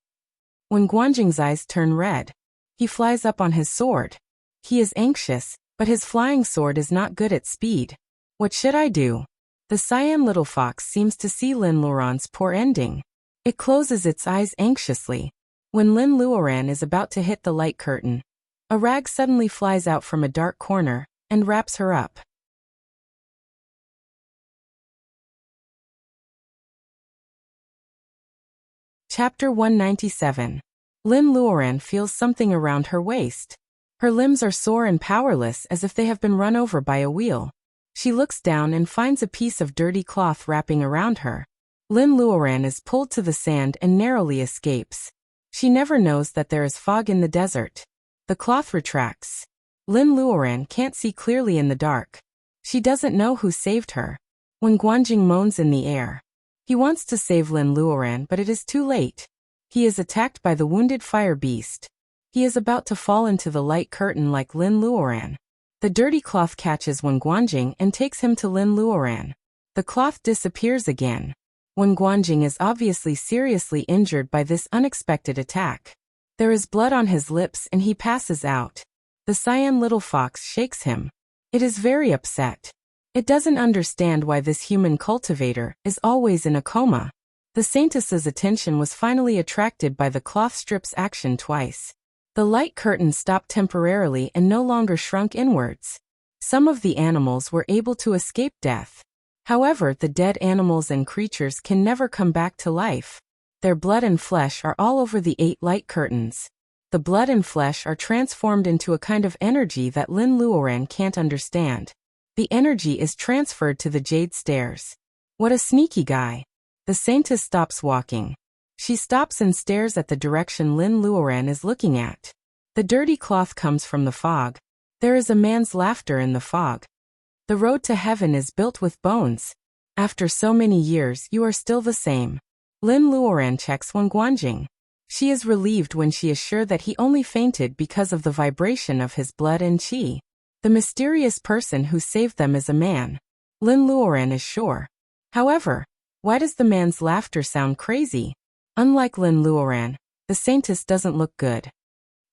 When Guanjing's eyes turn red, he flies up on his sword. He is anxious, but his flying sword is not good at speed. What should I do? The Cyan Little Fox seems to see Lin Luoran's poor ending. It closes its eyes anxiously. When Lin Luoran is about to hit the light curtain, a rag suddenly flies out from a dark corner and wraps her up. Chapter 197. Lin Luoran feels something around her waist. Her limbs are sore and powerless as if they have been run over by a wheel. She looks down and finds a piece of dirty cloth wrapping around her. Lin Luoran is pulled to the sand and narrowly escapes. She never knows that there is fog in the desert. The cloth retracts. Lin Luoran can't see clearly in the dark. She doesn't know who saved her. When Guanjing moans in the air, he wants to save Lin Luoran, but it is too late. He is attacked by the wounded fire beast. He is about to fall into the light curtain like Lin Luoran. The dirty cloth catches Wen Guanjing and takes him to Lin Luoran. The cloth disappears again. Wen Guanjing is obviously seriously injured by this unexpected attack. There is blood on his lips and he passes out. The cyan little fox shakes him. It is very upset. It doesn't understand why this human cultivator is always in a coma. The Saintess's attention was finally attracted by the cloth strip's action twice. The light curtain stopped temporarily and no longer shrunk inwards. Some of the animals were able to escape death. However, the dead animals and creatures can never come back to life. Their blood and flesh are all over the 8 light curtains. The blood and flesh are transformed into a kind of energy that Lin Luoran can't understand. The energy is transferred to the jade stairs. What a sneaky guy. The Saintess stops walking. She stops and stares at the direction Lin Luoran is looking at. The dirty cloth comes from the fog. There is a man's laughter in the fog. The road to heaven is built with bones. After so many years you are still the same. Lin Luoran checks Wang Guanjing. She is relieved when she is sure that he only fainted because of the vibration of his blood and qi. The mysterious person who saved them is a man. Lin Luoran is sure. However, why does the man's laughter sound crazy? Unlike Lin Luoran, the Saintess doesn't look good.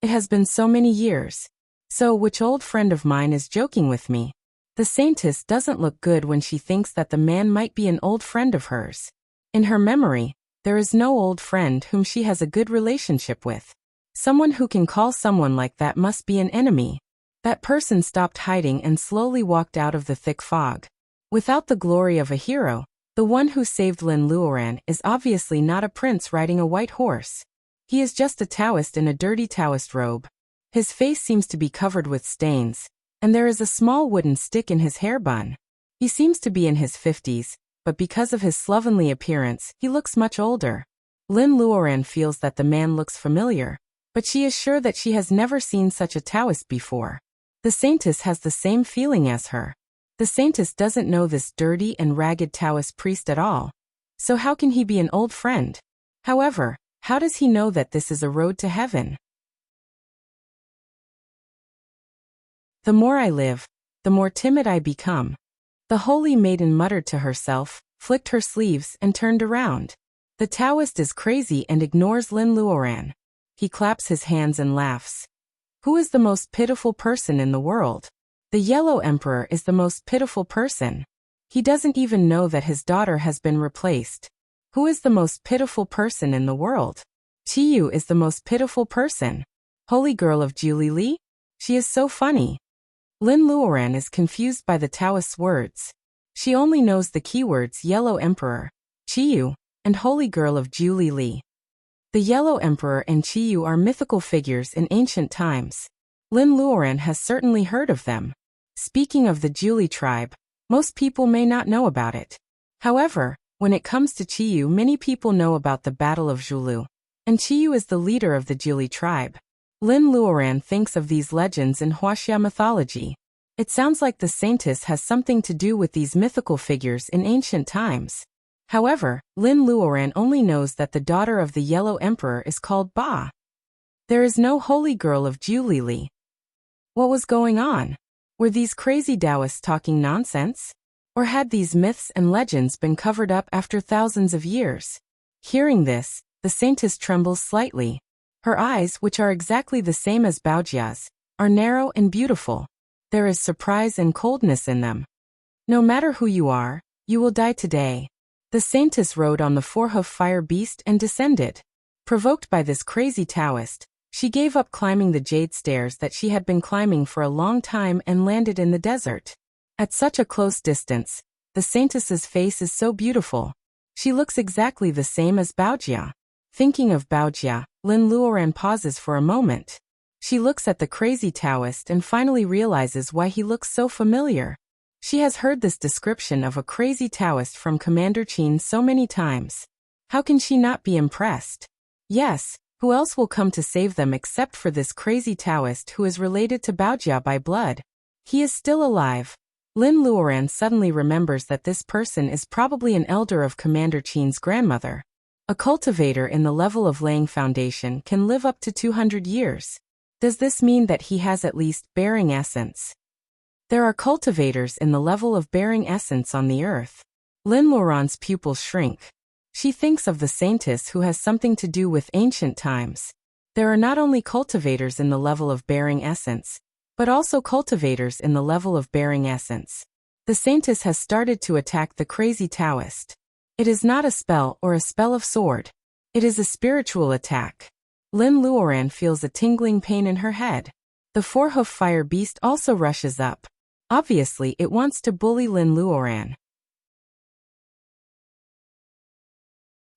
It has been so many years. So which old friend of mine is joking with me? The Saintess doesn't look good when she thinks that the man might be an old friend of hers. In her memory, there is no old friend whom she has a good relationship with. Someone who can call someone like that must be an enemy. That person stopped hiding and slowly walked out of the thick fog. Without the glory of a hero, the one who saved Lin Luoran is obviously not a prince riding a white horse. He is just a Taoist in a dirty Taoist robe. His face seems to be covered with stains, and there is a small wooden stick in his hair bun. He seems to be in his 50s, but because of his slovenly appearance, he looks much older. Lin Luoran feels that the man looks familiar, but she is sure that she has never seen such a Taoist before. The Saintess has the same feeling as her. The Saintess doesn't know this dirty and ragged Taoist priest at all. So how can he be an old friend? However, how does he know that this is a road to heaven? The more I live, the more timid I become. The holy maiden muttered to herself, flicked her sleeves and turned around. The Taoist is crazy and ignores Lin Luoran. He claps his hands and laughs. Who is the most pitiful person in the world? The Yellow Emperor is the most pitiful person. He doesn't even know that his daughter has been replaced. Who is the most pitiful person in the world? Qiyu is the most pitiful person. Holy girl of Julili? She is so funny. Lin Luoran is confused by the Taoist's words. She only knows the keywords Yellow Emperor, Qiyu, and Holy Girl of Julili. The Yellow Emperor and Qiyu are mythical figures in ancient times. Lin Luoran has certainly heard of them. Speaking of the Juli tribe, most people may not know about it. However, when it comes to Qiyu, many people know about the Battle of Zhulu, and Qiyu is the leader of the Juli tribe. Lin Luoran thinks of these legends in Wuxia mythology. It sounds like the Saintess has something to do with these mythical figures in ancient times. However, Lin Luoran only knows that the daughter of the Yellow Emperor is called Ba. There is no holy girl of Julili. What was going on? Were these crazy Taoists talking nonsense? Or had these myths and legends been covered up after thousands of years? Hearing this, the Saintess trembles slightly. Her eyes, which are exactly the same as Baojia's, are narrow and beautiful. There is surprise and coldness in them. No matter who you are, you will die today. The Saintess rode on the 4-hoof fire beast and descended. Provoked by this crazy Taoist, she gave up climbing the jade stairs that she had been climbing for a long time and landed in the desert. At such a close distance, the Saintess's face is so beautiful. She looks exactly the same as Baojia. Thinking of Baojia, Lin Luoran pauses for a moment. She looks at the crazy Taoist and finally realizes why he looks so familiar. She has heard this description of a crazy Taoist from Commander Qin so many times. How can she not be impressed? Yes, who else will come to save them except for this crazy Taoist who is related to Baojia by blood? He is still alive. Lin Luoran suddenly remembers that this person is probably an elder of Commander Qin's grandmother. A cultivator in the level of laying foundation can live up to 200 years. Does this mean that he has at least bearing essence? There are cultivators in the level of bearing essence on the earth. Lin Luoran's pupils shrink. She thinks of the Saintess who has something to do with ancient times. There are not only cultivators in the level of bearing essence, but also cultivators in the level of bearing essence. The Saintess has started to attack the crazy Taoist. It is not a spell or a spell of sword. It is a spiritual attack. Lin Luoran feels a tingling pain in her head. The four-hoof fire beast also rushes up. Obviously, it wants to bully Lin Luoran.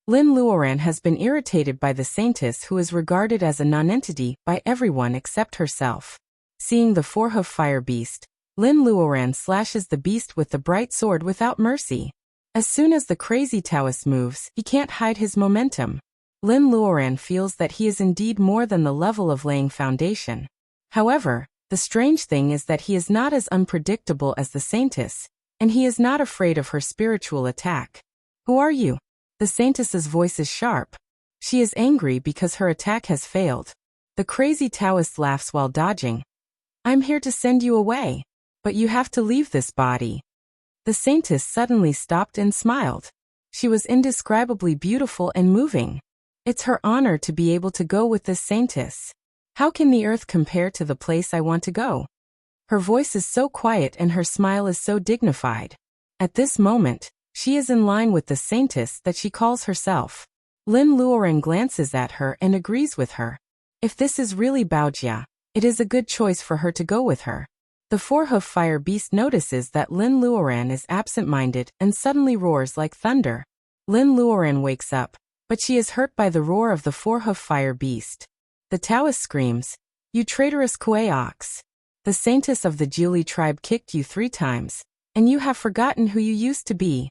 Lin Luoran has been irritated by the Saintess, who is regarded as a nonentity by everyone except herself. Seeing the four-hoof fire beast, Lin Luoran slashes the beast with the bright sword without mercy. As soon as the crazy Taoist moves, he can't hide his momentum. Lin Luoran feels that he is indeed more than the level of laying foundation. However, the strange thing is that he is not as unpredictable as the Saintess, and he is not afraid of her spiritual attack. Who are you? The Saintess's voice is sharp. She is angry because her attack has failed. The crazy Taoist laughs while dodging. I'm here to send you away. But you have to leave this body. The Saintess suddenly stopped and smiled. She was indescribably beautiful and moving. It's her honor to be able to go with this Saintess. How can the earth compare to the place I want to go? Her voice is so quiet and her smile is so dignified. At this moment, she is in line with the Saintess that she calls herself. Lin Luoran glances at her and agrees with her. If this is really Baojia, it is a good choice for her to go with her. The four-hoof fire beast notices that Lin Luoran is absent-minded and suddenly roars like thunder. Lin Luoran wakes up, but she is hurt by the roar of the four-hoof fire beast. The Taoist screams, "You traitorous Kuei ox! The Saintess of the Jiuli tribe kicked you 3 times, and you have forgotten who you used to be."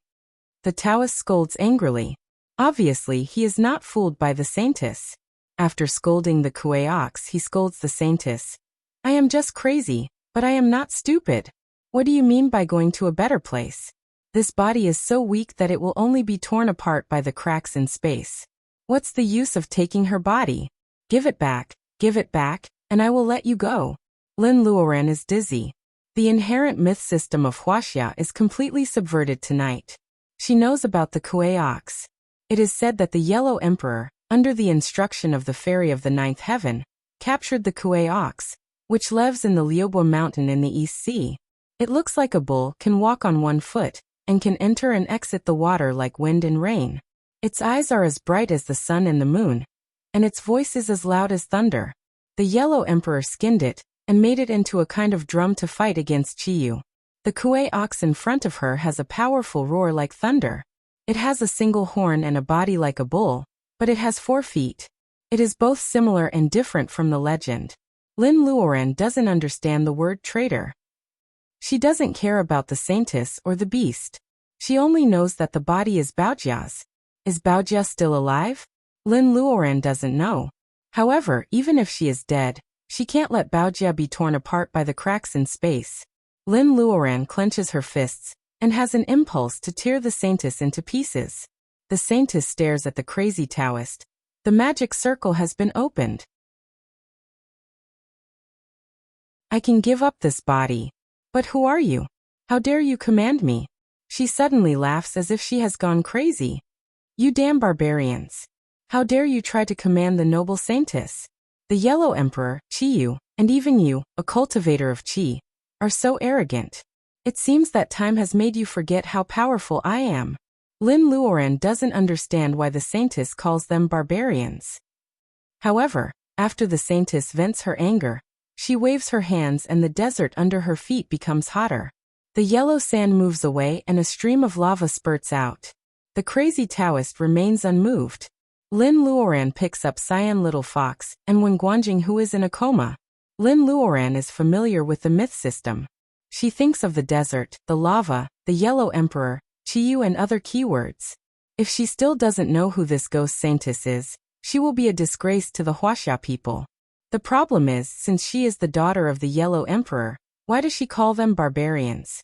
The Taoist scolds angrily. Obviously, he is not fooled by the Saintess. After scolding the Kuei ox, he scolds the Saintess. "I am just crazy, but I am not stupid. What do you mean by going to a better place? This body is so weak that it will only be torn apart by the cracks in space. What's the use of taking her body? Give it back, and I will let you go." Lin Luoran is dizzy. The inherent myth system of Wuxia is completely subverted tonight. She knows about the Kuei ox. It is said that the Yellow Emperor, under the instruction of the Fairy of the Ninth Heaven, captured the Kuei ox, which lives in the Liubo mountain in the East Sea. It looks like a bull, can walk on 1 foot, and can enter and exit the water like wind and rain. Its eyes are as bright as the sun and the moon, and its voice is as loud as thunder. The Yellow Emperor skinned it, and made it into a kind of drum to fight against Chiyu. The Kuei ox in front of her has a powerful roar like thunder. It has a single horn and a body like a bull, but it has 4 feet. It is both similar and different from the legend. Lin Luoran doesn't understand the word traitor. She doesn't care about the Saintess or the beast. She only knows that the body is Baojia's. Is Baojia still alive? Lin Luoran doesn't know. However, even if she is dead, she can't let Baojia be torn apart by the cracks in space. Lin Luoran clenches her fists, and has an impulse to tear the Saintess into pieces. The Saintess stares at the crazy Taoist. The magic circle has been opened. "I can give up this body. But who are you? How dare you command me?" She suddenly laughs as if she has gone crazy. "You damn barbarians. How dare you try to command the noble Saintess? The Yellow Emperor, Chiyu, and even you, a cultivator of Qi, are so arrogant. It seems that time has made you forget how powerful I am." Lin Luoran doesn't understand why the Saintess calls them barbarians. However, after the Saintess vents her anger, she waves her hands and the desert under her feet becomes hotter. The yellow sand moves away and a stream of lava spurts out. The crazy Taoist remains unmoved. Lin Luoran picks up Cyan Little Fox and Wen Guanjing, who is in a coma. Lin Luoran is familiar with the myth system. She thinks of the desert, the lava, the Yellow Emperor, Chiyu and other keywords. If she still doesn't know who this ghost Saintess is, she will be a disgrace to the Wuxia people. The problem is, since she is the daughter of the Yellow Emperor, why does she call them barbarians?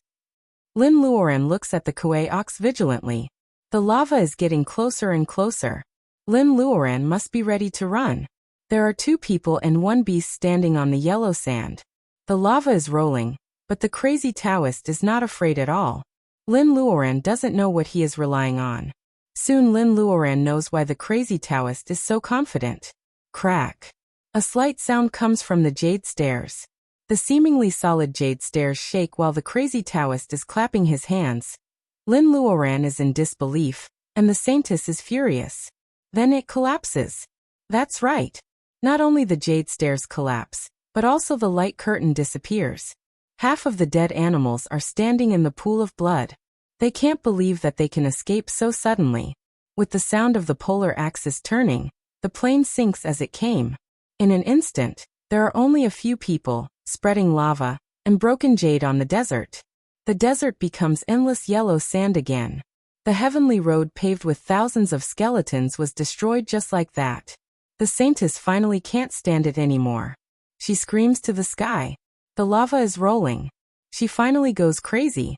Lin Luoran looks at the Kuei ox vigilantly. The lava is getting closer and closer. Lin Luoran must be ready to run. There are 2 people and 1 beast standing on the yellow sand. The lava is rolling, but the crazy Taoist is not afraid at all. Lin Luoran doesn't know what he is relying on. Soon Lin Luoran knows why the crazy Taoist is so confident. Crack. A slight sound comes from the jade stairs. The seemingly solid jade stairs shake while the crazy Taoist is clapping his hands. Lin Luoran is in disbelief, and the Saintess is furious. Then it collapses. That's right. Not only the jade stairs collapse, but also the light curtain disappears. Half of the dead animals are standing in the pool of blood. They can't believe that they can escape so suddenly. With the sound of the polar axis turning, the plane sinks as it came. In an instant, there are only a few people, spreading lava, and broken jade on the desert. The desert becomes endless yellow sand again. The heavenly road paved with thousands of skeletons was destroyed just like that. The Saintess finally can't stand it anymore. She screams to the sky. The lava is rolling. She finally goes crazy.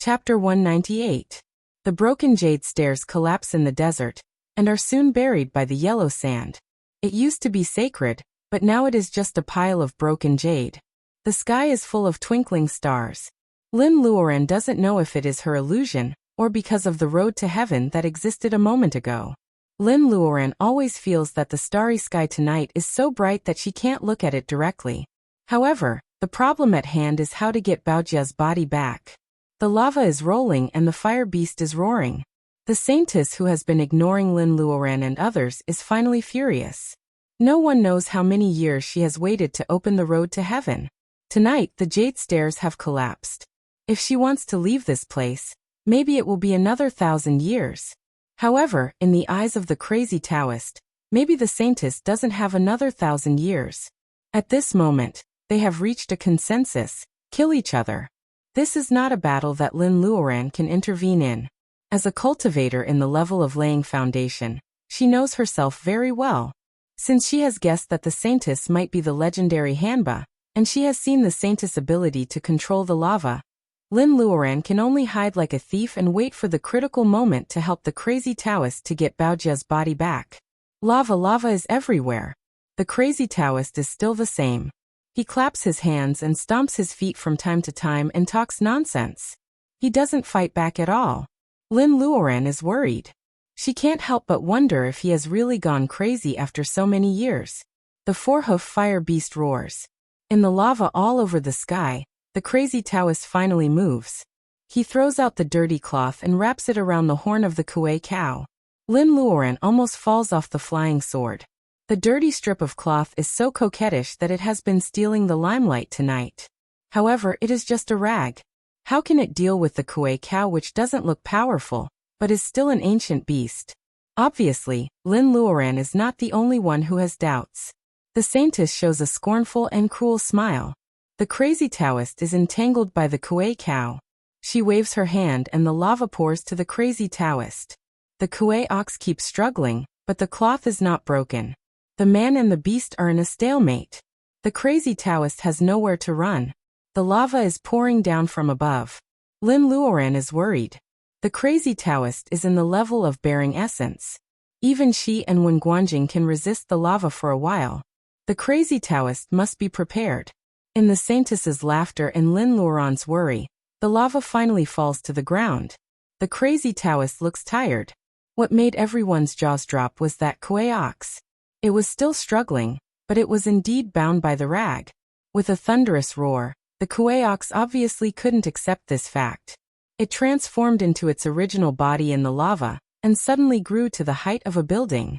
Chapter 198. The broken jade stairs collapse in the desert, and are soon buried by the yellow sand. It used to be sacred, but now it is just a pile of broken jade. The sky is full of twinkling stars. Lin Luoran doesn't know if it is her illusion, or because of the road to heaven that existed a moment ago. Lin Luoran always feels that the starry sky tonight is so bright that she can't look at it directly. However, the problem at hand is how to get Baojia's body back. The lava is rolling and the fire beast is roaring. The Saintess, who has been ignoring Lin Luoran and others, is finally furious. No one knows how many years she has waited to open the road to heaven. Tonight, the jade stairs have collapsed. If she wants to leave this place, maybe it will be another 1,000 years. However, in the eyes of the crazy Taoist, maybe the Saintess doesn't have another 1,000 years. At this moment, they have reached a consensus: kill each other. This is not a battle that Lin Luoran can intervene in. As a cultivator in the level of laying foundation, she knows herself very well. Since she has guessed that the Saintess might be the legendary Hanba, and she has seen the Saintess' ability to control the lava, Lin Luoran can only hide like a thief and wait for the critical moment to help the crazy Taoist to get Baojia's body back. Lava is everywhere. The crazy Taoist is still the same. He claps his hands and stomps his feet from time to time and talks nonsense. He doesn't fight back at all. Lin Luoran is worried. She can't help but wonder if he has really gone crazy after so many years. The four-hoof fire beast roars. In the lava all over the sky, the crazy Taoist finally moves. He throws out the dirty cloth and wraps it around the horn of the Kuei cow. Lin Luoran almost falls off the flying sword. The dirty strip of cloth is so coquettish that it has been stealing the limelight tonight. However, it is just a rag. How can it deal with the Kuei cow, which doesn't look powerful, but is still an ancient beast? Obviously, Lin Luoran is not the only one who has doubts. The Saintess shows a scornful and cruel smile. The crazy Taoist is entangled by the Kuei cow. She waves her hand and the lava pours to the crazy Taoist. The Kuei ox keeps struggling, but the cloth is not broken. The man and the beast are in a stalemate. The crazy Taoist has nowhere to run. The lava is pouring down from above. Lin Luoran is worried. The crazy Taoist is in the level of bearing essence. Even she and Wen Guanjing can resist the lava for a while. The crazy Taoist must be prepared. In the Saintess's laughter and Lin Luoran's worry, the lava finally falls to the ground. The crazy Taoist looks tired. What made everyone's jaws drop was that Kuei ox. It was still struggling, but it was indeed bound by the rag. With a thunderous roar, the Kuei ox obviously couldn't accept this fact. It transformed into its original body in the lava, and suddenly grew to the height of a building.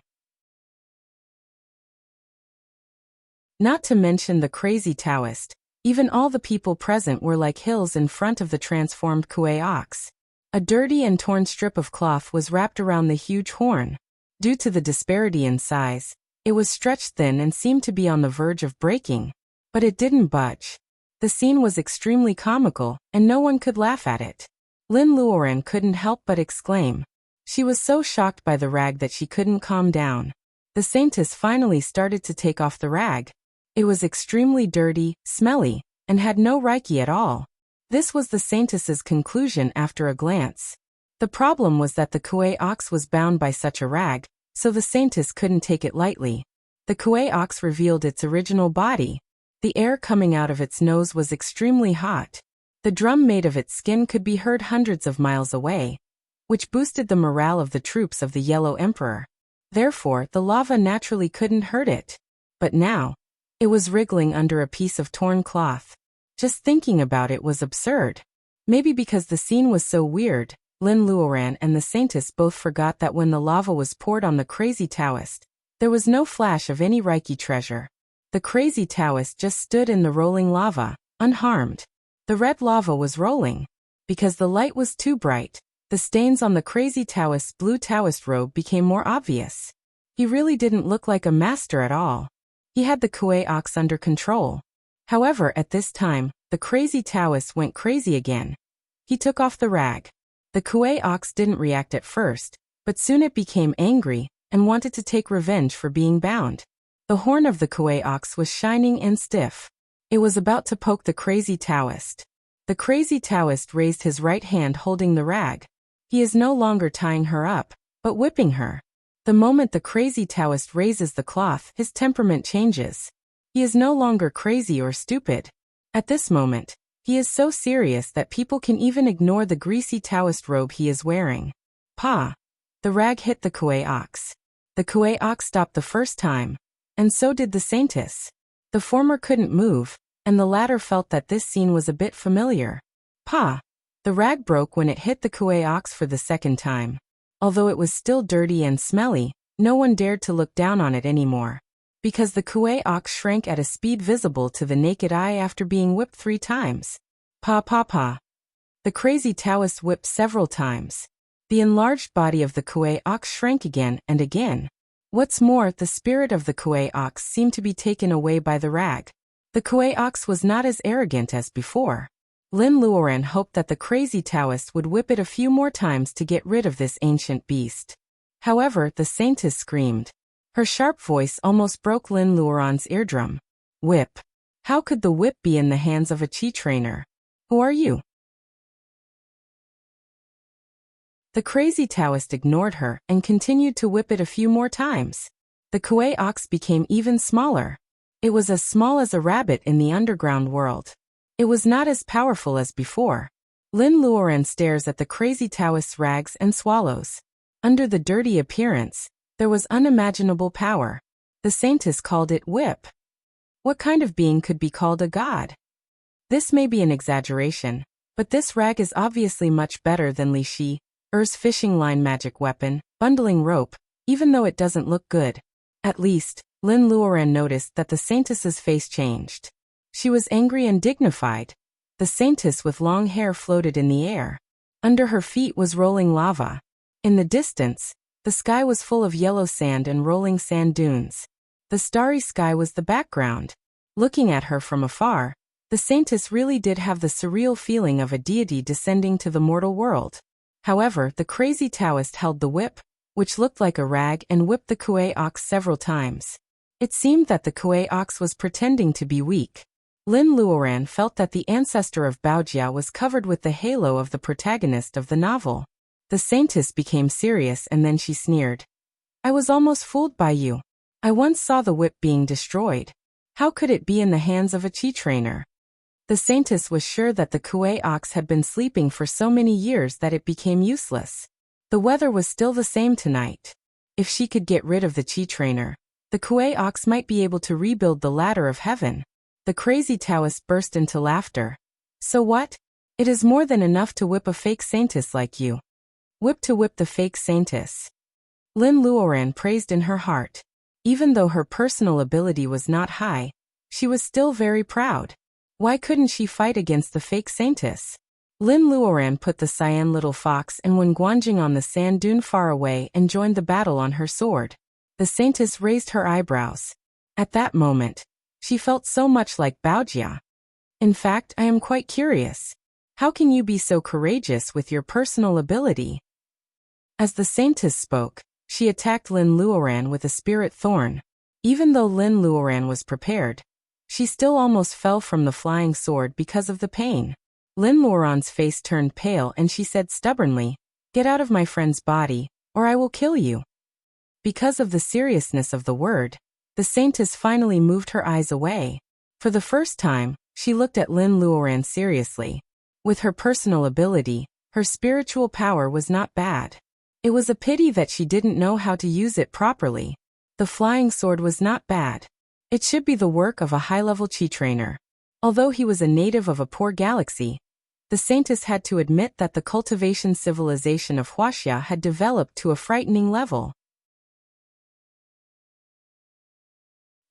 Not to mention the crazy Taoist, even all the people present were like hills in front of the transformed Kuei ox. A dirty and torn strip of cloth was wrapped around the huge horn. Due to the disparity in size, it was stretched thin and seemed to be on the verge of breaking. But it didn't budge. The scene was extremely comical, and no one could laugh at it. Lin Luoran couldn't help but exclaim. She was so shocked by the rag that she couldn't calm down. The Saintess finally started to take off the rag. It was extremely dirty, smelly, and had no reiki at all. This was the Saintess's conclusion after a glance. The problem was that the Kuei ox was bound by such a rag, so the Saintess couldn't take it lightly. The Kuei ox revealed its original body. The air coming out of its nose was extremely hot. The drum made of its skin could be heard hundreds of miles away. which boosted the morale of the troops of the Yellow Emperor. Therefore, the lava naturally couldn't hurt it. But now, it was wriggling under a piece of torn cloth. Just thinking about it was absurd. Maybe because the scene was so weird, Lin Luoran and the Saintess both forgot that when the lava was poured on the crazy Taoist, there was no flash of any Reiki treasure. The crazy Taoist just stood in the rolling lava, unharmed. The red lava was rolling. Because the light was too bright, the stains on the crazy Taoist's blue Taoist robe became more obvious. He really didn't look like a master at all. He had the Kuei Ox under control. However, at this time, the crazy Taoist went crazy again. He took off the rag. The Kuei Ox didn't react at first, but soon it became angry and wanted to take revenge for being bound. The horn of the Kuei Ox was shining and stiff. It was about to poke the crazy Taoist. The crazy Taoist raised his right hand holding the rag. He is no longer tying her up, but whipping her. The moment the crazy Taoist raises the cloth, his temperament changes. He is no longer crazy or stupid. At this moment, he is so serious that people can even ignore the greasy Taoist robe he is wearing. Pa! The rag hit the Kuei Ox. The Kuei Ox stopped the first time, and so did the Saintess. The former couldn't move, and the latter felt that this scene was a bit familiar. Pa! The rag broke when it hit the Kuei Ox for the second time. Although it was still dirty and smelly, no one dared to look down on it anymore. Because the Kuei Ox shrank at a speed visible to the naked eye after being whipped 3 times. Pa pa pa. The crazy Taoist whipped several times. The enlarged body of the Kuei Ox shrank again and again. What's more, the spirit of the Kuei Ox seemed to be taken away by the rag. The Kuei Ox was not as arrogant as before. Lin Luoran hoped that the crazy Taoist would whip it a few more times to get rid of this ancient beast. However, the Saintess screamed. Her sharp voice almost broke Lin Luoran's eardrum. Whip. How could the whip be in the hands of a chi trainer? Who are you? The crazy Taoist ignored her and continued to whip it a few more times. The Kuei Ox became even smaller. It was as small as a rabbit in the underground world. It was not as powerful as before. Lin Luoran stares at the crazy Taoist's rags and swallows. Under the dirty appearance, there was unimaginable power. The Saintess called it whip. What kind of being could be called a god? This may be an exaggeration, but this rag is obviously much better than Li Shi, Er's fishing line magic weapon, bundling rope, even though it doesn't look good. At least, Lin Luoran noticed that the Saintess's face changed. She was angry and dignified. The Saintess with long hair floated in the air. Under her feet was rolling lava. In the distance, the sky was full of yellow sand and rolling sand dunes. The starry sky was the background. Looking at her from afar, the Saintess really did have the surreal feeling of a deity descending to the mortal world. However, the crazy Taoist held the whip, which looked like a rag, and whipped the Kuei Ox several times. It seemed that the Kuei Ox was pretending to be weak. Lin Luoran felt that the ancestor of Baojia was covered with the halo of the protagonist of the novel. The Saintess became serious and then she sneered. I was almost fooled by you. I once saw the whip being destroyed. How could it be in the hands of a chi trainer? The Saintess was sure that the Kuei Ox had been sleeping for so many years that it became useless. The weather was still the same tonight. If she could get rid of the chi trainer, the Kuei Ox might be able to rebuild the ladder of heaven. The crazy Taoist burst into laughter. So what? It is more than enough to whip a fake Saintess like you. Whip to whip the fake Saintess. Lin Luoran praised in her heart. Even though her personal ability was not high, she was still very proud. Why couldn't she fight against the fake Saintess? Lin Luoran put the cyan little fox and Wen Guanjing on the sand dune far away and joined the battle on her sword. The Saintess raised her eyebrows. At that moment, she felt so much like Baojia. In fact, I am quite curious. How can you be so courageous with your personal ability? As the Saintess spoke, she attacked Lin Luoran with a spirit thorn. Even though Lin Luoran was prepared, she still almost fell from the flying sword because of the pain. Lin Luoran's face turned pale and she said stubbornly, "Get out of my friend's body, or I will kill you." Because of the seriousness of the word, the Saintess finally moved her eyes away. For the first time, she looked at Lin Luoran seriously. With her personal ability, Her spiritual power was not bad. It was a pity that she didn't know how to use it properly. The flying sword was not bad. It should be the work of a high-level chi trainer. Although he was a native of a poor galaxy, the Saintess had to admit that the cultivation civilization of Wuxia had developed to a frightening level.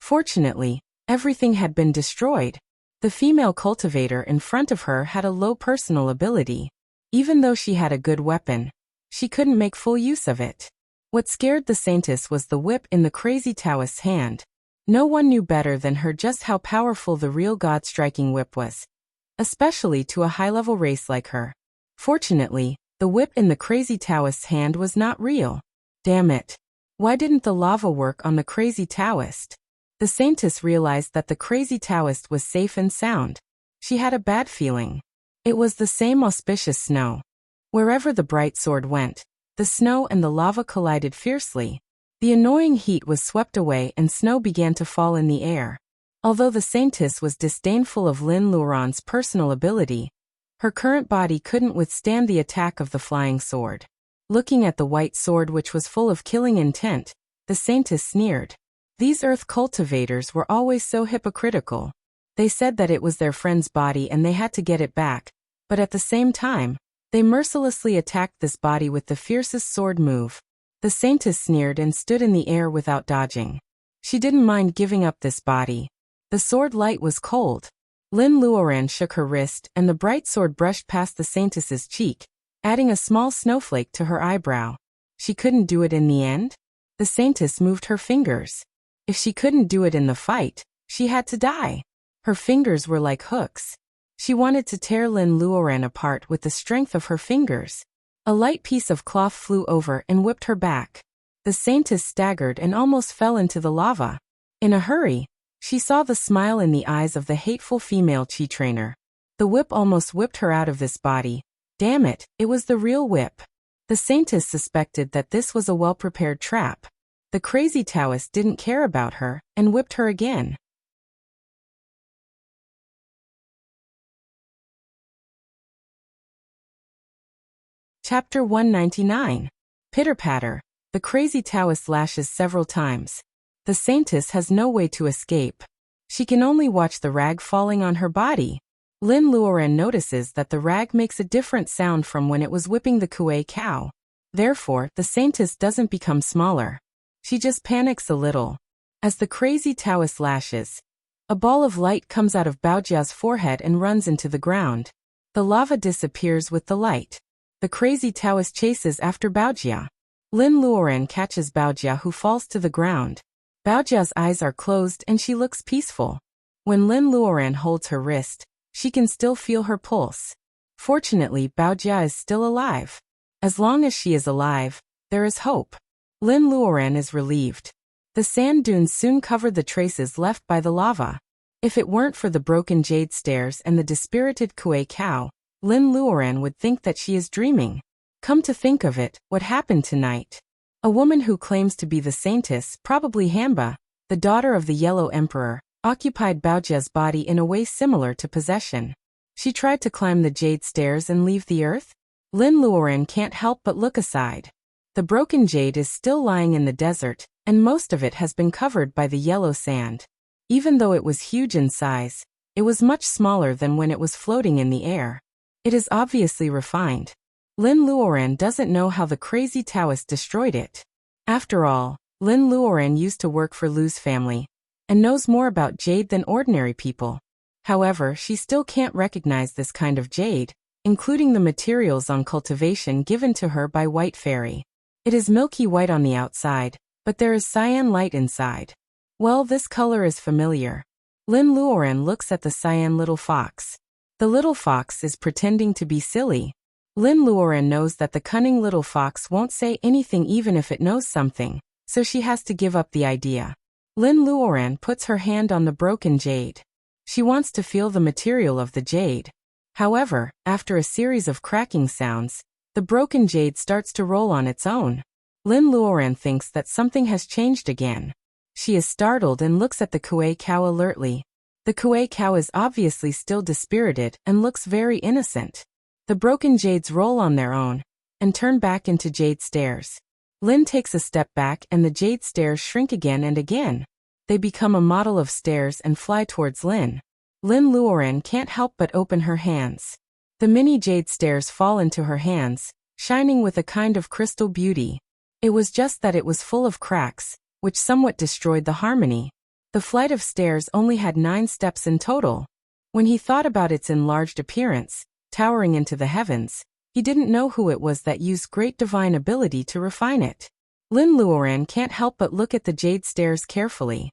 Fortunately, everything had been destroyed. The female cultivator in front of her had a low personal ability. Even though she had a good weapon, she couldn't make full use of it. What scared the Saintess was the whip in the crazy Taoist's hand. No one knew better than her just how powerful the real God-striking whip was, especially to a high-level race like her. Fortunately, the whip in the crazy Taoist's hand was not real. Damn it. Why didn't the lava work on the crazy Taoist? The Saintess realized that the crazy Taoist was safe and sound. She had a bad feeling. It was the same auspicious snow. Wherever the bright sword went, the snow and the lava collided fiercely. The annoying heat was swept away and snow began to fall in the air. Although the Saintess was disdainful of Lin Luoran's personal ability, her current body couldn't withstand the attack of the flying sword. Looking at the white sword which was full of killing intent, the Saintess sneered. These earth cultivators were always so hypocritical. They said that it was their friend's body and they had to get it back, but at the same time, they mercilessly attacked this body with the fiercest sword move. The Saintess sneered and stood in the air without dodging. She didn't mind giving up this body. The sword light was cold. Lin Luoran shook her wrist and the bright sword brushed past the Saintess's cheek, adding a small snowflake to her eyebrow. She couldn't do it in the end? The Saintess moved her fingers. If she couldn't do it in the fight, she had to die. Her fingers were like hooks. She wanted to tear Lin Luoran apart with the strength of her fingers. A light piece of cloth flew over and whipped her back. The Saintess staggered and almost fell into the lava. In a hurry, she saw the smile in the eyes of the hateful female chi trainer. The whip almost whipped her out of this body. Damn it, it was the real whip. The Saintess suspected that this was a well-prepared trap. The crazy Taoist didn't care about her and whipped her again. Chapter 199. Pitter-patter. The crazy Taoist lashes several times. The Saintess has no way to escape. She can only watch the rag falling on her body. Lin Luoran notices that the rag makes a different sound from when it was whipping the Kuei cow. Therefore, the Saintess doesn't become smaller. She just panics a little. As the crazy Taoist lashes, a ball of light comes out of Baojia's forehead and runs into the ground. The lava disappears with the light. The crazy Taoist chases after Baojia. Lin Luoran catches Baojia who falls to the ground. Baojia's eyes are closed and she looks peaceful. When Lin Luoran holds her wrist, she can still feel her pulse. Fortunately, Baojia is still alive. As long as she is alive, there is hope. Lin Luoran is relieved. The sand dunes soon covered the traces left by the lava. If it weren't for the broken jade stairs and the dispirited Kuei cow, Lin Luoran would think that she is dreaming. Come to think of it, what happened tonight? A woman who claims to be the Saintess, probably Hamba, the daughter of the Yellow Emperor, occupied Baojia's body in a way similar to possession. She tried to climb the jade stairs and leave the earth? Lin Luoran can't help but look aside. The broken jade is still lying in the desert, and most of it has been covered by the yellow sand. Even though it was huge in size, it was much smaller than when it was floating in the air. It is obviously refined. Lin Luoran doesn't know how the crazy Taoist destroyed it. After all, Lin Luoran used to work for Lu's family, and knows more about jade than ordinary people. However, she still can't recognize this kind of jade, including the materials on cultivation given to her by White Fairy. It is milky white on the outside, but there is cyan light inside. Well, this color is familiar. Lin Luoran looks at the cyan little fox. The little fox is pretending to be silly. Lin Luoran knows that the cunning little fox won't say anything even if it knows something, so she has to give up the idea. Lin Luoran puts her hand on the broken jade. She wants to feel the material of the jade. However, after a series of cracking sounds, the broken jade starts to roll on its own. Lin Luoran thinks that something has changed again. She is startled and looks at the Kuei cow alertly. The Kuei cow is obviously still dispirited and looks very innocent. The broken jades roll on their own and turn back into jade stairs. Lin takes a step back and the jade stairs shrink again and again. They become a model of stairs and fly towards Lin. Lin Luoran can't help but open her hands. The mini jade stairs fall into her hands, shining with a kind of crystal beauty. It was just that it was full of cracks, which somewhat destroyed the harmony. The flight of stairs only had 9 steps in total. When he thought about its enlarged appearance, towering into the heavens, he didn't know who it was that used great divine ability to refine it. Lin Luoran can't help but look at the jade stairs carefully.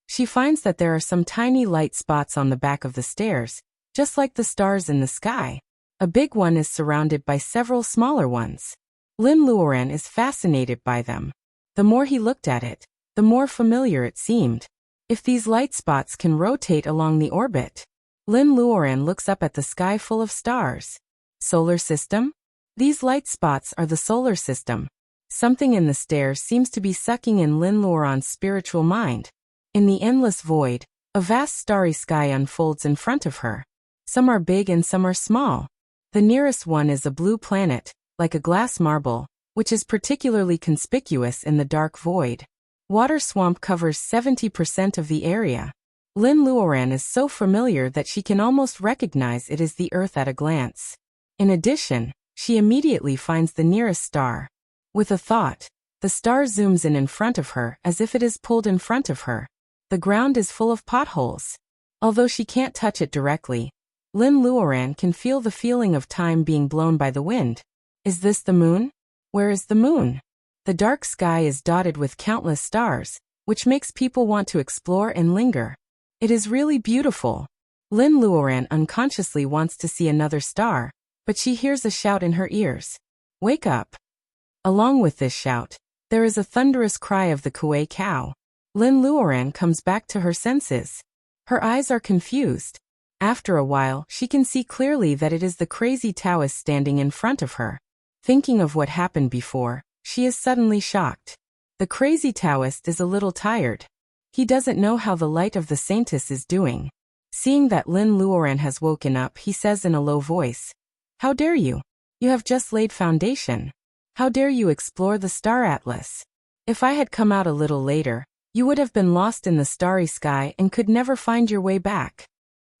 She finds that there are some tiny light spots on the back of the stairs, just like the stars in the sky. A big one is surrounded by several smaller ones. Lin Luoran is fascinated by them. The more he looked at it, the more familiar it seemed. If these light spots can rotate along the orbit. Lin Luoran looks up at the sky full of stars. Solar system? These light spots are the solar system. Something in the stairs seems to be sucking in Lin Luoran's spiritual mind. In the endless void, a vast starry sky unfolds in front of her. Some are big and some are small. The nearest one is a blue planet, like a glass marble, which is particularly conspicuous in the dark void. Water swamp covers 70% of the area. Lin Luoran is so familiar that she can almost recognize it is the Earth at a glance. In addition, she immediately finds the nearest star. With a thought, the star zooms in front of her as if it is pulled in front of her. The ground is full of potholes. Although she can't touch it directly, Lin Luoran can feel the feeling of time being blown by the wind. Is this the moon? Where is the moon? The dark sky is dotted with countless stars, which makes people want to explore and linger. It is really beautiful. Lin Luoran unconsciously wants to see another star, but she hears a shout in her ears. Wake up! Along with this shout, there is a thunderous cry of the Kuei cow. Lin Luoran comes back to her senses. Her eyes are confused. After a while, she can see clearly that it is the crazy Taoist standing in front of her. Thinking of what happened before, she is suddenly shocked. The crazy Taoist is a little tired. He doesn't know how the light of the saintess is doing. Seeing that Lin Luoran has woken up, he says in a low voice, "How dare you? You have just laid foundation. How dare you explore the star atlas? If I had come out a little later, you would have been lost in the starry sky and could never find your way back."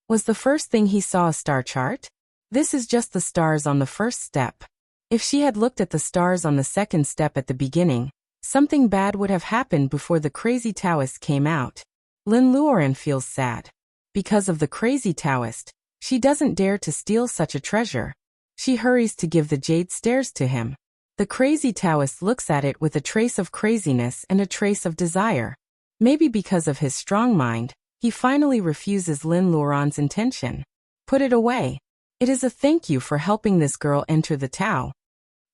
Was the first thing he saw a star chart? This is just the stars on the first step. If she had looked at the stars on the second step at the beginning, something bad would have happened before the crazy Taoist came out. Lin Luoran feels sad. Because of the crazy Taoist, she doesn't dare to steal such a treasure. She hurries to give the jade stairs to him. The crazy Taoist looks at it with a trace of craziness and a trace of desire. Maybe because of his strong mind, he finally refuses Lin Luoran's intention. Put it away. It is a thank you for helping this girl enter the Tao.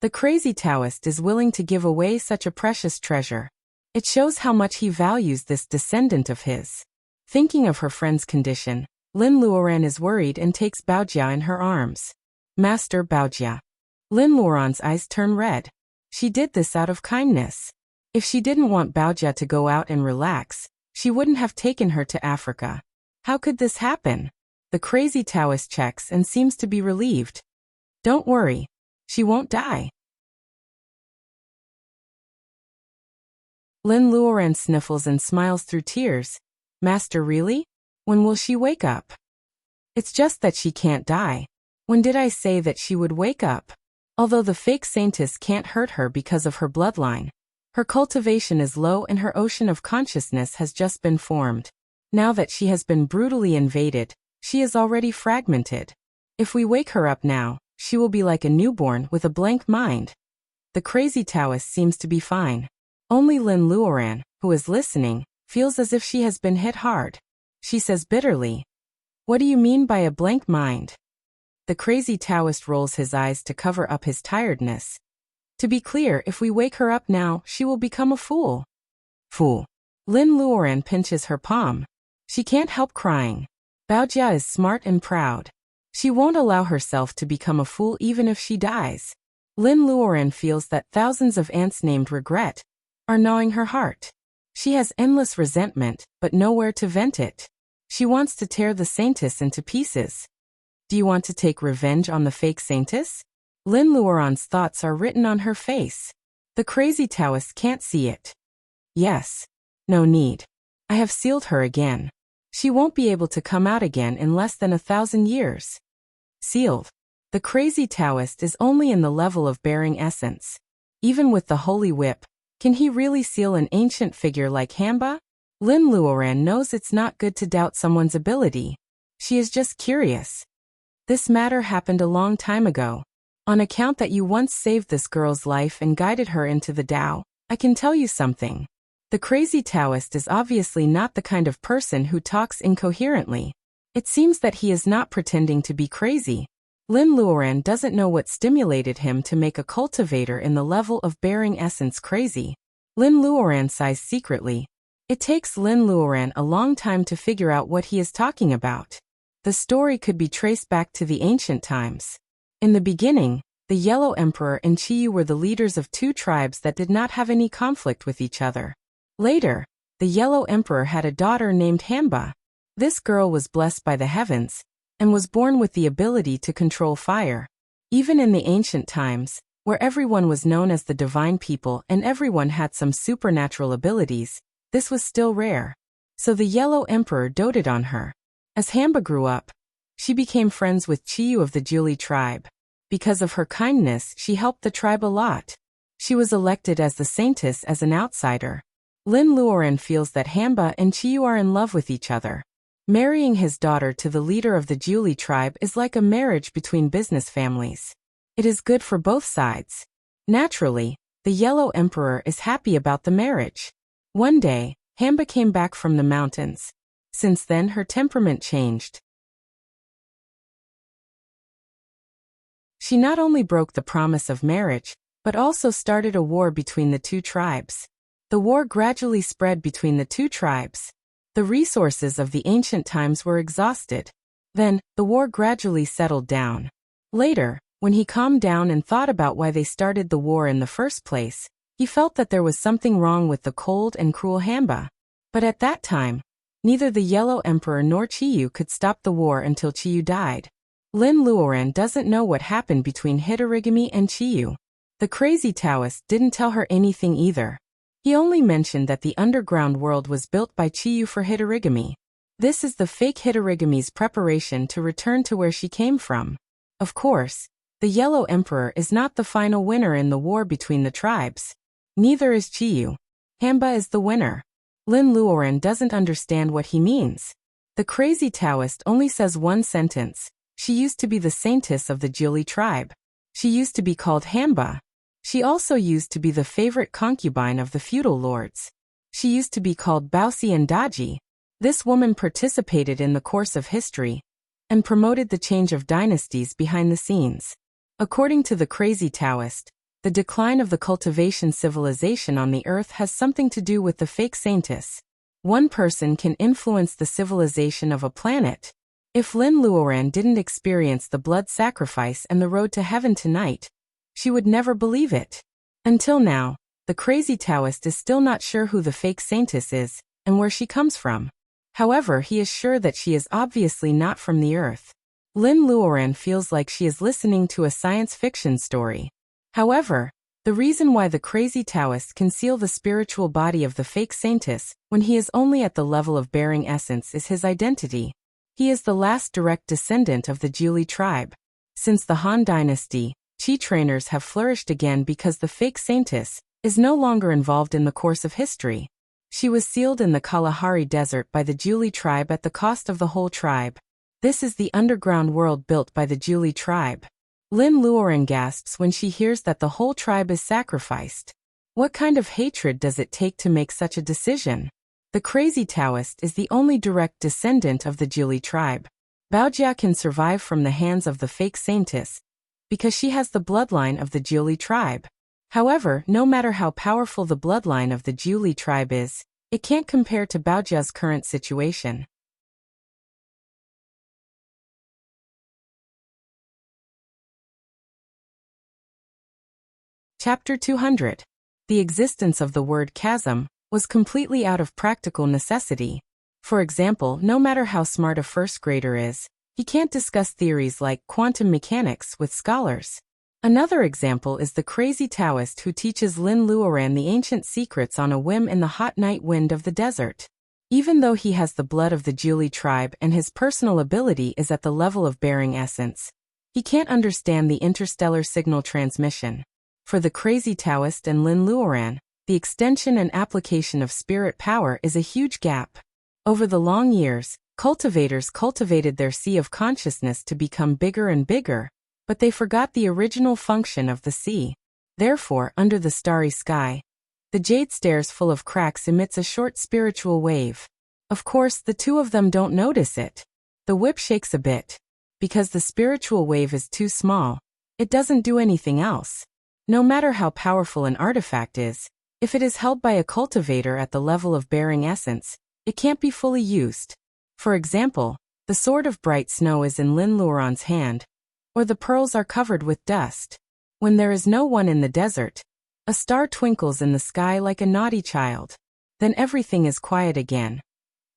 The crazy Taoist is willing to give away such a precious treasure. It shows how much he values this descendant of his. Thinking of her friend's condition, Lin Luoran is worried and takes Baojia in her arms. Master Baojia. Lin Luoran's eyes turn red. She did this out of kindness. If she didn't want Baojia to go out and relax, she wouldn't have taken her to Africa. How could this happen? The crazy Taoist checks and seems to be relieved. Don't worry. She won't die. Lin Luoran sniffles and smiles through tears. Master, really? When will she wake up? It's just that she can't die. When did I say that she would wake up? Although the fake saintess can't hurt her because of her bloodline. Her cultivation is low and her ocean of consciousness has just been formed. Now that she has been brutally invaded, she is already fragmented. If we wake her up now, she will be like a newborn with a blank mind. The crazy Taoist seems to be fine. Only Lin Luoran, who is listening, feels as if she has been hit hard. She says bitterly, "What do you mean by a blank mind?" The crazy Taoist rolls his eyes to cover up his tiredness. To be clear, if we wake her up now, she will become a fool. Fool. Lin Luoran pinches her palm. She can't help crying. Baojia is smart and proud. She won't allow herself to become a fool even if she dies. Lin Luoran feels that thousands of ants named Regret are gnawing her heart. She has endless resentment, but nowhere to vent it. She wants to tear the Saintess into pieces. Do you want to take revenge on the fake Saintess? Lin Luoran's thoughts are written on her face. The crazy Taoist can't see it. Yes. No need. I have sealed her again. She won't be able to come out again in less than 1,000 years. Sealed. The crazy Taoist is only in the level of bearing essence. Even with the holy whip, can he really seal an ancient figure like Hamba? Lin Luoran knows it's not good to doubt someone's ability. She is just curious. This matter happened a long time ago. On account that you once saved this girl's life and guided her into the Tao, I can tell you something. The crazy Taoist is obviously not the kind of person who talks incoherently. It seems that he is not pretending to be crazy. Lin Luoran doesn't know what stimulated him to make a cultivator in the level of bearing essence crazy. Lin Luoran sighs secretly. It takes Lin Luoran a long time to figure out what he is talking about. The story could be traced back to the ancient times. In the beginning, the Yellow Emperor and Qiyu were the leaders of two tribes that did not have any conflict with each other. Later, the Yellow Emperor had a daughter named Hamba. This girl was blessed by the heavens, and was born with the ability to control fire. Even in the ancient times, where everyone was known as the divine people and everyone had some supernatural abilities, this was still rare. So the Yellow Emperor doted on her. As Hamba grew up, she became friends with Qiyu of the Jiuli tribe. Because of her kindness, she helped the tribe a lot. She was elected as the Saintess as an outsider. Lin Luoran feels that Hamba and Qiyu are in love with each other. Marrying his daughter to the leader of the Jiuli tribe is like a marriage between business families. It is good for both sides. Naturally, the Yellow Emperor is happy about the marriage. One day, Hamba came back from the mountains. Since then, her temperament changed. She not only broke the promise of marriage, but also started a war between the two tribes. The war gradually spread between the two tribes. The resources of the ancient times were exhausted. Then, the war gradually settled down. Later, when he calmed down and thought about why they started the war in the first place, he felt that there was something wrong with the cold and cruel Hamba. But at that time, neither the Yellow Emperor nor Qiyu could stop the war until Qiyu died. Lin Luoran doesn't know what happened between Hitorigami and Qiyu. The crazy Taoist didn't tell her anything either. He only mentioned that the underground world was built by Qiyu for Hitorigami. This is the fake Hitorigami's preparation to return to where she came from. Of course, the Yellow Emperor is not the final winner in the war between the tribes. Neither is Qiyu. Hamba is the winner. Lin Luoran doesn't understand what he means. The crazy Taoist only says one sentence. She used to be the Saintess of the Jiuli tribe. She used to be called Hamba. She also used to be the favorite concubine of the feudal lords. She used to be called Baosi and Daji. This woman participated in the course of history and promoted the change of dynasties behind the scenes. According to the crazy Taoist, the decline of the cultivation civilization on the earth has something to do with the fake Saintess. One person can influence the civilization of a planet. If Lin Luoran didn't experience the blood sacrifice and the road to heaven tonight, she would never believe it. Until now, the crazy Taoist is still not sure who the fake Saintess is and where she comes from. However, he is sure that she is obviously not from the earth. Lin Luoran feels like she is listening to a science fiction story. However, the reason why the crazy Taoist can seal the spiritual body of the fake Saintess when he is only at the level of bearing essence is his identity. He is the last direct descendant of the Jiuli tribe. Since the Han dynasty, Qi trainers have flourished again because the fake Saintess is no longer involved in the course of history. She was sealed in the Kalahari Desert by the Jiuli tribe at the cost of the whole tribe. This is the underground world built by the Jiuli tribe. Lin Luoran gasps when she hears that the whole tribe is sacrificed. What kind of hatred does it take to make such a decision? The crazy Taoist is the only direct descendant of the Jiuli tribe. Baojia can survive from the hands of the fake Saintess because she has the bloodline of the Jiuli tribe. However, no matter how powerful the bloodline of the Jiuli tribe is, it can't compare to Baojia's current situation. Chapter 200. The existence of the word chasm was completely out of practical necessity. For example, no matter how smart a first grader is, he can't discuss theories like quantum mechanics with scholars. Another example is the crazy Taoist who teaches Lin Luoran the ancient secrets on a whim in the hot night wind of the desert. Even though he has the blood of the Jiuli tribe and his personal ability is at the level of bearing essence, he can't understand the interstellar signal transmission. For the crazy Taoist and Lin Luoran, the extension and application of spirit power is a huge gap. Over the long years, cultivators cultivated their sea of consciousness to become bigger and bigger, but they forgot the original function of the sea. Therefore, under the starry sky, the jade stairs full of cracks emits a short spiritual wave. Of course, the two of them don't notice it. The whip shakes a bit. Because the spiritual wave is too small, it doesn't do anything else. No matter how powerful an artifact is, if it is held by a cultivator at the level of bearing essence, it can't be fully used. For example, the sword of bright snow is in Lin Luoran's hand, or the pearls are covered with dust. When there is no one in the desert, a star twinkles in the sky like a naughty child. Then everything is quiet again.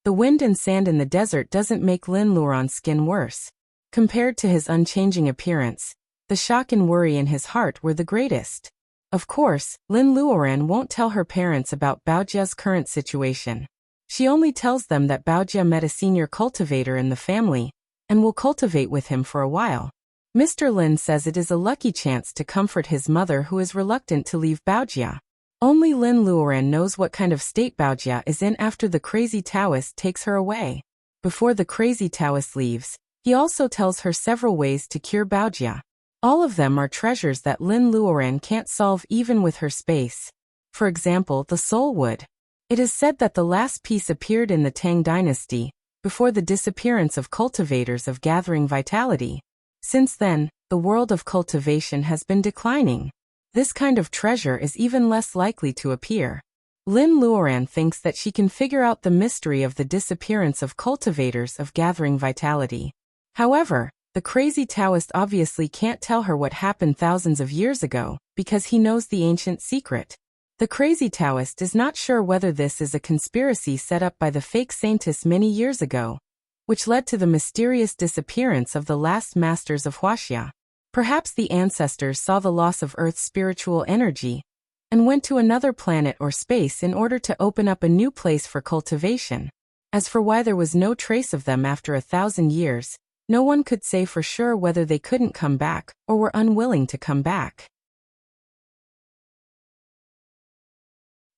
The wind and sand in the desert doesn't make Lin Luoran's skin worse. Compared to his unchanging appearance, the shock and worry in his heart were the greatest. Of course, Lin Luoran won't tell her parents about Baojia's current situation. She only tells them that Baojia met a senior cultivator in the family, and will cultivate with him for a while. Mr. Lin says it is a lucky chance to comfort his mother who is reluctant to leave Baojia. Only Lin Luoran knows what kind of state Baojia is in after the crazy Taoist takes her away. Before the crazy Taoist leaves, he also tells her several ways to cure Baojia. All of them are treasures that Lin Luoran can't solve even with her space. For example, the soul wood. It is said that the last piece appeared in the Tang dynasty, before the disappearance of cultivators of gathering vitality. Since then, the world of cultivation has been declining. This kind of treasure is even less likely to appear. Lin Luoran thinks that she can figure out the mystery of the disappearance of cultivators of gathering vitality. However, the crazy Taoist obviously can't tell her what happened thousands of years ago, because he knows the ancient secret. The crazy Taoist is not sure whether this is a conspiracy set up by the fake scientists many years ago, which led to the mysterious disappearance of the last masters of Wuxia. Perhaps the ancestors saw the loss of Earth's spiritual energy, and went to another planet or space in order to open up a new place for cultivation. As for why there was no trace of them after 1,000 years, no one could say for sure whether they couldn't come back, or were unwilling to come back.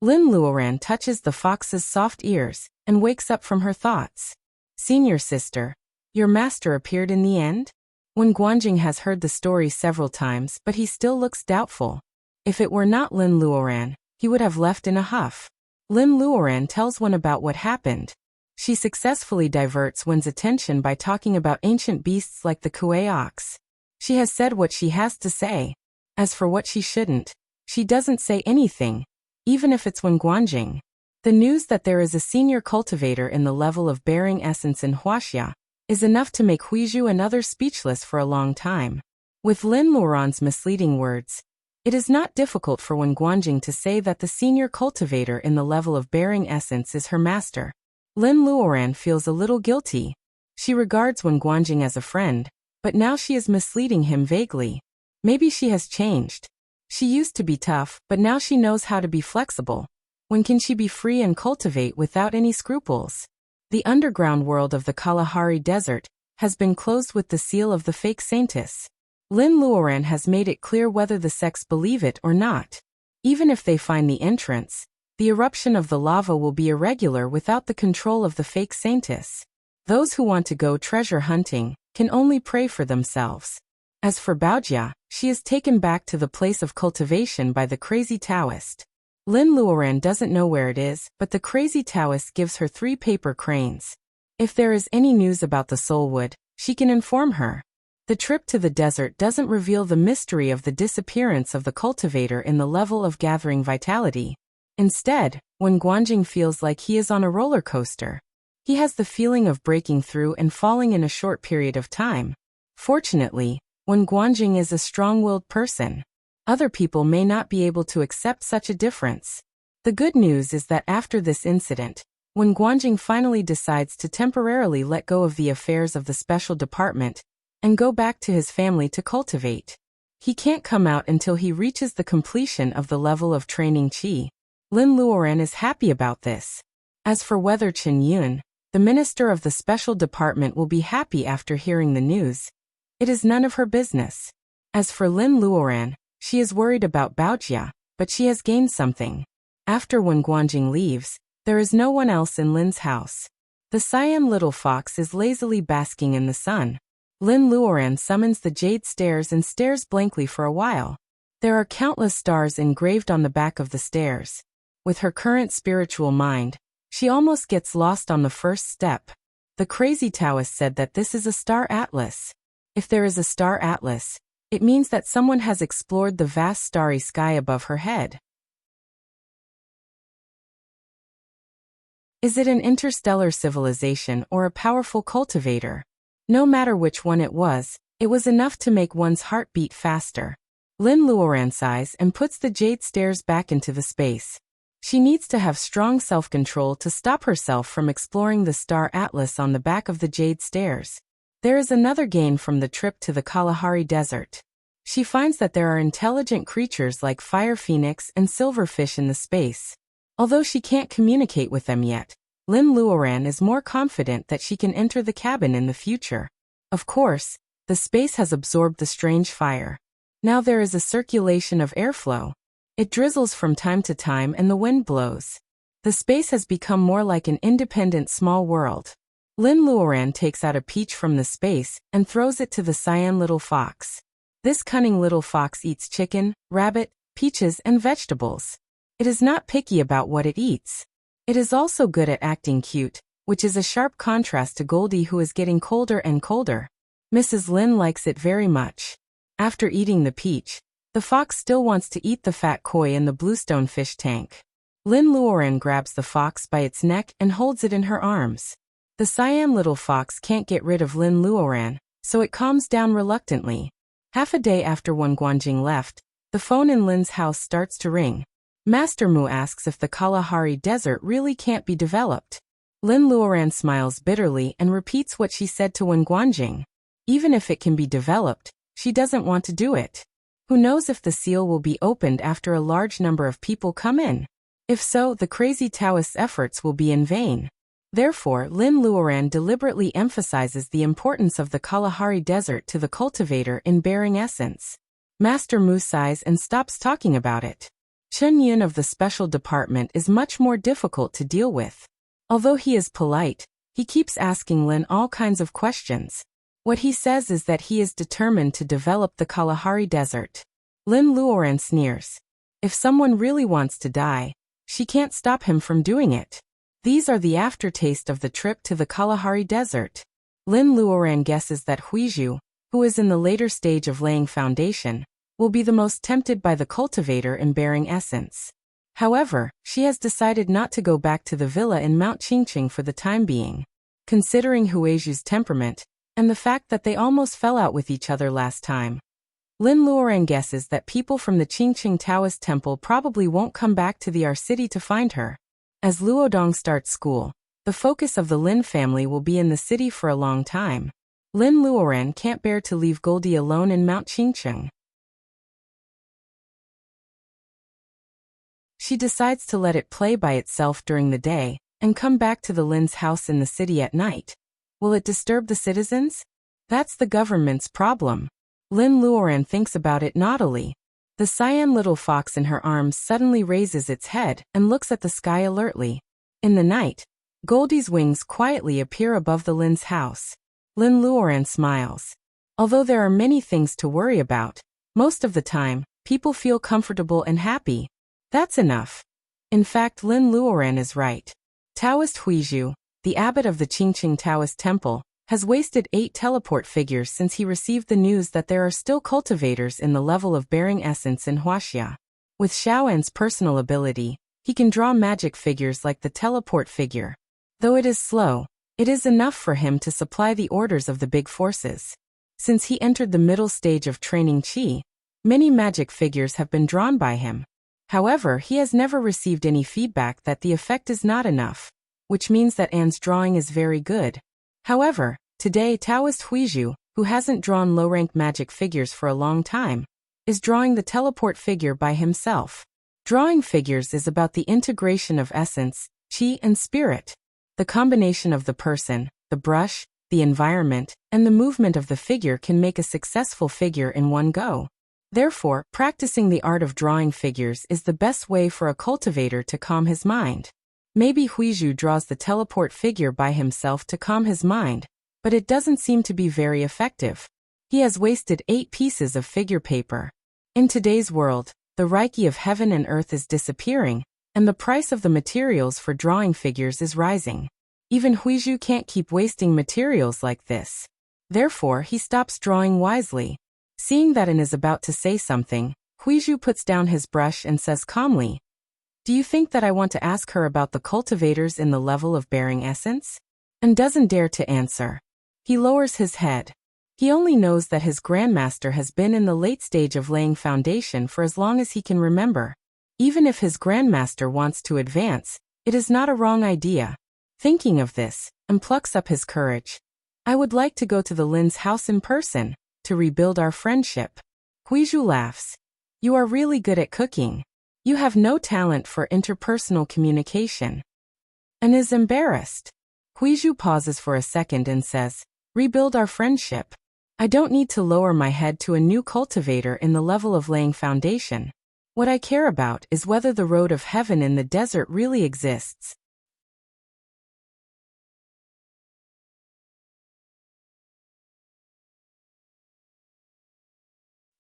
Lin Luoran touches the fox's soft ears, and wakes up from her thoughts. Senior sister, your master appeared in the end? Wen Guanjing has heard the story several times, but he still looks doubtful. If it were not Lin Luoran, he would have left in a huff. Lin Luoran tells Wen about what happened. She successfully diverts Wen's attention by talking about ancient beasts like the Kuei ox. She has said what she has to say. As for what she shouldn't, she doesn't say anything, even if it's Wen Guanjing. The news that there is a senior cultivator in the level of bearing essence in Wuxia is enough to make Huizhu and others speechless for a long time. With Lin Luoran's misleading words, it is not difficult for Wen Guanjing to say that the senior cultivator in the level of bearing essence is her master. Lin Luoran feels a little guilty. She regards Wen Guanjing as a friend, but now she is misleading him vaguely. Maybe she has changed. She used to be tough, but now she knows how to be flexible. When can she be free and cultivate without any scruples? The underground world of the Kalahari Desert has been closed with the seal of the fake scientists. Lin Luoran has made it clear whether the sects believe it or not. Even if they find the entrance, the eruption of the lava will be irregular without the control of the fake scientists. Those who want to go treasure hunting can only pray for themselves. As for Baojia, she is taken back to the place of cultivation by the crazy Taoist. Lin Luoran doesn't know where it is, but the crazy Taoist gives her 3 paper cranes. If there is any news about the soulwood, she can inform her. The trip to the desert doesn't reveal the mystery of the disappearance of the cultivator in the level of gathering vitality. Instead, Wen Guanjing feels like he is on a roller coaster. He has the feeling of breaking through and falling in a short period of time. Fortunately, Wen Guanjing is a strong-willed person. Other people may not be able to accept such a difference. The good news is that after this incident, When Guanjing finally decides to temporarily let go of the affairs of the special department and go back to his family to cultivate, he can't come out until he reaches the completion of the level of training Qi. Lin Luoran is happy about this. As for whether Chen Yun, the minister of the special department, will be happy after hearing the news, it is none of her business. As for Lin Luoran, she is worried about Baojia, but she has gained something. After when Guanjing leaves, there is no one else in Lin's house. The Siam little fox is lazily basking in the sun. Lin Luoran summons the jade stairs and stares blankly for a while. There are countless stars engraved on the back of the stairs. With her current spiritual mind, she almost gets lost on the first step. The crazy Taoist said that this is a star atlas. If there is a star atlas, it means that someone has explored the vast starry sky above her head. Is it an interstellar civilization or a powerful cultivator? No matter which one it was enough to make one's heart beat faster. Lin Luoran sighs and puts the jade stairs back into the space. She needs to have strong self-control to stop herself from exploring the star atlas on the back of the jade stairs. There is another gain from the trip to the Kalahari Desert. She finds that there are intelligent creatures like fire phoenix and silverfish in the space. Although she can't communicate with them yet, Lin Luoran is more confident that she can enter the cabin in the future. Of course, the space has absorbed the strange fire. Now there is a circulation of airflow. It drizzles from time to time and the wind blows. The space has become more like an independent small world. Lin Luoran takes out a peach from the space and throws it to the cyan little fox. This cunning little fox eats chicken, rabbit, peaches, and vegetables. It is not picky about what it eats. It is also good at acting cute, which is a sharp contrast to Goldie, who is getting colder and colder. Mrs. Lin likes it very much. After eating the peach, the fox still wants to eat the fat koi in the bluestone fish tank. Lin Luoran grabs the fox by its neck and holds it in her arms. The cyan little fox can't get rid of Lin Luoran, so it calms down reluctantly. Half a day after when Guanjing left, the phone in Lin's house starts to ring. Master Mu asks if the Kalahari Desert really can't be developed. Lin Luoran smiles bitterly and repeats what she said to Wen Guanjing. Even if it can be developed, she doesn't want to do it. Who knows if the seal will be opened after a large number of people come in? If so, the crazy Taoist's efforts will be in vain. Therefore, Lin Luoran deliberately emphasizes the importance of the Kalahari Desert to the cultivator in bearing essence. Master Mu sighs and stops talking about it. Chen Yun of the special department is much more difficult to deal with. Although he is polite, he keeps asking Lin all kinds of questions. What he says is that he is determined to develop the Kalahari Desert. Lin Luoran sneers. If someone really wants to die, she can't stop him from doing it. These are the aftertaste of the trip to the Kalahari Desert. Lin Luoran guesses that Huizhu, who is in the later stage of laying foundation, will be the most tempted by the cultivator in bearing essence. However, she has decided not to go back to the villa in Mount Qingqing for the time being. Considering Huizhu's temperament, and the fact that they almost fell out with each other last time, Lin Luoran guesses that people from the Qingqing Taoist temple probably won't come back to the R city to find her. As Luodong starts school, the focus of the Lin family will be in the city for a long time. Lin Luoran can't bear to leave Goldie alone in Mount Qingqing. She decides to let it play by itself during the day, and come back to the Lin's house in the city at night. Will it disturb the citizens? That's the government's problem. Lin Luoran thinks about it naughtily. The cyan little fox in her arms suddenly raises its head and looks at the sky alertly. In the night, Goldie's wings quietly appear above the Lin's house. Lin Luoran smiles. Although there are many things to worry about, most of the time, people feel comfortable and happy. That's enough. In fact, Lin Luoran is right. Taoist Huizhu, the abbot of the Qingqing Taoist temple, has wasted 8 teleport figures since he received the news that there are still cultivators in the level of bearing essence in Wuxia. With Xiaoan's personal ability, he can draw magic figures like the teleport figure. Though it is slow, it is enough for him to supply the orders of the big forces. Since he entered the middle stage of training Qi, many magic figures have been drawn by him. However, he has never received any feedback that the effect is not enough. which means that Anne's drawing is very good. However, today Taoist Huizhu, who hasn't drawn low-rank magic figures for a long time, is drawing the teleport figure by himself. Drawing figures is about the integration of essence, qi and spirit. The combination of the person, the brush, the environment, and the movement of the figure can make a successful figure in one go. Therefore, practicing the art of drawing figures is the best way for a cultivator to calm his mind. Maybe Huizhu draws the teleport figure by himself to calm his mind, but it doesn't seem to be very effective. He has wasted 8 pieces of figure paper. In today's world, the Reiki of heaven and earth is disappearing, and the price of the materials for drawing figures is rising. Even Huizhu can't keep wasting materials like this. Therefore, he stops drawing wisely. Seeing that Anne is about to say something, Huizhu puts down his brush and says calmly, "Do you think that I want to ask her about the cultivators in the level of bearing essence?" And doesn't dare to answer. He lowers his head. He only knows that his grandmaster has been in the late stage of laying foundation for as long as he can remember. Even if his grandmaster wants to advance, it is not a wrong idea. Thinking of this, and plucks up his courage. "I would like to go to the Lin's house in person, to rebuild our friendship." Huizhu laughs. "You are really good at cooking. You have no talent for interpersonal communication." And is embarrassed. Huizhu pauses for a second and says, "Rebuild our friendship. I don't need to lower my head to a new cultivator in the level of laying foundation. What I care about is whether the road of heaven in the desert really exists."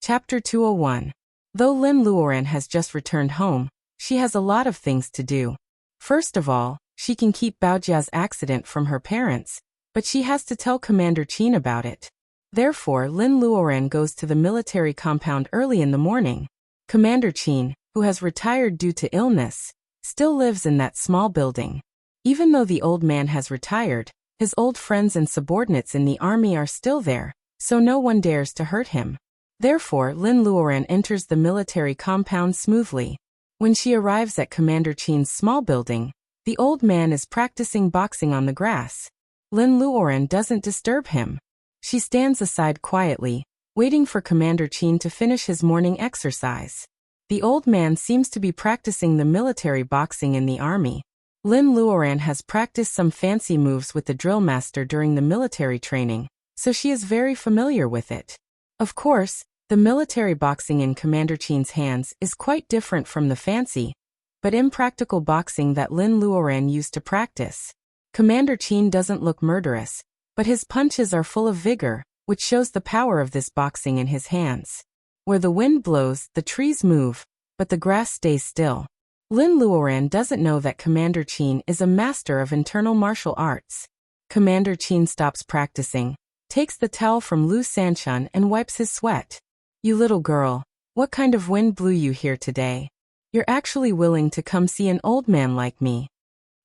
Chapter 201. Though Lin Luoran has just returned home, she has a lot of things to do. First of all, she can keep Baojia's accident from her parents, but she has to tell Commander Qin about it. Therefore, Lin Luoran goes to the military compound early in the morning. Commander Qin, who has retired due to illness, still lives in that small building. Even though the old man has retired, his old friends and subordinates in the army are still there, so no one dares to hurt him. Therefore, Lin Luoran enters the military compound smoothly. When she arrives at Commander Qin's small building, the old man is practicing boxing on the grass. Lin Luoran doesn't disturb him. She stands aside quietly, waiting for Commander Qin to finish his morning exercise. The old man seems to be practicing the military boxing in the army. Lin Luoran has practiced some fancy moves with the drill master during the military training, so she is very familiar with it. Of course, the military boxing in Commander Qin's hands is quite different from the fancy, but impractical boxing that Lin Luoran used to practice. Commander Qin doesn't look murderous, but his punches are full of vigor, which shows the power of this boxing in his hands. Where the wind blows, the trees move, but the grass stays still. Lin Luoran doesn't know that Commander Qin is a master of internal martial arts. Commander Qin stops practicing, takes the towel from Lu Sanchun and wipes his sweat. "You little girl, what kind of wind blew you here today? You're actually willing to come see an old man like me."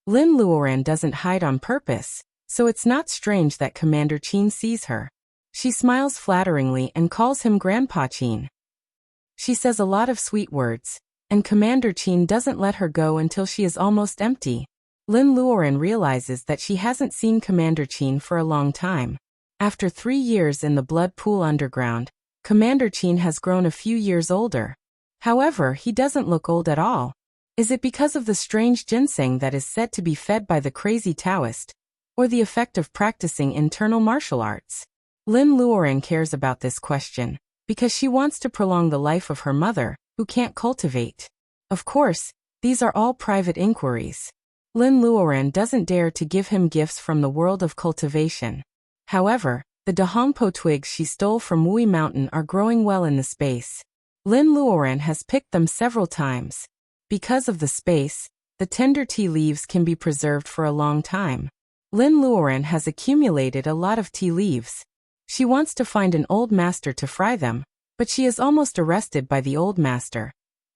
Lin Luoran doesn't hide on purpose, so it's not strange that Commander Qin sees her. She smiles flatteringly and calls him Grandpa Qin. She says a lot of sweet words, and Commander Qin doesn't let her go until she is almost empty. Lin Luoran realizes that she hasn't seen Commander Qin for a long time. After 3 years in the blood pool underground, Commander Qin has grown a few years older. However, he doesn't look old at all. Is it because of the strange ginseng that is said to be fed by the crazy Taoist, or the effect of practicing internal martial arts? Lin Luoran cares about this question, because she wants to prolong the life of her mother, who can't cultivate. Of course, these are all private inquiries. Lin Luoran doesn't dare to give him gifts from the world of cultivation. However, the Dahongpo twigs she stole from Wui Mountain are growing well in the space. Lin Luoran has picked them several times. Because of the space, the tender tea leaves can be preserved for a long time. Lin Luoran has accumulated a lot of tea leaves. She wants to find an old master to fry them, but she is almost arrested by the old master.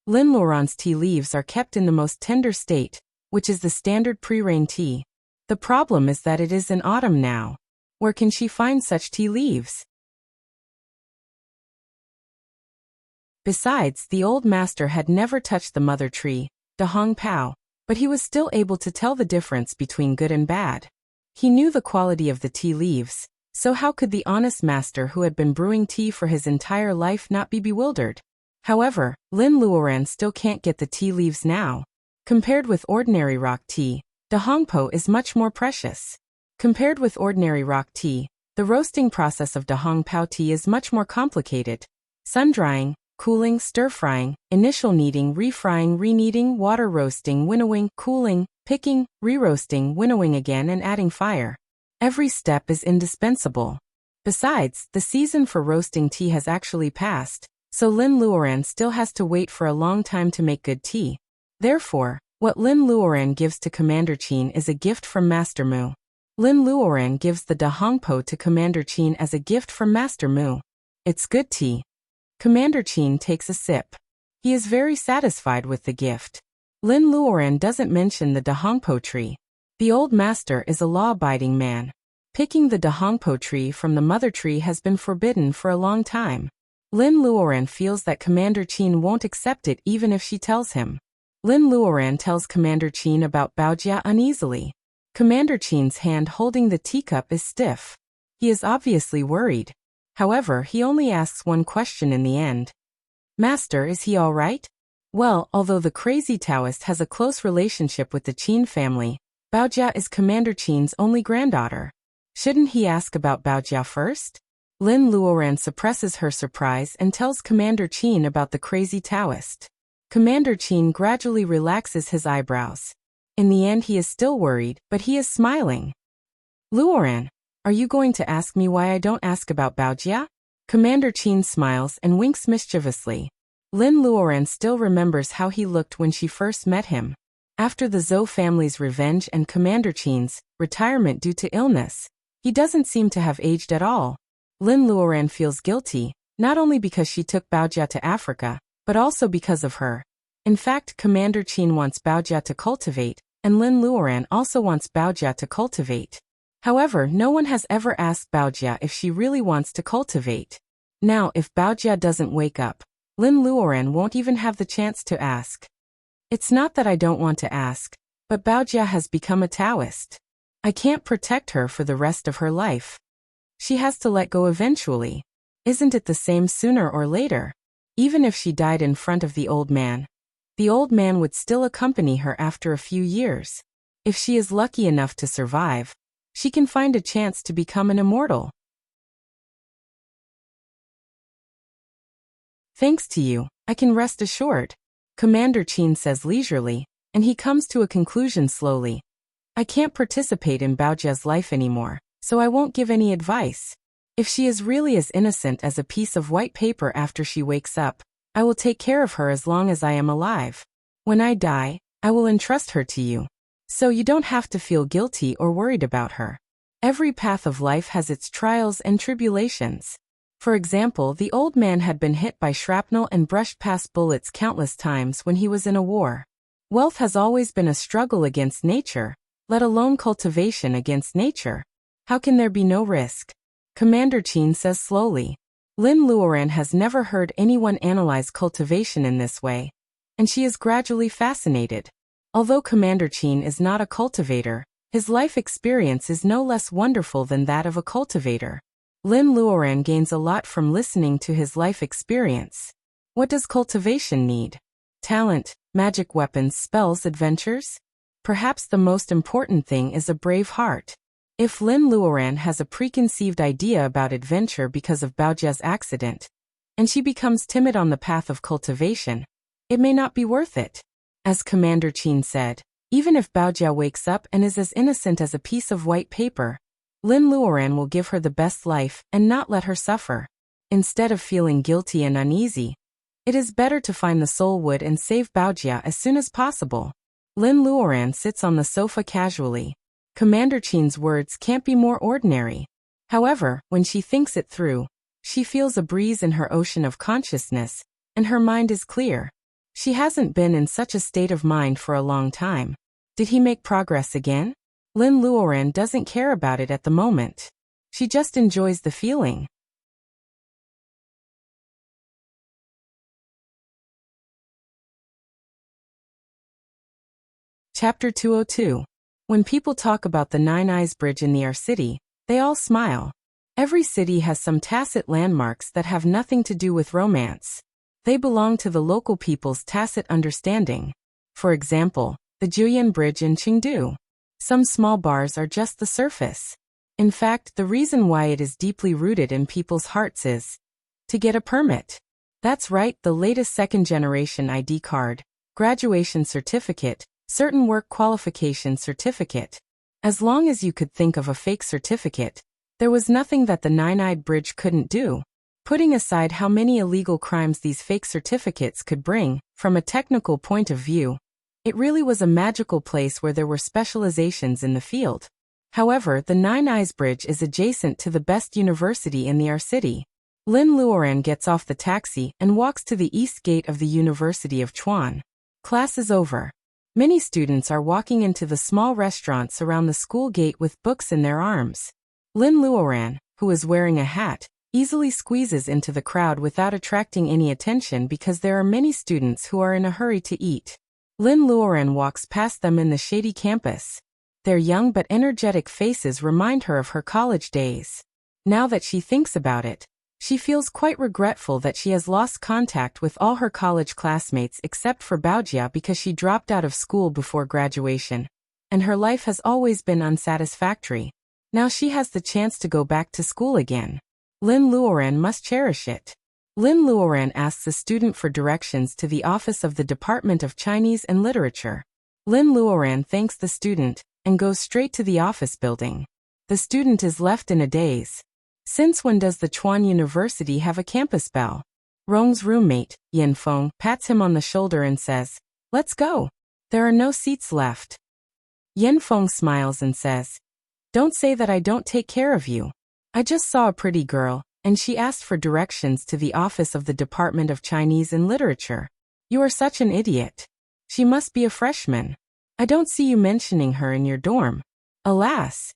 Lin Luoran's tea leaves are kept in the most tender state, which is the standard pre-rain tea. The problem is that it is in autumn now. Where can she find such tea leaves? Besides, the old master had never touched the mother tree, Dahong Pao. but he was still able to tell the difference between good and bad. He knew the quality of the tea leaves, so how could the honest master who had been brewing tea for his entire life not be bewildered? However, Lin Luoran still can't get the tea leaves now. Compared with ordinary rock tea, Dahongpo is much more precious. Compared with ordinary rock tea, the roasting process of Dahongpo tea is much more complicated. Sun-drying, cooling, stir-frying, initial kneading, refrying, rekneading, water roasting, winnowing, cooling, picking, re-roasting, winnowing again and adding fire. Every step is indispensable. Besides, the season for roasting tea has actually passed, so Lin Luoran still has to wait for a long time to make good tea. Therefore, what Lin Luoran gives to Commander Qin is a gift from Master Mu. Lin Luoran gives the Dahongpo to Commander Qin as a gift from Master Mu. It's good tea. Commander Qin takes a sip. He is very satisfied with the gift. Lin Luoran doesn't mention the Dahongpo tree. The old master is a law-abiding man. Picking the Dahongpo tree from the mother tree has been forbidden for a long time. Lin Luoran feels that Commander Qin won't accept it even if she tells him. Lin Luoran tells Commander Qin about Baojia uneasily. Commander Qin's hand holding the teacup is stiff. He is obviously worried. However, he only asks one question in the end. Master, is he all right? Well, although the crazy Taoist has a close relationship with the Qin family, Baojia is Commander Qin's only granddaughter. Shouldn't he ask about Baojia first? Lin Luoran suppresses her surprise and tells Commander Qin about the crazy Taoist. Commander Qin gradually relaxes his eyebrows. In the end he is still worried, but he is smiling. Luoran, are you going to ask me why I don't ask about Baojia? Commander Qin smiles and winks mischievously. Lin Luoran still remembers how he looked when she first met him. After the Zhou family's revenge and Commander Qin's retirement due to illness, he doesn't seem to have aged at all. Lin Luoran feels guilty, not only because she took Baojia to Africa, but also because of her. In fact, Commander Qin wants Baojia to cultivate, and Lin Luoran also wants Baojia to cultivate. However, no one has ever asked Baojia if she really wants to cultivate. Now, if Baojia doesn't wake up, Lin Luoran won't even have the chance to ask. It's not that I don't want to ask, but Baojia has become a Taoist. I can't protect her for the rest of her life. She has to let go eventually. Isn't it the same sooner or later? Even if she died in front of the old man would still accompany her after a few years. If she is lucky enough to survive, she can find a chance to become an immortal. Thanks to you, I can rest assured, Commander Qin says leisurely, and he comes to a conclusion slowly. I can't participate in Baojia's life anymore, so I won't give any advice. If she is really as innocent as a piece of white paper after she wakes up, I will take care of her as long as I am alive. When I die, I will entrust her to you. So you don't have to feel guilty or worried about her. Every path of life has its trials and tribulations. For example, the old man had been hit by shrapnel and brushed past bullets countless times when he was in a war. Wealth has always been a struggle against nature, let alone cultivation against nature. How can there be no risk? Commander Qin says slowly. Lin Luoran has never heard anyone analyze cultivation in this way, and she is gradually fascinated. Although Commander Qin is not a cultivator, his life experience is no less wonderful than that of a cultivator. Lin Luoran gains a lot from listening to his life experience. What does cultivation need? Talent, magic weapons, spells, adventures? Perhaps the most important thing is a brave heart. If Lin Luoran has a preconceived idea about adventure because of Baojia's accident, and she becomes timid on the path of cultivation, it may not be worth it. As Commander Qin said, even if Baojia wakes up and is as innocent as a piece of white paper, Lin Luoran will give her the best life and not let her suffer. Instead of feeling guilty and uneasy, it is better to find the soul wood and save Baojia as soon as possible. Lin Luoran sits on the sofa casually. Commander Qin's words can't be more ordinary. However, when she thinks it through, she feels a breeze in her ocean of consciousness, and her mind is clear. She hasn't been in such a state of mind for a long time. Did he make progress again? Lin Luoran doesn't care about it at the moment. She just enjoys the feeling. Chapter 202. When people talk about the Nine Eyes Bridge in our city, they all smile. Every city has some tacit landmarks that have nothing to do with romance. They belong to the local people's tacit understanding. For example, the Juyan Bridge in Chengdu. Some small bars are just the surface. In fact, the reason why it is deeply rooted in people's hearts is to get a permit. That's right, the latest second-generation ID card, graduation certificate, certain work qualification certificate. As long as you could think of a fake certificate, there was nothing that the Nine-Eyed Bridge couldn't do. Putting aside how many illegal crimes these fake certificates could bring, from a technical point of view, it really was a magical place where there were specializations in the field. However, the Nine Eyes Bridge is adjacent to the best university in our city. Lin Luoran gets off the taxi and walks to the east gate of the University of Chuan. Class is over. Many students are walking into the small restaurants around the school gate with books in their arms. Lin Luoran, who is wearing a hat, easily squeezes into the crowd without attracting any attention because there are many students who are in a hurry to eat. Lin Luoran walks past them in the shady campus. Their young but energetic faces remind her of her college days. Now that she thinks about it, she feels quite regretful that she has lost contact with all her college classmates except for Baojia because she dropped out of school before graduation, and her life has always been unsatisfactory. Now she has the chance to go back to school again. Lin Luoran must cherish it. Lin Luoran asks a student for directions to the office of the Department of Chinese and Literature. Lin Luoran thanks the student and goes straight to the office building. The student is left in a daze. Since when does the Chuan University have a campus bell? Rong's roommate, Yin Feng, pats him on the shoulder and says, "Let's go. There are no seats left." Yin Feng smiles and says, "Don't say that I don't take care of you. I just saw a pretty girl, and she asked for directions to the office of the Department of Chinese and Literature. You are such an idiot. She must be a freshman. I don't see you mentioning her in your dorm." Alas.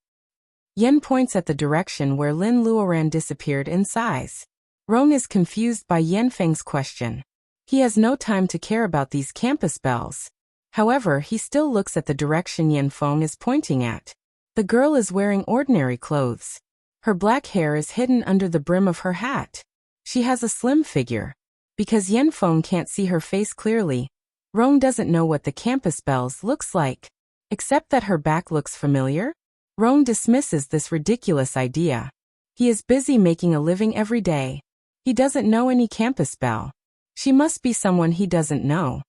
Yen points at the direction where Lin Luoran disappeared in size. Rong is confused by Yen Feng's question. He has no time to care about these campus bells. However, he still looks at the direction Yen Feng is pointing at. The girl is wearing ordinary clothes. Her black hair is hidden under the brim of her hat. She has a slim figure. Because Yen Feng can't see her face clearly, Rong doesn't know what the campus bells looks like. Except that her back looks familiar? Rong dismisses this ridiculous idea. He is busy making a living every day. He doesn't know any campus bell. She must be someone he doesn't know.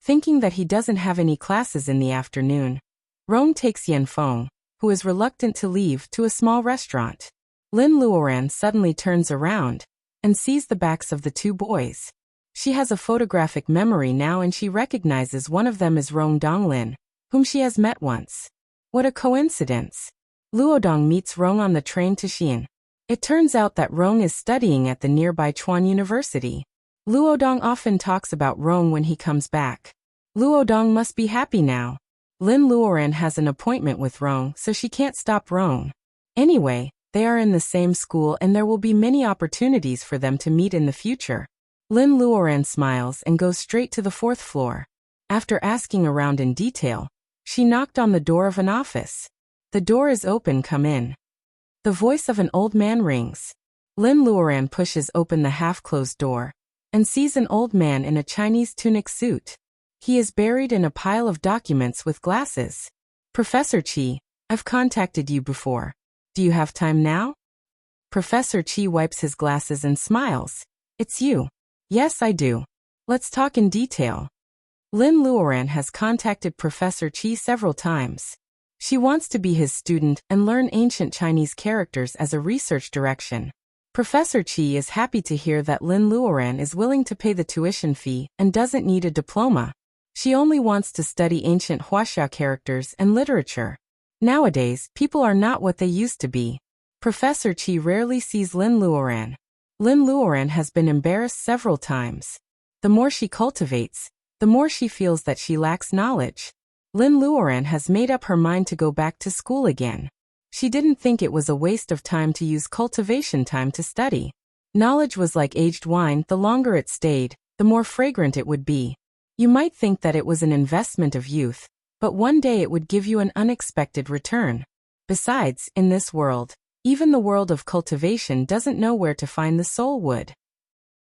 Thinking that he doesn't have any classes in the afternoon, Rong takes Yen Feng, who is reluctant to leave, to a small restaurant. Lin Luoran suddenly turns around and sees the backs of the two boys. She has a photographic memory now and she recognizes one of them as Rong Donglin, whom she has met once. What a coincidence. Luodong meets Rong on the train to Xi'an. It turns out that Rong is studying at the nearby Chuan University. Luodong often talks about Rong when he comes back. Luodong must be happy now. Lin Luoran has an appointment with Rong, so she can't stop Rong. Anyway, they are in the same school and there will be many opportunities for them to meet in the future. Lin Luoran smiles and goes straight to the 4th floor. After asking around in detail, she knocked on the door of an office. "The door is open, come in." The voice of an old man rings. Lin Luoran pushes open the half-closed door and sees an old man in a Chinese tunic suit. He is buried in a pile of documents with glasses. "Professor Qi, I've contacted you before. Do you have time now?" Professor Qi wipes his glasses and smiles. "It's you." "Yes, I do. Let's talk in detail." Lin Luoran has contacted Professor Qi several times. She wants to be his student and learn ancient Chinese characters as a research direction. Professor Qi is happy to hear that Lin Luoran is willing to pay the tuition fee and doesn't need a diploma. She only wants to study ancient Huaxia characters and literature. Nowadays, people are not what they used to be. Professor Qi rarely sees Lin Luoran. Lin Luoran has been embarrassed several times. The more she cultivates, the more she feels that she lacks knowledge. Lin Luoran has made up her mind to go back to school again. She didn't think it was a waste of time to use cultivation time to study. Knowledge was like aged wine, the longer it stayed, the more fragrant it would be. You might think that it was an investment of youth, but one day it would give you an unexpected return. Besides, in this world, even the world of cultivation doesn't know where to find the soul wood.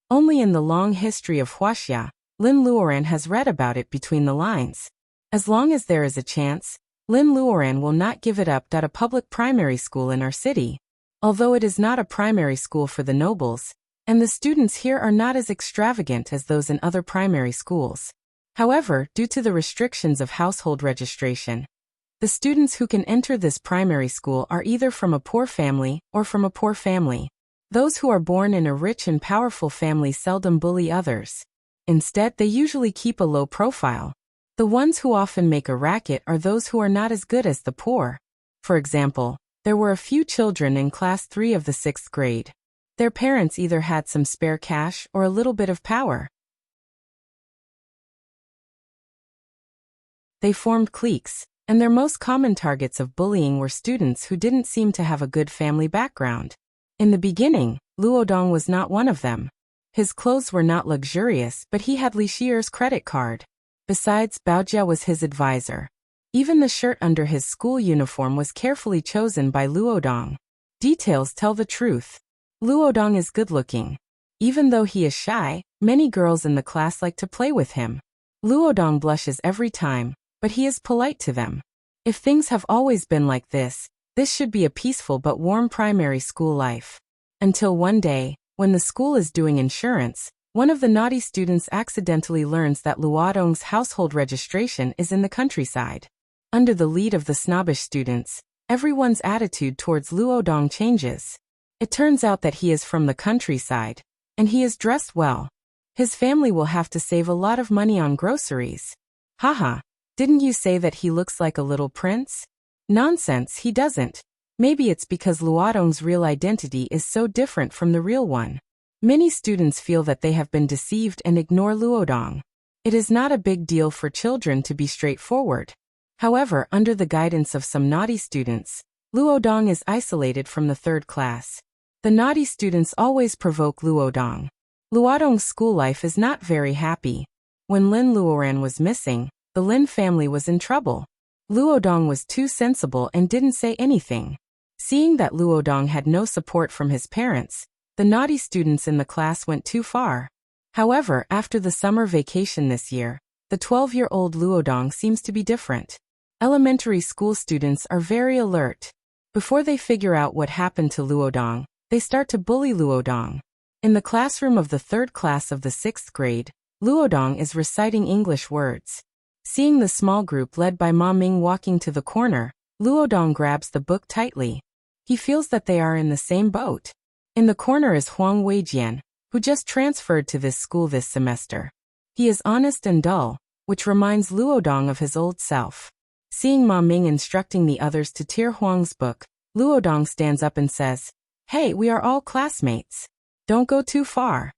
Only in the long history of Wuxia, Lin Luoran has read about it between the lines. As long as there is a chance, Lin Luoran will not give it up. A public primary school in our city. Although it is not a primary school for the nobles, and the students here are not as extravagant as those in other primary schools. However, due to the restrictions of household registration, the students who can enter this primary school are either from a poor family or from a poor family. Those who are born in a rich and powerful family seldom bully others. Instead, they usually keep a low profile. The ones who often make a racket are those who are not as good as the poor. For example, there were a few children in class 3 of the 6th grade. Their parents either had some spare cash or a little bit of power. They formed cliques, and their most common targets of bullying were students who didn't seem to have a good family background. In the beginning, Luodong was not one of them. His clothes were not luxurious, but he had Li Xier's credit card. Besides, Baojia was his advisor. Even the shirt under his school uniform was carefully chosen by Luodong. Details tell the truth. Luodong is good-looking. Even though he is shy, many girls in the class like to play with him. Luodong blushes every time, but he is polite to them. If things have always been like this should be a peaceful but warm primary school life. Until one day, when the school is doing insurance, one of the naughty students accidentally learns that Luodong's household registration is in the countryside. Under the lead of the snobbish students, everyone's attitude towards Luodong changes. It turns out that he is from the countryside, and he is dressed well. His family will have to save a lot of money on groceries. Haha, didn't you say that he looks like a little prince? Nonsense, he doesn't. Maybe it's because Luodong's real identity is so different from the real one. Many students feel that they have been deceived and ignore Luodong. It is not a big deal for children to be straightforward. However, under the guidance of some naughty students, Luodong is isolated from the 3rd class. The naughty students always provoke Luodong. Luodong's school life is not very happy. When Lin Luoran was missing, the Lin family was in trouble. Luodong was too sensible and didn't say anything. Seeing that Luodong had no support from his parents, the naughty students in the class went too far. However, after the summer vacation this year, the 12-year-old Luodong seems to be different. Elementary school students are very alert. Before they figure out what happened to Luodong, they start to bully Luodong. In the classroom of the 3rd class of the 6th grade, Luodong is reciting English words. Seeing the small group led by Ma Ming walking to the corner, Luodong grabs the book tightly. He feels that they are in the same boat. In the corner is Huang Weijian, who just transferred to this school this semester. He is honest and dull, which reminds Luodong of his old self. Seeing Ma Ming instructing the others to tear Huang's book, Luodong stands up and says, "Hey, we are all classmates. Don't go too far."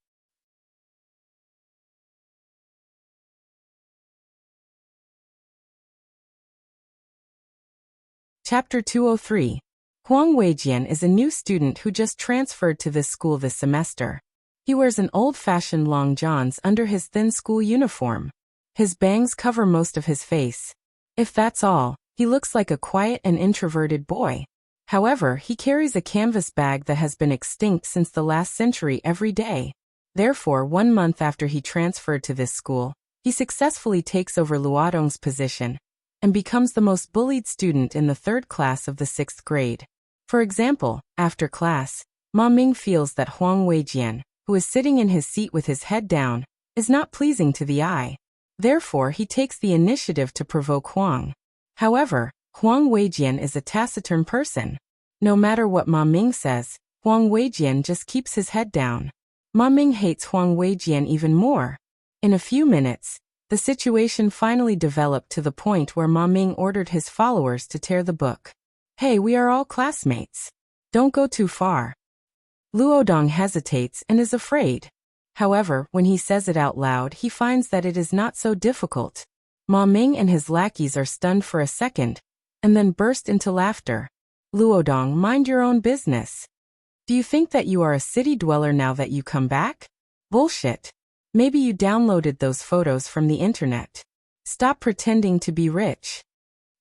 Chapter 203. Huang Weijian is a new student who just transferred to this school this semester. He wears an old-fashioned long johns under his thin school uniform. His bangs cover most of his face. If that's all, he looks like a quiet and introverted boy. However, he carries a canvas bag that has been extinct since the last century every day. Therefore, 1 month after he transferred to this school, he successfully takes over Luodong's position and becomes the most bullied student in the 3rd class of the 6th grade. For example, after class, Ma Ming feels that Huang Weijian, who is sitting in his seat with his head down, is not pleasing to the eye. Therefore, he takes the initiative to provoke Huang. However, Huang Weijian is a taciturn person. No matter what Ma Ming says, Huang Weijian just keeps his head down. Ma Ming hates Huang Weijian even more. In a few minutes, the situation finally developed to the point where Ma Ming ordered his followers to tear the book. "Hey, we are all classmates. Don't go too far." Luodong hesitates and is afraid. However, when he says it out loud, he finds that it is not so difficult. Ma Ming and his lackeys are stunned for a second, and then burst into laughter. "Luodong, mind your own business. Do you think that you are a city dweller now that you come back? Bullshit. Maybe you downloaded those photos from the internet. Stop pretending to be rich.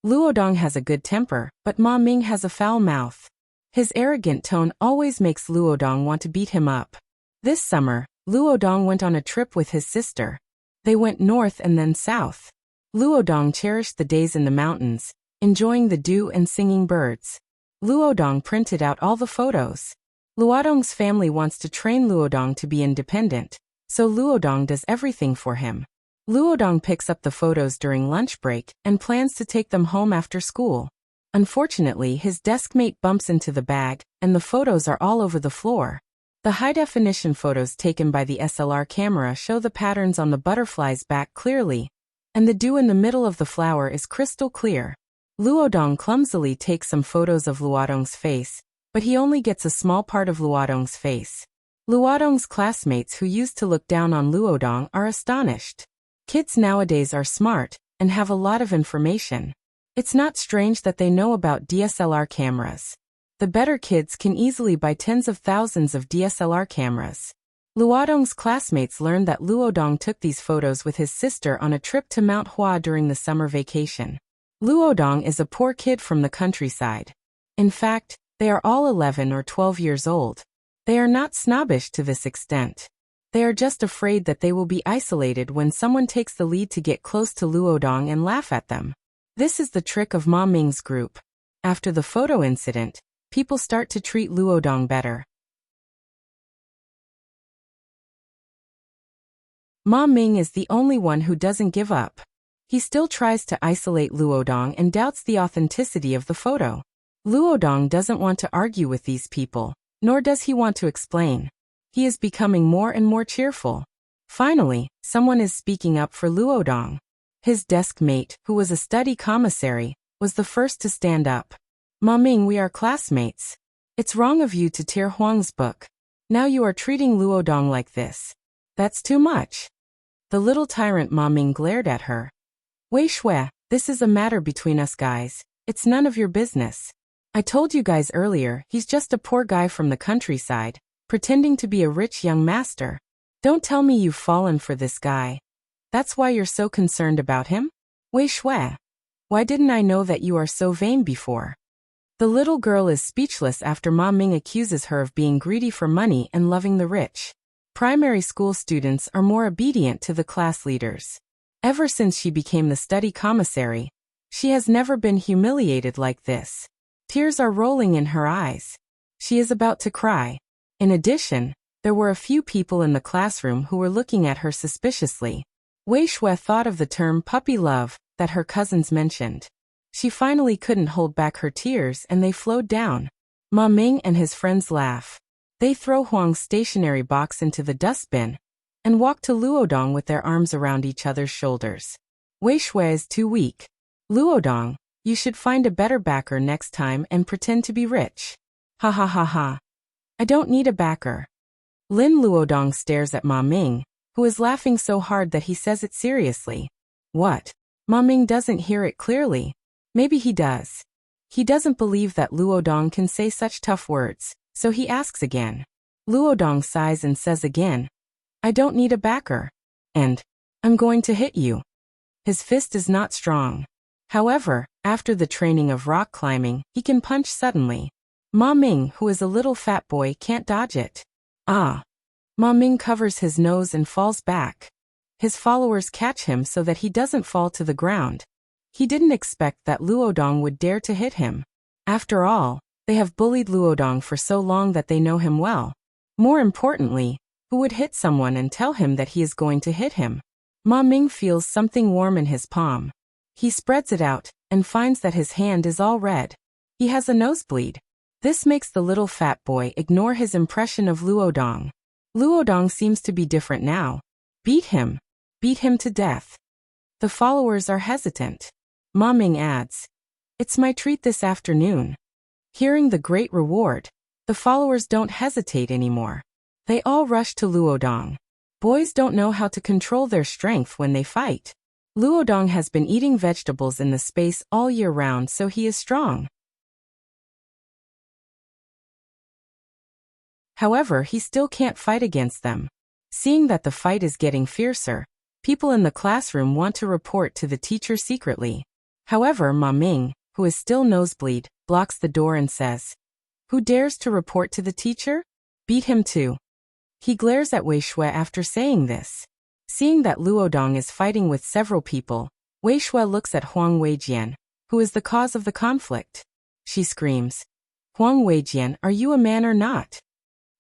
Luodong has a good temper, but Ma Ming has a foul mouth. His arrogant tone always makes Luodong want to beat him up. This summer, Luodong went on a trip with his sister. They went north and then south. Luodong cherished the days in the mountains, enjoying the dew and singing birds. Luodong printed out all the photos. Luodong's family wants to train Luodong to be independent, so Luodong does everything for him. Luodong picks up the photos during lunch break and plans to take them home after school. Unfortunately, his deskmate bumps into the bag, and the photos are all over the floor. The high-definition photos taken by the SLR camera show the patterns on the butterfly's back clearly, and the dew in the middle of the flower is crystal clear. Luodong clumsily takes some photos of Luodong's face, but he only gets a small part of Luodong's face. Luodong's classmates who used to look down on Luodong are astonished. Kids nowadays are smart and have a lot of information. It's not strange that they know about DSLR cameras. The better kids can easily buy tens of thousands of DSLR cameras. Luodong's classmates learned that Luodong took these photos with his sister on a trip to Mount Hua during the summer vacation. Luodong is a poor kid from the countryside. In fact, they are all 11 or 12 years old. They are not snobbish to this extent. They are just afraid that they will be isolated when someone takes the lead to get close to Luodong and laugh at them. This is the trick of Ma Ming's group. After the photo incident, people start to treat Luodong better. Ma Ming is the only one who doesn't give up. He still tries to isolate Luodong and doubts the authenticity of the photo. Luodong doesn't want to argue with these people, nor does he want to explain. He is becoming more and more cheerful. Finally, someone is speaking up for Luodong. His desk mate, who was a study commissary, was the first to stand up. Ma Ming, we are classmates. It's wrong of you to tear Huang's book. Now you are treating Luodong like this. That's too much. The little tyrant Ma Ming glared at her. Wei Shui, this is a matter between us guys. It's none of your business. I told you guys earlier, he's just a poor guy from the countryside, pretending to be a rich young master. Don't tell me you've fallen for this guy. That's why you're so concerned about him? Wei Shui. Why didn't I know that you are so vain before? The little girl is speechless after Ma Ming accuses her of being greedy for money and loving the rich. Primary school students are more obedient to the class leaders. Ever since she became the study commissary, she has never been humiliated like this. Tears are rolling in her eyes. She is about to cry. In addition, there were a few people in the classroom who were looking at her suspiciously. Wei Shui thought of the term puppy love that her cousins mentioned. She finally couldn't hold back her tears and they flowed down. Ma Ming and his friends laugh. They throw Huang's stationery box into the dustbin and walk to Luodong with their arms around each other's shoulders. Wei Shui is too weak. Luodong, you should find a better backer next time and pretend to be rich. Ha ha ha ha. I don't need a backer. Lin Luodong stares at Ma Ming, who is laughing so hard that he says it seriously. What? Ma Ming doesn't hear it clearly. Maybe he does. He doesn't believe that Luodong can say such tough words, so he asks again. Luodong sighs and says again, I don't need a backer. And, I'm going to hit you. His fist is not strong. However, after the training of rock climbing, he can punch suddenly. Ma Ming, who is a little fat boy, can't dodge it. Ah. Ma Ming covers his nose and falls back. His followers catch him so that he doesn't fall to the ground. He didn't expect that Luodong would dare to hit him. After all, they have bullied Luodong for so long that they know him well. More importantly, who would hit someone and tell him that he is going to hit him? Ma Ming feels something warm in his palm. He spreads it out and finds that his hand is all red. He has a nosebleed. This makes the little fat boy ignore his impression of Luodong. Luodong seems to be different now. Beat him. Beat him to death. The followers are hesitant. Ma Ming adds, It's my treat this afternoon. Hearing the great reward, the followers don't hesitate anymore. They all rush to Luodong. Boys don't know how to control their strength when they fight. Luodong has been eating vegetables in the space all year round, so he is strong. However, he still can't fight against them. Seeing that the fight is getting fiercer, people in the classroom want to report to the teacher secretly. However, Ma Ming, who is still nosebleed, blocks the door and says, "Who dares to report to the teacher? Beat him too." He glares at Wei Shui after saying this. Seeing that Luodong is fighting with several people, Wei Shui looks at Huang Weijian, who is the cause of the conflict. She screams, "Huang Weijian, are you a man or not?"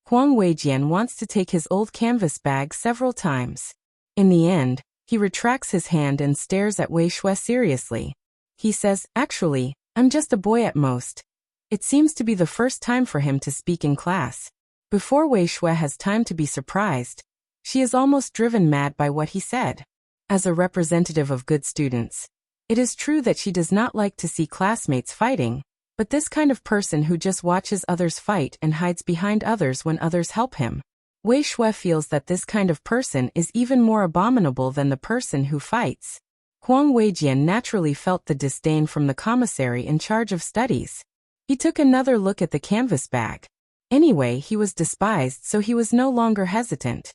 Huang Weijian wants to take his old canvas bag several times. In the end, he retracts his hand and stares at Wei Shui seriously. He says, "Actually, I'm just a boy at most." It seems to be the first time for him to speak in class. Before Wei Shui has time to be surprised, she is almost driven mad by what he said. As a representative of good students, it is true that she does not like to see classmates fighting, but this kind of person who just watches others fight and hides behind others when others help him. Wei Shui feels that this kind of person is even more abominable than the person who fights. Huang Weijian naturally felt the disdain from the commissary in charge of studies. He took another look at the canvas bag. Anyway, he was despised, so he was no longer hesitant.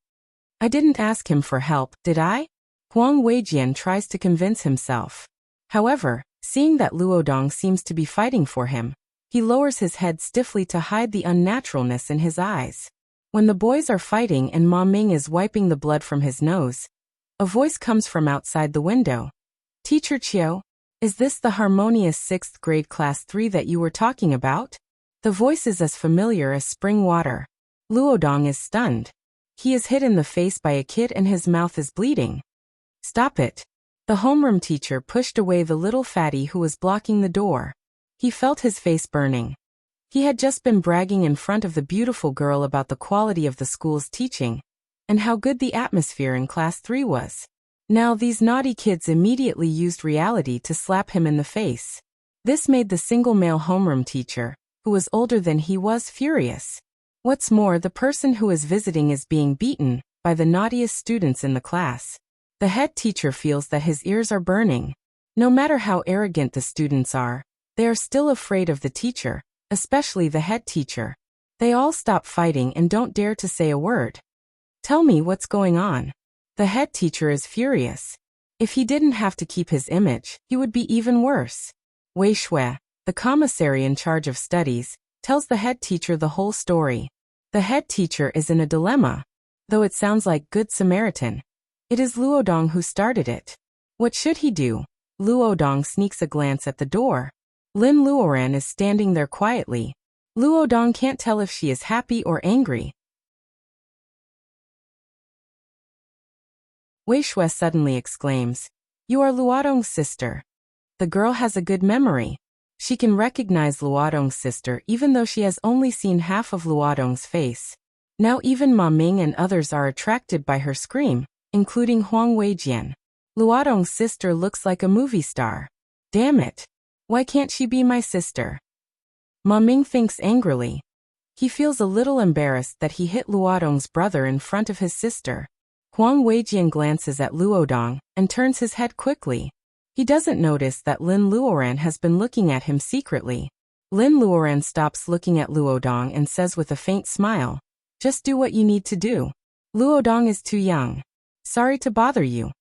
"I didn't ask him for help, did I?" Huang Weijian tries to convince himself. However, seeing that Luodong seems to be fighting for him, he lowers his head stiffly to hide the unnaturalness in his eyes. When the boys are fighting and Ma Ming is wiping the blood from his nose, a voice comes from outside the window. "Teacher Chiu, is this the harmonious 6th grade class 3 that you were talking about?" The voice is as familiar as spring water. Luodong is stunned. He is hit in the face by a kid and his mouth is bleeding. "Stop it." The homeroom teacher pushed away the little fatty who was blocking the door. He felt his face burning. He had just been bragging in front of the beautiful girl about the quality of the school's teaching, and how good the atmosphere in class 3 was. Now these naughty kids immediately used reality to slap him in the face. This made the single male homeroom teacher, who was older than he was, furious. What's more, the person who is visiting is being beaten by the naughtiest students in the class. The head teacher feels that his ears are burning. No matter how arrogant the students are, they are still afraid of the teacher, especially the head teacher. They all stop fighting and don't dare to say a word. "Tell me what's going on." The head teacher is furious. If he didn't have to keep his image, he would be even worse. Wei Shui, the commissary in charge of studies, tells the head teacher the whole story. The head teacher is in a dilemma. Though it sounds like Good Samaritan, it is Luodong who started it. What should he do? Luodong sneaks a glance at the door. Lin Luoran is standing there quietly. Luodong can't tell if she is happy or angry. Wei Shui suddenly exclaims, "You are Luodong's sister." The girl has a good memory. She can recognize Luodong's sister even though she has only seen half of Luodong's face. Now even Ma Ming and others are attracted by her scream, including Huang Weijian. Luodong's sister looks like a movie star. Damn it. Why can't she be my sister? Ma Ming thinks angrily. He feels a little embarrassed that he hit Luodong's brother in front of his sister. Huang Weijian glances at Luodong and turns his head quickly. He doesn't notice that Lin Luoran has been looking at him secretly. Lin Luoran stops looking at Luodong and says with a faint smile, "Just do what you need to do. Luodong is too young. Sorry to bother you."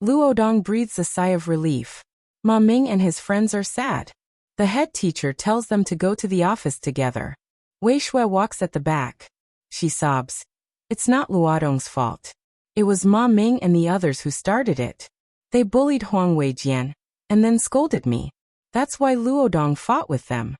Luodong breathes a sigh of relief. Ma Ming and his friends are sad. The head teacher tells them to go to the office together. Wei Shui walks at the back. She sobs. It's not Luodong's fault. It was Ma Ming and the others who started it. They bullied Huang Weijian, and then scolded me. That's why Luodong fought with them.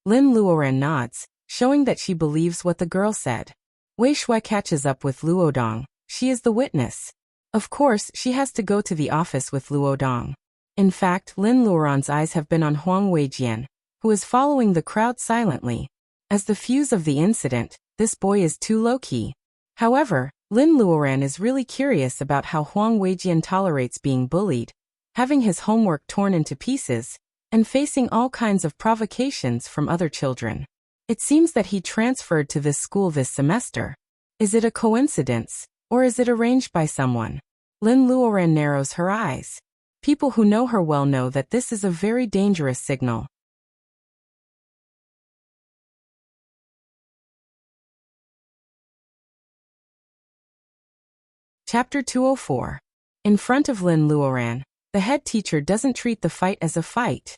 Lin Luoran nods, showing that she believes what the girl said. Wei Shui catches up with Luodong. She is the witness. Of course, she has to go to the office with Luodong. In fact, Lin Luoran's eyes have been on Huang Weijian, who is following the crowd silently. As the fuse of the incident, this boy is too low-key. However, Lin Luoran is really curious about how Huang Weijian tolerates being bullied, having his homework torn into pieces, and facing all kinds of provocations from other children. It seems that he transferred to this school this semester. Is it a coincidence, or is it arranged by someone? Lin Luoran narrows her eyes. People who know her well know that this is a very dangerous signal. Chapter 204. In front of Lin Luoran, the head teacher doesn't treat the fight as a fight.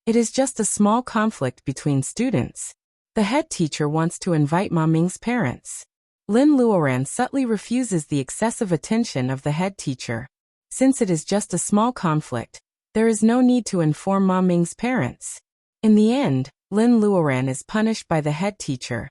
It is just a small conflict between students. The head teacher wants to invite Ma Ming's parents. Lin Luoran subtly refuses the excessive attention of the head teacher. Since it is just a small conflict, there is no need to inform Ma Ming's parents. In the end, Lin Luoran is punished by the head teacher.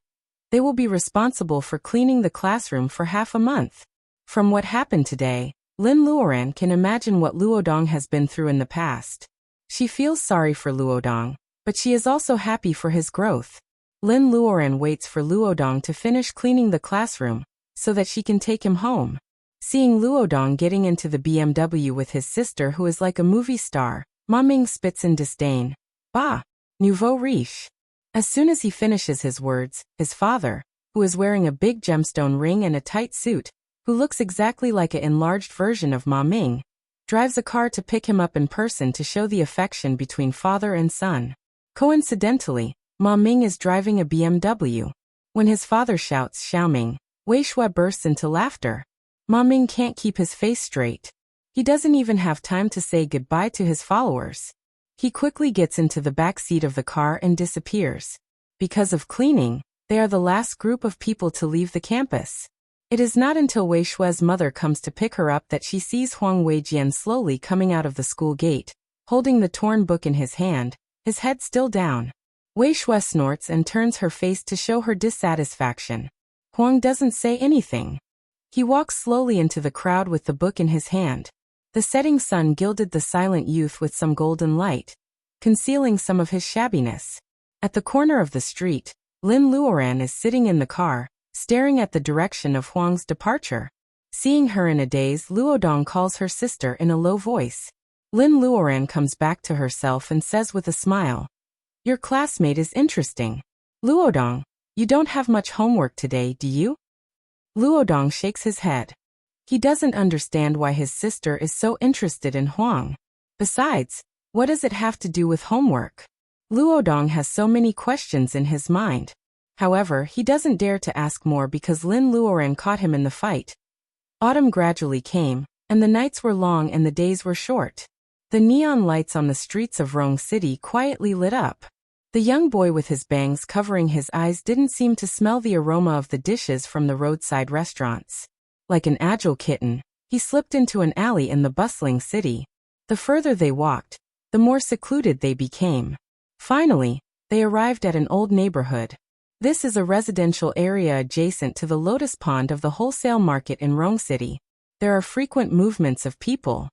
They will be responsible for cleaning the classroom for half a month. From what happened today, Lin Luoran can imagine what Luodong has been through in the past. She feels sorry for Luodong, but she is also happy for his growth. Lin Luoran waits for Luodong to finish cleaning the classroom, so that she can take him home. Seeing Luodong getting into the BMW with his sister who is like a movie star, Ma Ming spits in disdain. Bah! Nouveau riche. As soon as he finishes his words, his father, who is wearing a big gemstone ring and a tight suit, who looks exactly like an enlarged version of Ma Ming, drives a car to pick him up in person to show the affection between father and son. Coincidentally, Ma Ming is driving a BMW. When his father shouts Xiaoming, Wei Shui bursts into laughter. Ma Ming can't keep his face straight. He doesn't even have time to say goodbye to his followers. He quickly gets into the back seat of the car and disappears. Because of cleaning, they are the last group of people to leave the campus. It is not until Wei Shui's mother comes to pick her up that she sees Huang Weijian slowly coming out of the school gate, holding the torn book in his hand, his head still down. Wei Shui snorts and turns her face to show her dissatisfaction. Huang doesn't say anything. He walks slowly into the crowd with the book in his hand. The setting sun gilded the silent youth with some golden light, concealing some of his shabbiness. At the corner of the street, Lin Luoran is sitting in the car, staring at the direction of Huang's departure. Seeing her in a daze, Luodong calls her sister in a low voice. Lin Luoran comes back to herself and says with a smile, "Your classmate is interesting. Luodong, you don't have much homework today, do you?" Luodong shakes his head. He doesn't understand why his sister is so interested in Huang. Besides, what does it have to do with homework? Luodong has so many questions in his mind. However, he doesn't dare to ask more because Lin Luoran caught him in the fight. Autumn gradually came, and the nights were long and the days were short. The neon lights on the streets of Rong City quietly lit up. The young boy with his bangs covering his eyes didn't seem to smell the aroma of the dishes from the roadside restaurants. Like an agile kitten, he slipped into an alley in the bustling city. The further they walked, the more secluded they became. Finally, they arrived at an old neighborhood. This is a residential area adjacent to the lotus pond of the wholesale market in Rong City. There are frequent movements of people.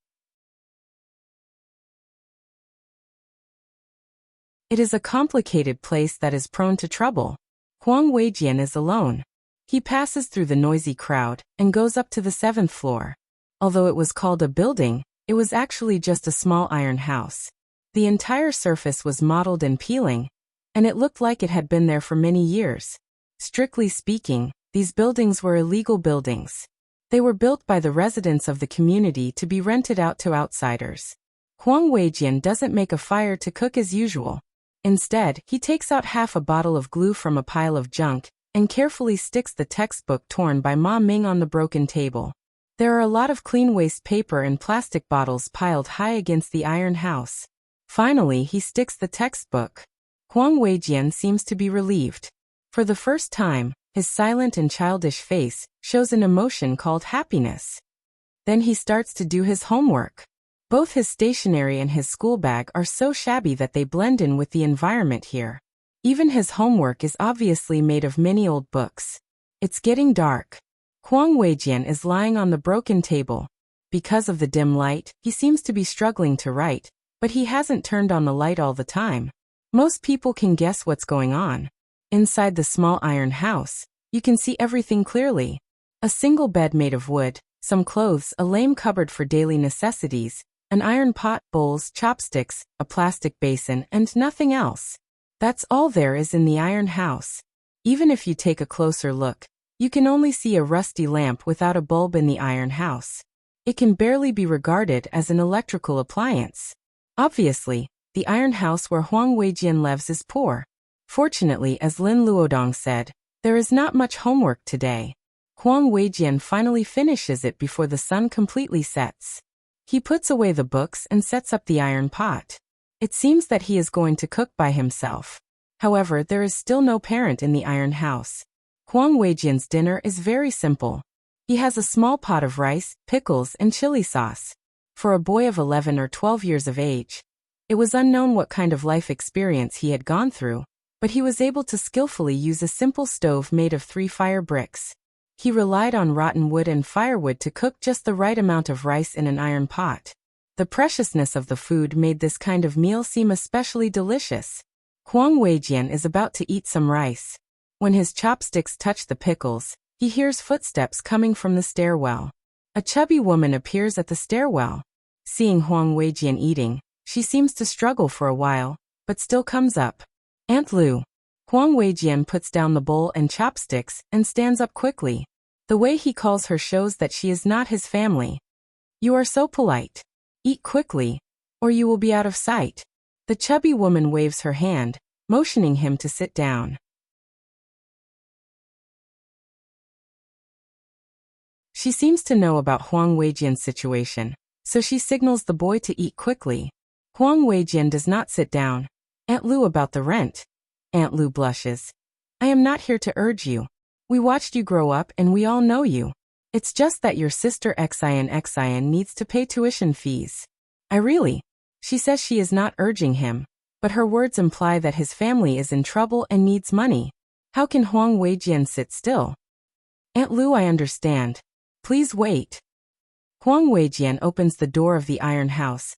It is a complicated place that is prone to trouble. Huang Weijian is alone. He passes through the noisy crowd and goes up to the 7th floor. Although it was called a building, it was actually just a small iron house. The entire surface was mottled and peeling, and it looked like it had been there for many years. Strictly speaking, these buildings were illegal buildings. They were built by the residents of the community to be rented out to outsiders. Huang Weijian doesn't make a fire to cook as usual. Instead, he takes out half a bottle of glue from a pile of junk and carefully sticks the textbook torn by Ma Ming on the broken table. There are a lot of clean waste paper and plastic bottles piled high against the iron house. Finally, he sticks the textbook. Huang Weijian seems to be relieved. For the first time, his silent and childish face shows an emotion called happiness. Then he starts to do his homework. Both his stationery and his school bag are so shabby that they blend in with the environment here. Even his homework is obviously made of many old books. It's getting dark. Huang Weijian is lying on the broken table. Because of the dim light, he seems to be struggling to write, but he hasn't turned on the light all the time. Most people can guess what's going on. Inside the small iron house, you can see everything clearly. A single bed made of wood, some clothes, a lame cupboard for daily necessities, an iron pot, bowls, chopsticks, a plastic basin, and nothing else. That's all there is in the iron house. Even if you take a closer look, you can only see a rusty lamp without a bulb in the iron house. It can barely be regarded as an electrical appliance. Obviously, the iron house where Huang Weijian lives is poor. Fortunately, as Lin Luodong said, there is not much homework today. Huang Weijian finally finishes it before the sun completely sets. He puts away the books and sets up the iron pot. It seems that he is going to cook by himself. However, there is still no parent in the iron house. Huang Weijian's dinner is very simple. He has a small pot of rice, pickles, and chili sauce. For a boy of 11 or 12 years of age, it was unknown what kind of life experience he had gone through, but he was able to skillfully use a simple stove made of 3 fire bricks. He relied on rotten wood and firewood to cook just the right amount of rice in an iron pot. The preciousness of the food made this kind of meal seem especially delicious. Huang Weijian is about to eat some rice. When his chopsticks touch the pickles, he hears footsteps coming from the stairwell. A chubby woman appears at the stairwell. Seeing Huang Weijian eating, she seems to struggle for a while, but still comes up. Aunt Lu. Huang Weijian puts down the bowl and chopsticks and stands up quickly. The way he calls her shows that she is not his family. You are so polite. Eat quickly, or you will be out of sight. The chubby woman waves her hand, motioning him to sit down. She seems to know about Huang Weijian's situation, so she signals the boy to eat quickly. Huang Weijian does not sit down. Aunt Lu, about the rent. Aunt Lu blushes. I am not here to urge you. We watched you grow up and we all know you. It's just that your sister Xian needs to pay tuition fees. She says she is not urging him, but her words imply that his family is in trouble and needs money. How can Huang Weijian sit still? Aunt Lu, I understand. Please wait. Huang Weijian opens the door of the iron house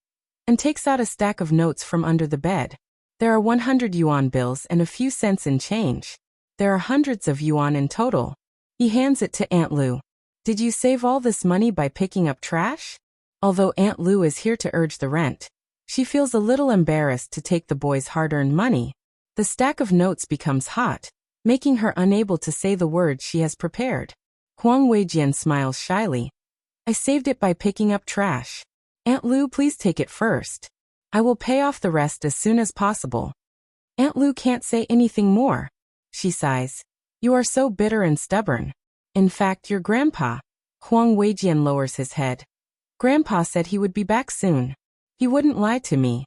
and takes out a stack of notes from under the bed. There are 100 yuan bills and a few cents in change. There are hundreds of yuan in total. He hands it to Aunt Lu. Did you save all this money by picking up trash? Although Aunt Lu is here to urge the rent, she feels a little embarrassed to take the boy's hard-earned money. The stack of notes becomes hot, making her unable to say the words she has prepared. Huang Weijian smiles shyly. I saved it by picking up trash. Aunt Lu, please take it first. I will pay off the rest as soon as possible. Aunt Lu can't say anything more. She sighs. You are so bitter and stubborn. In fact, your grandpa. Huang Weijian lowers his head. Grandpa said he would be back soon. He wouldn't lie to me.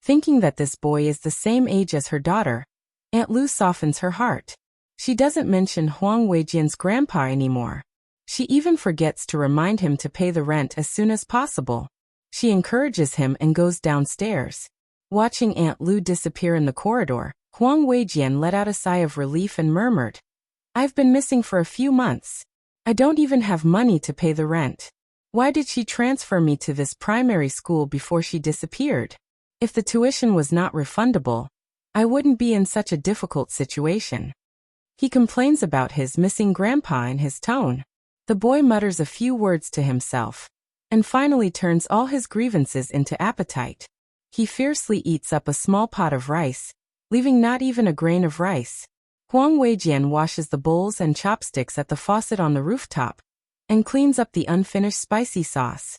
Thinking that this boy is the same age as her daughter, Aunt Lu softens her heart. She doesn't mention Huang Weijian's grandpa anymore. She even forgets to remind him to pay the rent as soon as possible. She encourages him and goes downstairs. Watching Aunt Lu disappear in the corridor, Huang Weijian let out a sigh of relief and murmured, I've been missing for a few months. I don't even have money to pay the rent. Why did she transfer me to this primary school before she disappeared? If the tuition was not refundable, I wouldn't be in such a difficult situation. He complains about his missing grandpa in his tone. The boy mutters a few words to himself, and finally turns all his grievances into appetite. He fiercely eats up a small pot of rice, leaving not even a grain of rice. Huang Weijian washes the bowls and chopsticks at the faucet on the rooftop, and cleans up the unfinished spicy sauce.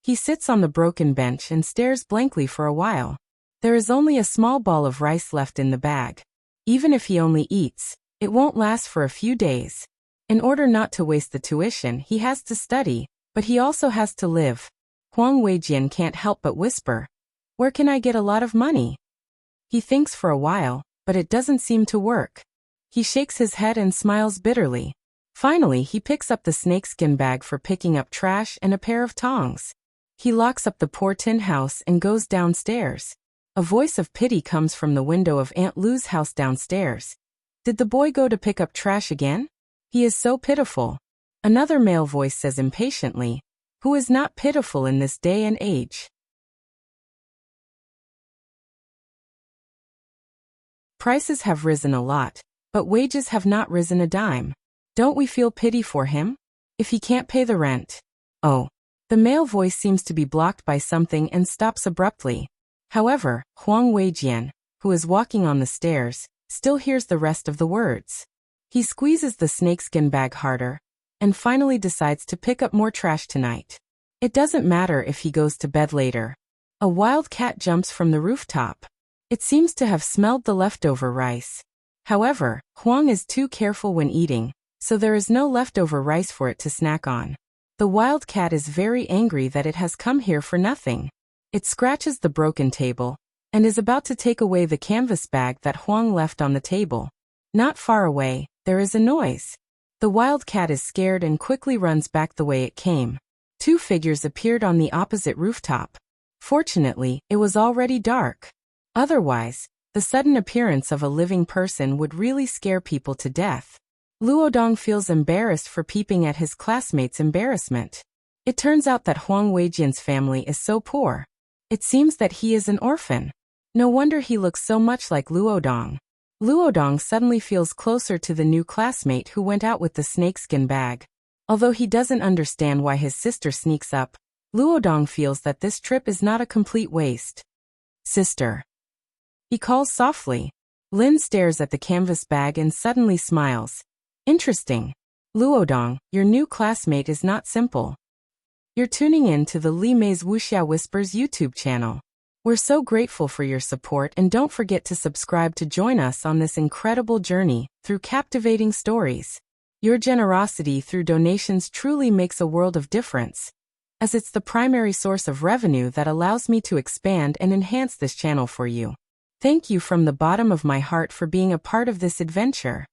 He sits on the broken bench and stares blankly for a while. There is only a small ball of rice left in the bag. Even if he only eats, it won't last for a few days. In order not to waste the tuition, he has to study, but he also has to live. Huang Weijian can't help but whisper, Where can I get a lot of money? He thinks for a while, but it doesn't seem to work. He shakes his head and smiles bitterly. Finally, he picks up the snakeskin bag for picking up trash and a pair of tongs. He locks up the poor tin house and goes downstairs. A voice of pity comes from the window of Aunt Lu's house downstairs. Did the boy go to pick up trash again? He is so pitiful. Another male voice says impatiently, Who is not pitiful in this day and age? Prices have risen a lot, but wages have not risen a dime. Don't we feel pity for him? If he can't pay the rent. Oh. The male voice seems to be blocked by something and stops abruptly. However, Huang Weijian, who is walking on the stairs, still hears the rest of the words. He squeezes the snakeskin bag harder, and finally decides to pick up more trash tonight. It doesn't matter if he goes to bed later. A wild cat jumps from the rooftop. It seems to have smelled the leftover rice. However, Huang is too careful when eating, so there is no leftover rice for it to snack on. The wild cat is very angry that it has come here for nothing. It scratches the broken table and is about to take away the canvas bag that Huang left on the table. Not far away, there is a noise. The wild cat is scared and quickly runs back the way it came. Two figures appeared on the opposite rooftop. Fortunately, it was already dark. Otherwise, the sudden appearance of a living person would really scare people to death. Luodong feels embarrassed for peeping at his classmates' embarrassment. It turns out that Huang Weijian's family is so poor. It seems that he is an orphan. No wonder he looks so much like Luodong. Luodong suddenly feels closer to the new classmate who went out with the snakeskin bag. Although he doesn't understand why his sister sneaks up, Luodong feels that this trip is not a complete waste. Sister. He calls softly. Lin stares at the canvas bag and suddenly smiles. Interesting. Luodong, your new classmate is not simple. You're tuning in to the Li Mei's Wuxia Whispers YouTube channel. We're so grateful for your support, and don't forget to subscribe to join us on this incredible journey through captivating stories. Your generosity through donations truly makes a world of difference, as it's the primary source of revenue that allows me to expand and enhance this channel for you. Thank you from the bottom of my heart for being a part of this adventure.